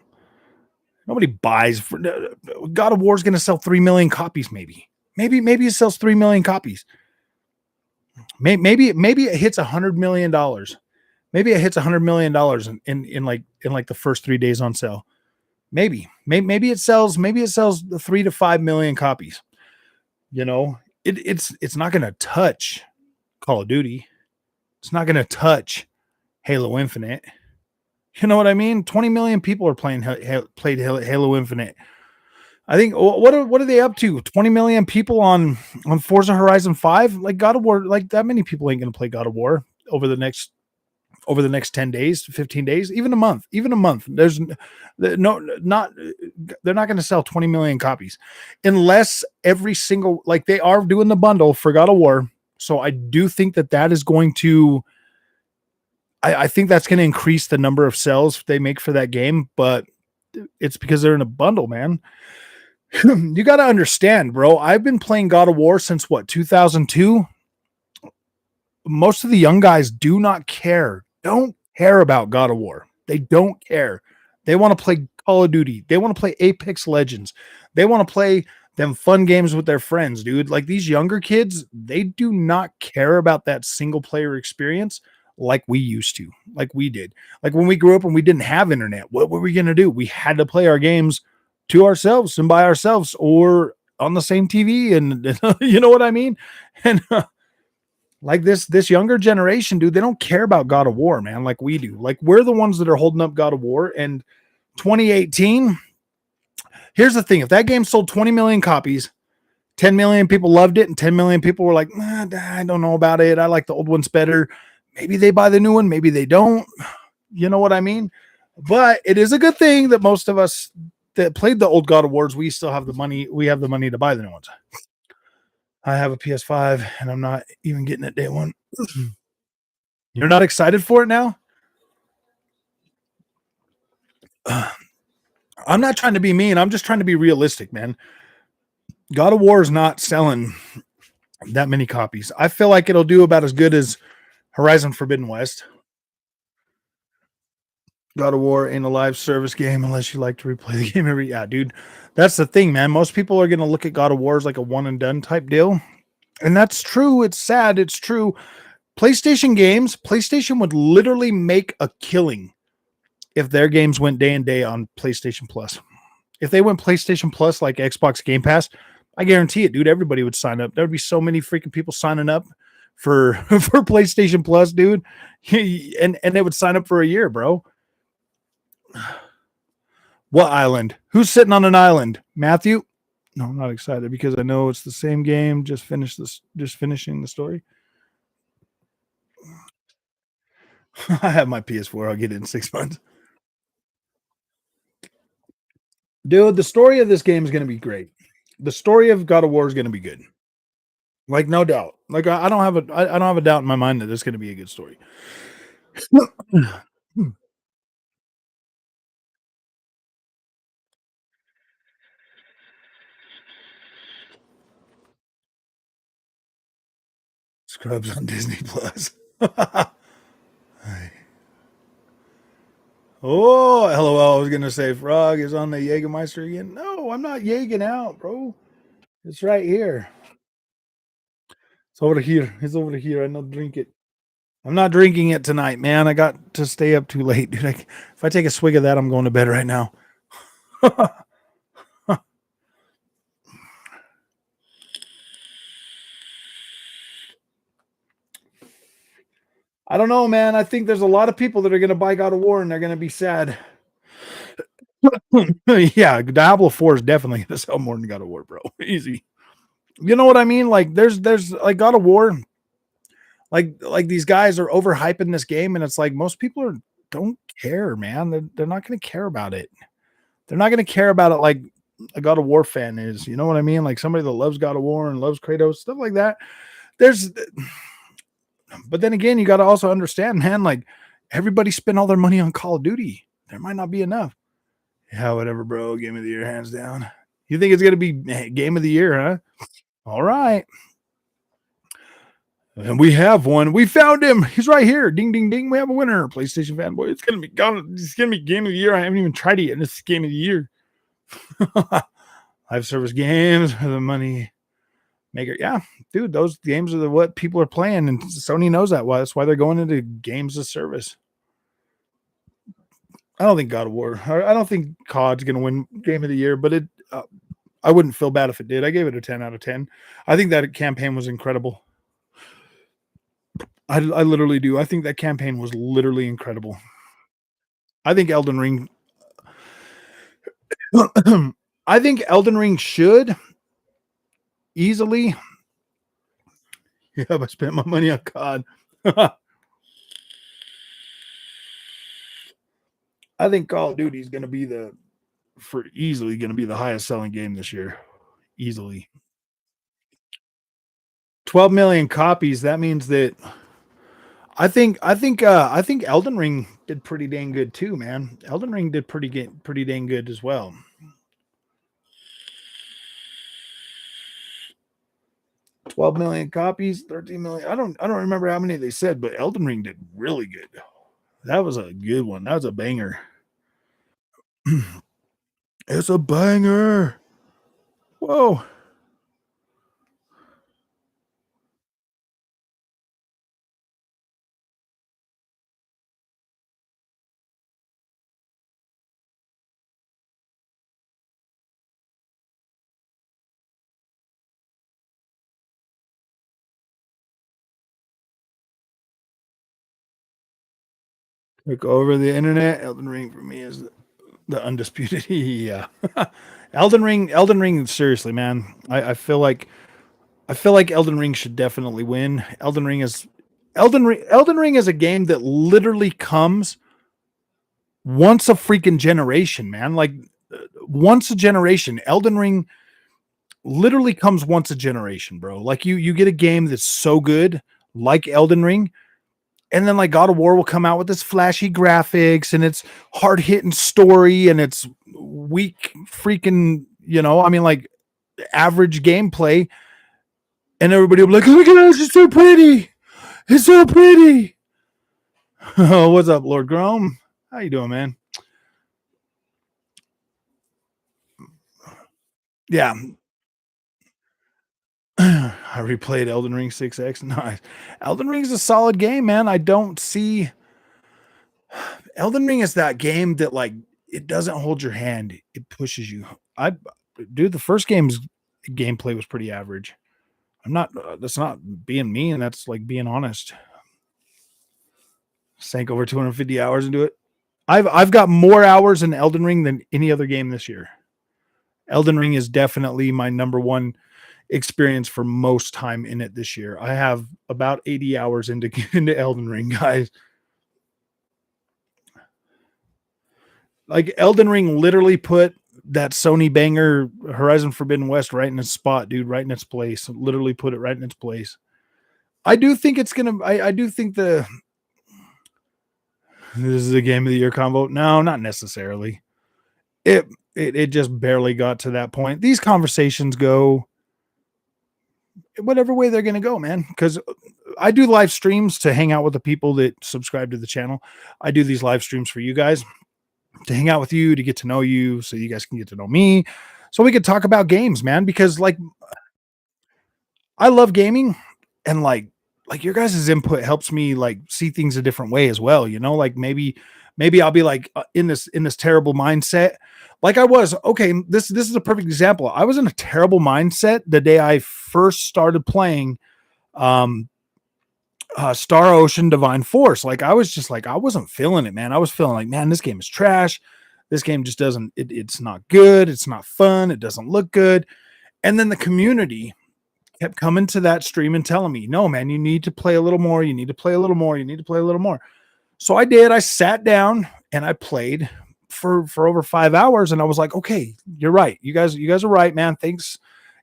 A: Nobody buys for God of War is going to sell 3 million copies, maybe it sells 3 million copies. Maybe it hits $100 million. Maybe it hits $100 million in like the first 3 days on sale. Maybe it sells 3 to 5 million copies. You know, it's not going to touch Call of Duty. It's not going to touch Halo Infinite. You know what I mean? 20 million people are played Halo Infinite. I think what are they up to? 20 million people on Forza Horizon 5? Like God of War, like that many people ain't going to play God of War over the next 10 days, 15 days, even a month. There's no not they're not going to sell 20 million copies unless every single, like they are doing the bundle for God of War. So I do think that is going to I think that's going to increase the number of sales they make for that game, but it's because they're in a bundle, man. You got to understand, bro. I've been playing God of War since what, 2002? Most of the young guys don't care about God of War. They don't care. They want to play Call of Duty. They want to play Apex Legends. They want to play them fun games with their friends, dude. Like these younger kids, they do not care about that single player experience like we used to, like we did. Like when we grew up and we didn't have internet, what were we going to do? We had to play our games to ourselves and by ourselves or on the same TV. And you know what I mean? And like this younger generation, dude, they don't care about God of War, man, like we do. Like we're the ones that are holding up God of War. And 2018, here's the thing. If that game sold 20 million copies, 10 million people loved it, and 10 million people were like, I don't know about it. I like the old ones better. Maybe they buy the new one. Maybe they don't. You know what I mean? But it is a good thing that most of us that played the old God of Wars, we still have the money. We have the money to buy the new ones. I have a PS5 and I'm not even getting it day one. You're not excited for it now? I'm not trying to be mean. I'm just trying to be realistic, man. God of War is not selling that many copies. I feel like it'll do about as good as Horizon Forbidden West. God of War ain't a live service game unless you like to replay the game every. Yeah, dude. That's the thing, man. Most people are going to look at God of War as like a one and done type deal. And that's true. It's sad. It's true. PlayStation would literally make a killing if their games went day and day on PlayStation Plus. If they went PlayStation Plus like Xbox Game Pass, I guarantee it, dude. Everybody would sign up. There would be so many freaking people signing up for PlayStation Plus, dude. And they would sign up for a year, bro. What island? Who's sitting on an island? Matthew? No, I'm not excited because I know it's the same game. Just finishing the story. I have my PS4. I'll get it in 6 months. Dude, the story of this game is going to be great. The story of God of War is going to be good. Like no doubt. Like I don't have a doubt in my mind that this is going to be a good story. Scrubs on Disney Plus. Oh, LOL. I was going to say Frog is on the Jägermeister again. No, I'm not Jäging out, bro. It's right here. It's over here. It's over here. I don't drink it. I'm not drinking it tonight, man. I got to stay up too late, dude. If I take a swig of that, I'm going to bed right now. I don't know, man. I think there's a lot of people that are going to buy God of War and they're going to be sad. Yeah, Diablo 4 is definitely going to sell more than God of War, bro. Easy. You know what I mean? Like there's like God of War, like these guys are overhyping this game, and it's like most people don't care, man. They're not going to care about it. They're not going to care about it like a God of War fan is. You know what I mean? Like somebody that loves God of War and loves Kratos, stuff like that. But then again, you got to also understand, man, like everybody spent all their money on Call of Duty. There might not be enough. Yeah, whatever, bro. Give me the your hands down. You think it's gonna be game of the year, huh? All right. And we have one. We found him. He's right here. Ding, ding, ding. We have a winner. PlayStation fanboy. It's gonna be gone. It's gonna be game of the year. I haven't even tried it yet. And this is game of the year. Live service games are the money maker. Yeah, dude, those games are what people are playing, and Sony knows that. Why? That's why they're going into games as service. I don't think God of War. I don't think COD's gonna win game of the year, but it. I wouldn't feel bad if it did. I gave it a 10 out of 10. I think that campaign was incredible. I literally do. I think that campaign was literally incredible. I think Elden Ring. I think Elden Ring should easily. Yeah, I spent my money on COD. I think Call of Duty is going to be easily going to be the highest selling game this year. Easily. 12 million copies. That means that I think Elden Ring did pretty dang good too, man. Elden Ring did pretty dang good as well. $12 million copies, 13 million. I don't remember how many they said, but Elden Ring did really good. That was a good one. That was a banger. It's a banger. Whoa. Took over the internet. Elden Ring for me is the undisputed. Yeah. Elden Ring, seriously, man. I feel like Elden Ring should definitely win. Elden Ring is a game that literally comes once a freaking generation, man. Like once a generation. Elden Ring literally comes once a generation, bro. Like you get a game that's so good, like Elden Ring, and then like God of War will come out with this flashy graphics and its hard hitting story and its weak freaking, I mean, like average gameplay, and everybody will be like, "Look at this, it's so pretty, it's so pretty." Oh, what's up, Lord Grom? How you doing, man? Yeah, I replayed Elden Ring 6X. Nice. Elden Ring's a solid game, man. I don't see Elden Ring is that game that like it doesn't hold your hand. It pushes you. I Dude, the first game's gameplay was pretty average. I'm not that's not being mean, that's like being honest. Sank over 250 hours into it. I've got more hours in Elden Ring than any other game this year. Elden Ring is definitely my number one experience for most time in it this year. I have about 80 hours into Elden Ring, guys. Like Elden Ring literally put that Sony banger Horizon Forbidden West right in its spot, dude, right in its place. Literally put it right in its place. I do think it's gonna. I do think this is a game of the year combo. No, not necessarily. It just barely got to that point. These conversations go whatever way they're gonna go, man. Because I do live streams to hang out with the people that subscribe to the channel. I do these live streams for you guys to hang out with you, to get to know you, so you guys can get to know me, so we could talk about games, man. Because like I love gaming, and like your guys' input helps me like see things a different way as well. Like maybe I'll be like in this terrible mindset, like I was. Okay, this is a perfect example. I was in a terrible mindset the day I first started playing um Star Ocean Divine Force. Like I was just like, I wasn't feeling it, man. I was feeling like, man, this game is trash. This game just doesn't, it's not good. It's not fun. It doesn't look good. And then the community kept coming to that stream and telling me, no, man, you need to play a little more. You need to play a little more. You need to play a little more. So I did. I sat down and I played for over 5 hours, and I was like, okay, you're right. You guys are right, man. Thanks.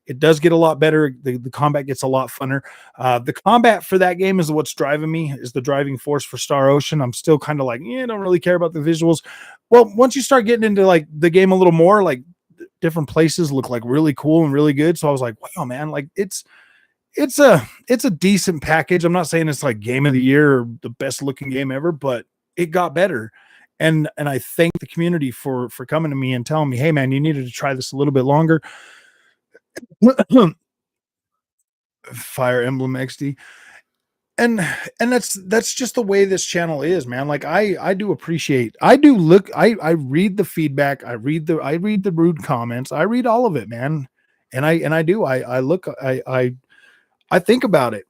A: It does get a lot better. The combat gets a lot funner. The combat for that game is what's driving me, is the driving force for Star Ocean. I'm still kind of like, yeah, I don't really care about the visuals. Well, once you start getting into like the game a little more, like different places look like really cool and really good. So I was like, wow, man, like it's a decent package. I'm not saying it's like game of the year or the best looking game ever, but it got better. And I thank the community for coming to me and telling me, hey man, you needed to try this a little bit longer. Fire Emblem XD. And that's just the way this channel is, man. Like I do appreciate, I do look, I read the feedback, I read the rude comments, I read all of it, man. And I do, I look, I think about it,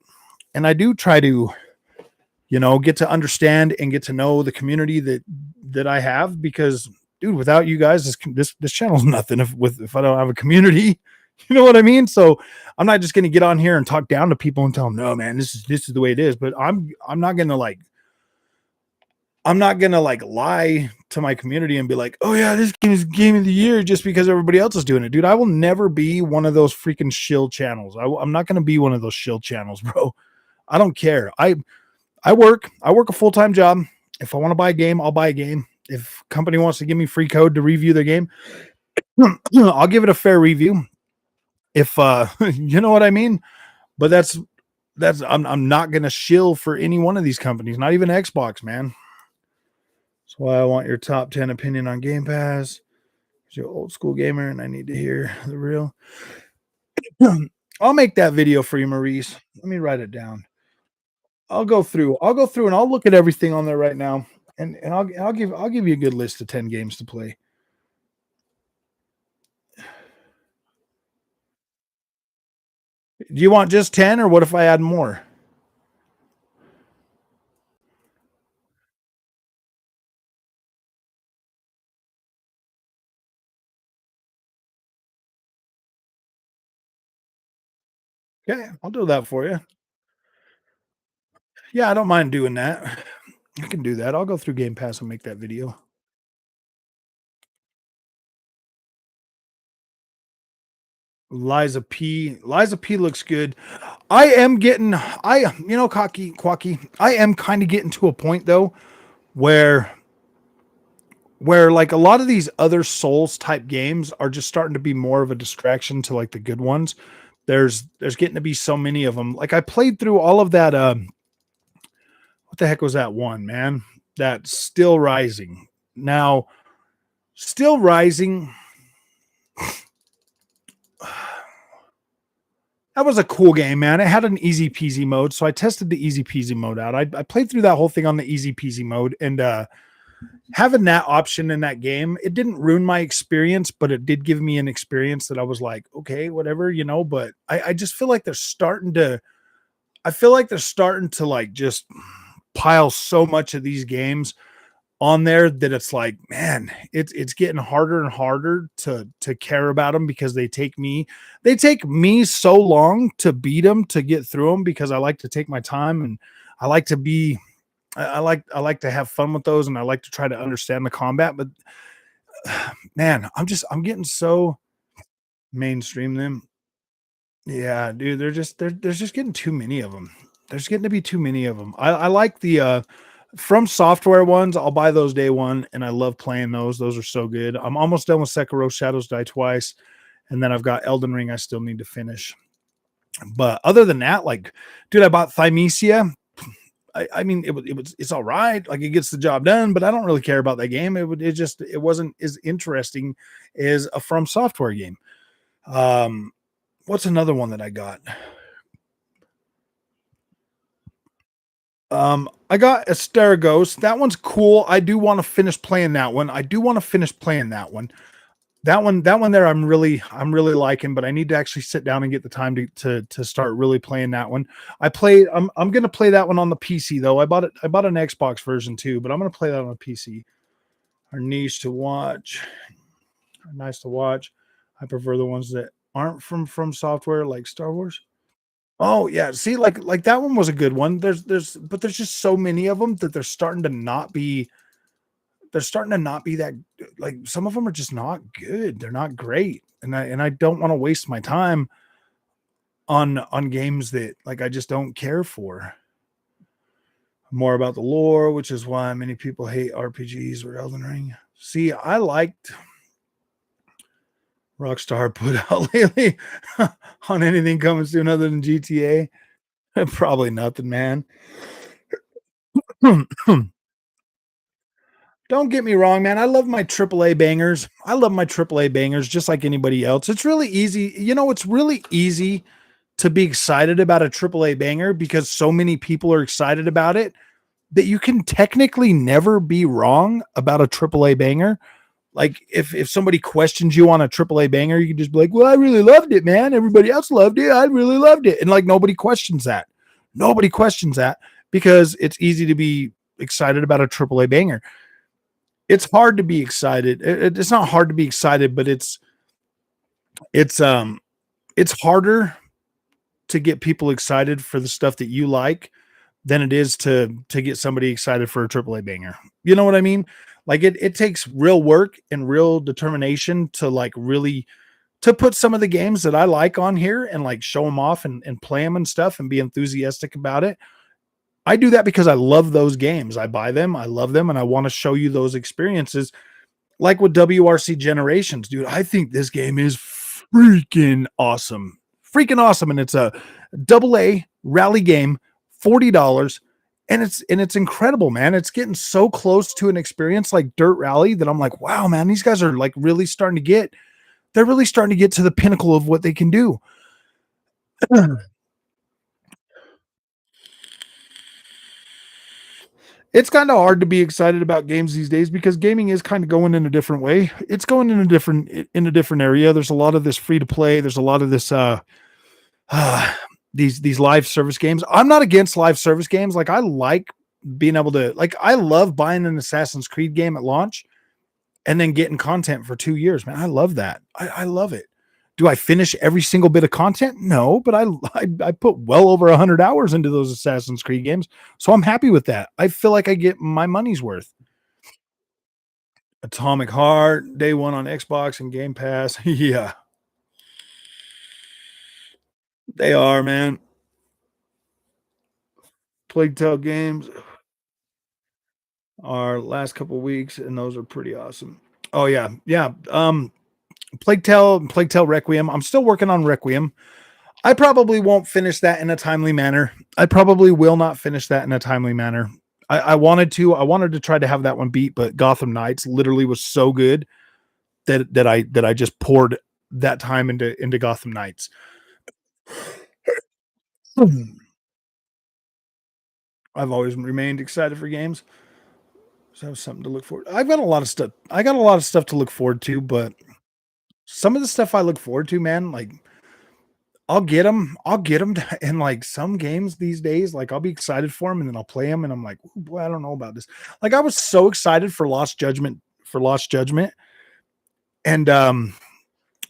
A: and I do try to, get to understand and get to know the community that I have, because dude, without you guys, this channel's nothing if I don't have a community. You know what I mean? So I'm not just gonna get on here and talk down to people and tell them, no, man, this is the way it is. But I'm not gonna like lie to my community and be like, oh yeah, this game is game of the year just because everybody else is doing it. Dude, I will never be one of those freaking shill channels. I'm not gonna be one of those shill channels, bro. I don't care. I work a full-time job. If I want to buy a game, I'll buy a game. If a company wants to give me free code to review their game, I'll give it a fair review. If you know what I mean. But that's I'm not gonna shill for any one of these companies, not even Xbox, man. That's why I want your top 10 opinion on Game Pass. You're an old school gamer, and I need to hear the real. I'll make that video for you, Maurice. Let me write it down. I'll go through and I'll look at everything on there right now. And I'll give you a good list of 10 games to play. Do you want just 10, or what if I add more? Okay, I'll do that for you. Yeah, I don't mind doing that. I can do that. I'll go through Game Pass and make that video. Liza P looks good. I am getting cocky quacky. I am kind of getting to a point though where like a lot of these other Souls type games are just starting to be more of a distraction to like the good ones. There's getting to be so many of them. Like I played through all of that. What the heck was that one, man? That Still Rising. Now, Still Rising. That was a cool game, man. It had an easy peasy mode, so I tested the easy peasy mode out. I played through that whole thing on the easy peasy mode, and having that option in that game, it didn't ruin my experience, but it did give me an experience that I was like, okay, whatever, But I just feel like they're starting to. I feel like they're starting to like just pile so much of these games on there that it's like, man, it's getting harder and harder to care about them, because they take me so long to beat them, to get through them, because I like to take my time, and I like to be I like to have fun with those, and I like to try to understand the combat. But man, I'm getting so mainstream them. Yeah, dude, there's just getting too many of them. There's getting to be too many of them. I like the From Software ones. I'll buy those day one, and I love playing those. Those are so good. I'm almost done with Sekiro Shadows Die Twice, and then I've got Elden Ring I still need to finish. But other than that, like, dude, I bought Thymesia. I mean, it's all right. Like, it gets the job done, but I don't really care about that game. It wasn't as interesting as a From Software game. What's another one that I got? I got Asterigos. That one's cool. I do want to finish playing that one. That one there I'm really liking, but I need to actually sit down and get the time to start really playing that one. I'm gonna play that one on the PC though. I bought an Xbox version too, but I'm gonna play that on a PC. Are niche to watch. Are nice to watch. I prefer the ones that aren't from software, like Star Wars. Oh yeah, see, like that one was a good one. There's just so many of them that they're starting to not be that, like, some of them are just not good. They're not great. And I don't want to waste my time on games that, like, I just don't care for. More about the lore, which is why many people hate RPGs or Elden Ring. See, I liked Rockstar put out lately on anything coming soon other than GTA? Probably nothing, man. Don't get me wrong, man. I love my AAA bangers. I love my AAA bangers just like anybody else. It's really easy. It's really easy to be excited about a AAA banger because so many people are excited about it that you can technically never be wrong about a AAA banger. Like if somebody questions you on a AAA banger, you can just be like, "Well, I really loved it, man. Everybody else loved it. I really loved it." And like nobody questions that. Nobody questions that because it's easy to be excited about a AAA banger. It's hard to be excited. It's not hard to be excited, but it's um it's harder to get people excited for the stuff that you like than it is to get somebody excited for a AAA banger. You know what I mean? Like it takes real work and real determination to like really to put some of the games that I like on here and like show them off and play them and stuff and be enthusiastic about it. I do that because I love those games. I buy them, I love them, and I want to show you those experiences. Like with WRC Generations, dude, I think this game is freaking awesome. Freaking awesome. And it's a double A rally game, $40. And it's incredible, man. It's getting so close to an experience like Dirt Rally that I'm like, wow, man, these guys are like really starting to get, they're really starting to get to the pinnacle of what they can do. It's kind of hard to be excited about games these days because gaming is kind of going in a different way. It's going in a different area. There's a lot of this free to play. There's a lot of this uh these live service games. I'm not against live service games. Like I like being able to like I love buying an Assassin's Creed game at launch and then getting content for 2 years, man. I love that. I love it. Do I finish every single bit of content? No, but I put well over 100 hours into those Assassin's Creed games, so I'm happy with that. I feel like I get my money's worth. Atomic Heart, day one on Xbox and Game Pass. Yeah, they are, man. Plague Tale games are last couple of weeks, and those are pretty awesome. Oh yeah, yeah. Plague Tale Requiem. I'm still working on Requiem. I probably won't finish that in a timely manner. I probably will not finish that in a timely manner. I wanted to. I wanted to try to have that one beat, but Gotham Knights literally was so good that I just poured that time into Gotham Knights. I've always remained excited for games. So I have something to look forward. I've got a lot of stuff. I got a lot of stuff to look forward to, but some of the stuff I look forward to, man, like I'll get them. I'll get them in like some games these days. Like I'll be excited for them, and then I'll play them, and I'm like, "Ooh, boy, I don't know about this." Like I was so excited for Lost Judgment, and man,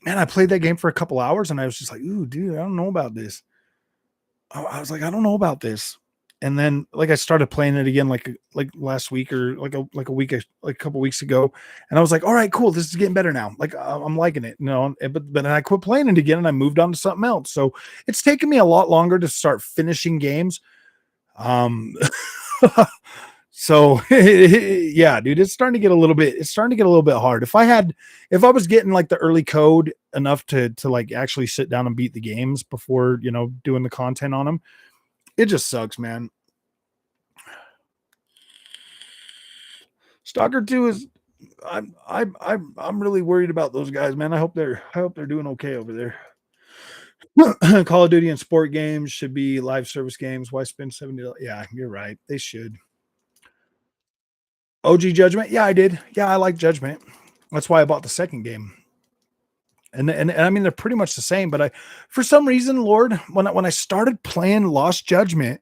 A: I played that game for a couple hours, and I was just like, "Ooh, dude, I don't know about this." I was like, "I don't know about this." And then like I started playing it again like last week or like a couple weeks ago, and I was like, all right, cool, this is getting better now. Like I'm liking it, but then I quit playing it again and I moved on to something else. So it's taken me a lot longer to start finishing games. Um so yeah, dude, it's starting to get a little bit hard. If I was getting like the early code enough to like actually sit down and beat the games before, doing the content on them, it just sucks, man. Stalker 2 is I'm really worried about those guys, man. I hope they're doing okay over there. Call of Duty and sport games should be live service games. Why spend $70? Yeah, you're right. They should. OG Judgment? Yeah, I did. Yeah, I like Judgment. That's why I bought the second game. And I mean they're pretty much the same, but for some reason, Lord, when I started playing Lost Judgment,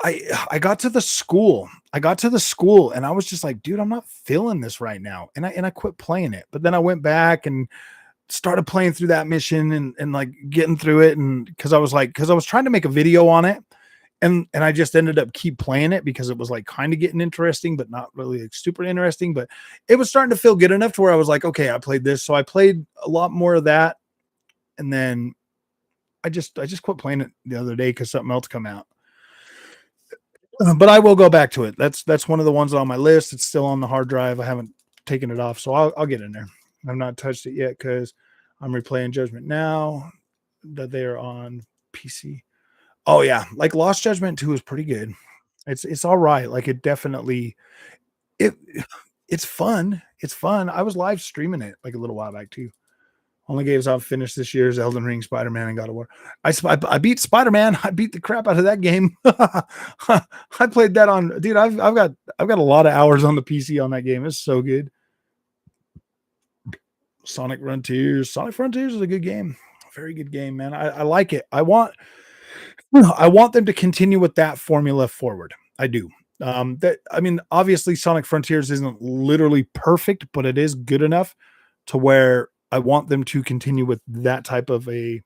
A: I got to the school. I got to the school and I was just like, dude, I'm not feeling this right now. And I quit playing it. But then I went back and started playing through that mission and like getting through it. And because I was trying to make a video on it. And I just ended up keep playing it because it was like kind of getting interesting, but not really like super interesting. But it was starting to feel good enough to where I was like, okay, I played this. So I played a lot more of that. And then I just quit playing it the other day because something else come out. But I will go back to it. That's one of the ones on my list. It's still on the hard drive. I haven't taken it off, so I'll get in there. I've not touched it yet because I'm replaying Judgment now that they are on PC. Oh yeah, like Lost Judgment 2 is pretty good. It's all right. Like it definitely it it's fun. It's fun. I was live streaming it like a little while back too. Only games I've finished this year is Elden Ring, Spider Man, and God of War. I beat Spider Man. I beat the crap out of that game. I played that on, dude. I've got a lot of hours on the PC on that game. It's so good. Sonic Frontiers. Sonic Frontiers is a good game. Very good game, man. I like it. I want them to continue with that formula forward. I do. That I mean, obviously, Sonic Frontiers isn't literally perfect, but it is good enough to where I want them to continue with that type of a.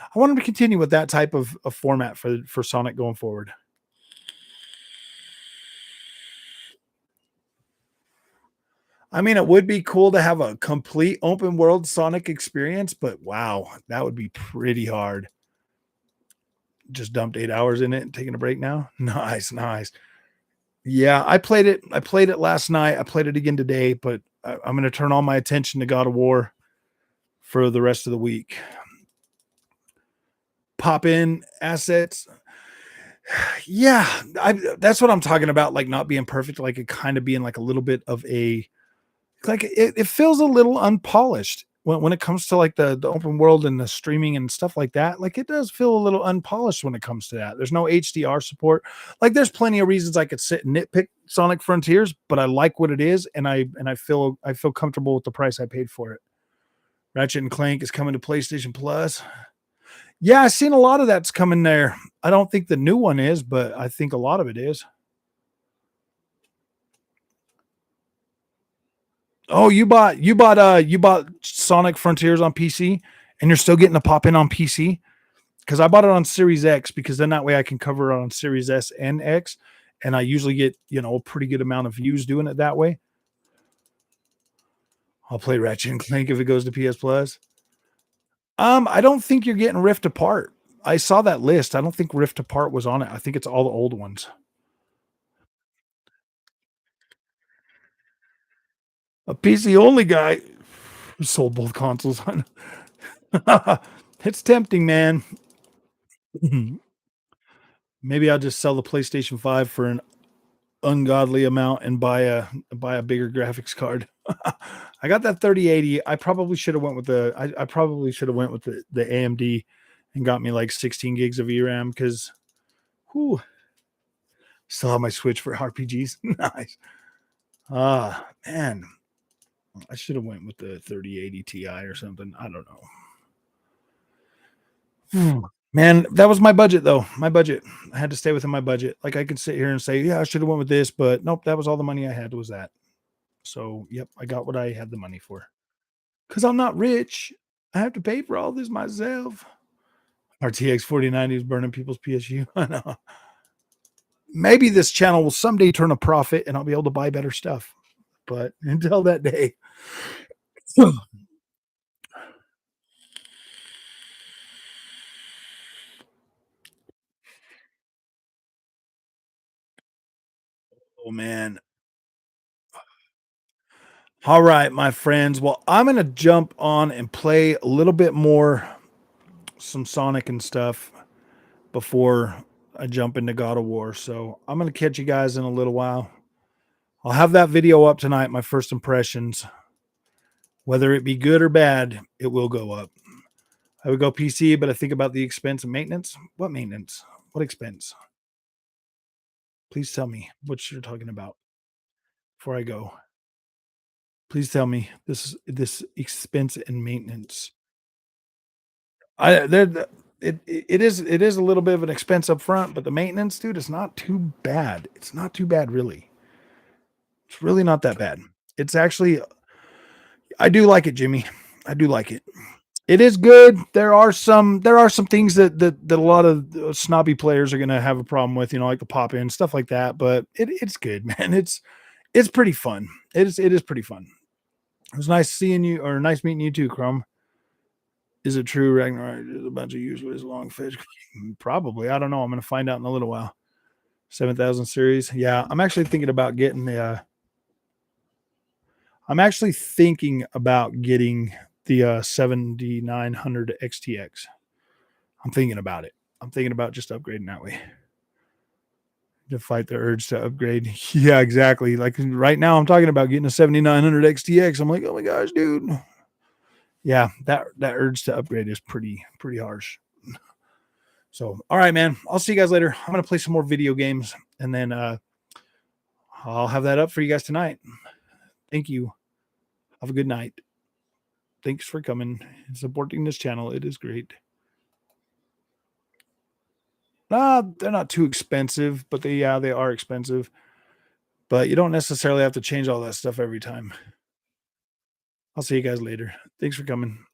A: I want them to continue with that type of format for Sonic going forward. I mean, it would be cool to have a complete open world Sonic experience, but wow, that would be pretty hard. Just dumped 8 hours in it and taking a break now. Nice, nice. Yeah, I played it. I played it last night. I played it again today, but I'm going to turn all my attention to God of War for the rest of the week. Pop in assets. Yeah, that's what I'm talking about. Like not being perfect, like it kind of being like a little bit of a like it feels a little unpolished when it comes to like the open world and the streaming and stuff like that. Like it does feel a little unpolished when it comes to that. There's no HDR support. Like there's plenty of reasons I could sit and nitpick Sonic Frontiers, but I like what it is, and I feel comfortable with the price I paid for it. Ratchet and Clank is coming to PlayStation Plus. Yeah, I've seen a lot of that's coming there. I don't think the new one is, but I think a lot of it is. Oh, you bought Sonic Frontiers on PC and you're still getting the pop in on PC? Because I bought it on Series X because then that way I can cover it on Series S and X. And I usually get, a pretty good amount of views doing it that way. I'll play Ratchet and Clank if it goes to PS Plus. I don't think you're getting Rift Apart. I saw that list. I don't think Rift Apart was on it. I think it's all the old ones. A PC only guy who sold both consoles. It's tempting, man. Maybe I'll just sell the PlayStation 5 for an ungodly amount and buy a bigger graphics card. I got that 3080. I probably should have went with I probably should have went with the AMD and got me like 16 gigs of VRAM because whew, still have my Switch for RPGs. Nice. Man. I should have went with the 3080 Ti or something. I don't know. Man, that was my budget though. My budget. I had to stay within my budget. Like I could sit here and say, yeah, I should have went with this, but nope, that was all the money I had was that. So, yep, I got what I had the money for. Cuz I'm not rich. I have to pay for all this myself. RTX 4090 is burning people's PSU. I know. Maybe this channel will someday turn a profit and I'll be able to buy better stuff. But until that day. Oh man. All right, my friends. Well, I'm going to jump on and play a little bit more some Sonic and stuff before I jump into God of War. So I'm going to catch you guys in a little while. I'll have that video up tonight, my first impressions. Whether it be good or bad, it will go up. I would go PC, but I think about the expense of maintenance. What maintenance? What expense? Please tell me what you're talking about before I go. Please tell me this expense and maintenance. I there it is a little bit of an expense up front, but the maintenance, dude, is not too bad. It's not too bad, really. It's really not that bad. It's actually I do like it, Jimmy. I do like it. It is good. There are some things that a lot of snobby players are gonna have a problem with, like the pop in stuff like that. But it's good, man. It's pretty fun. It is pretty fun. It was nice seeing you, or nice meeting you too, Chrome. Is it true Ragnarok is a bunch of useless long fish? Probably. I don't know. I'm gonna find out in a little while. 7,000 series. Yeah, I'm actually thinking about getting the. I'm actually thinking about getting the 7900 XTX. I'm thinking about it. I'm thinking about just upgrading that way to fight the urge to upgrade. Yeah, exactly. Like right now, I'm talking about getting a 7900 XTX. I'm like, oh my gosh, dude. Yeah, that urge to upgrade is pretty harsh. So, all right, man. I'll see you guys later. I'm gonna play some more video games, and then I'll have that up for you guys tonight. Thank you. Have a good night. Thanks for coming and supporting this channel. It is great. They're not too expensive, but they are expensive. But you don't necessarily have to change all that stuff every time. I'll see you guys later. Thanks for coming.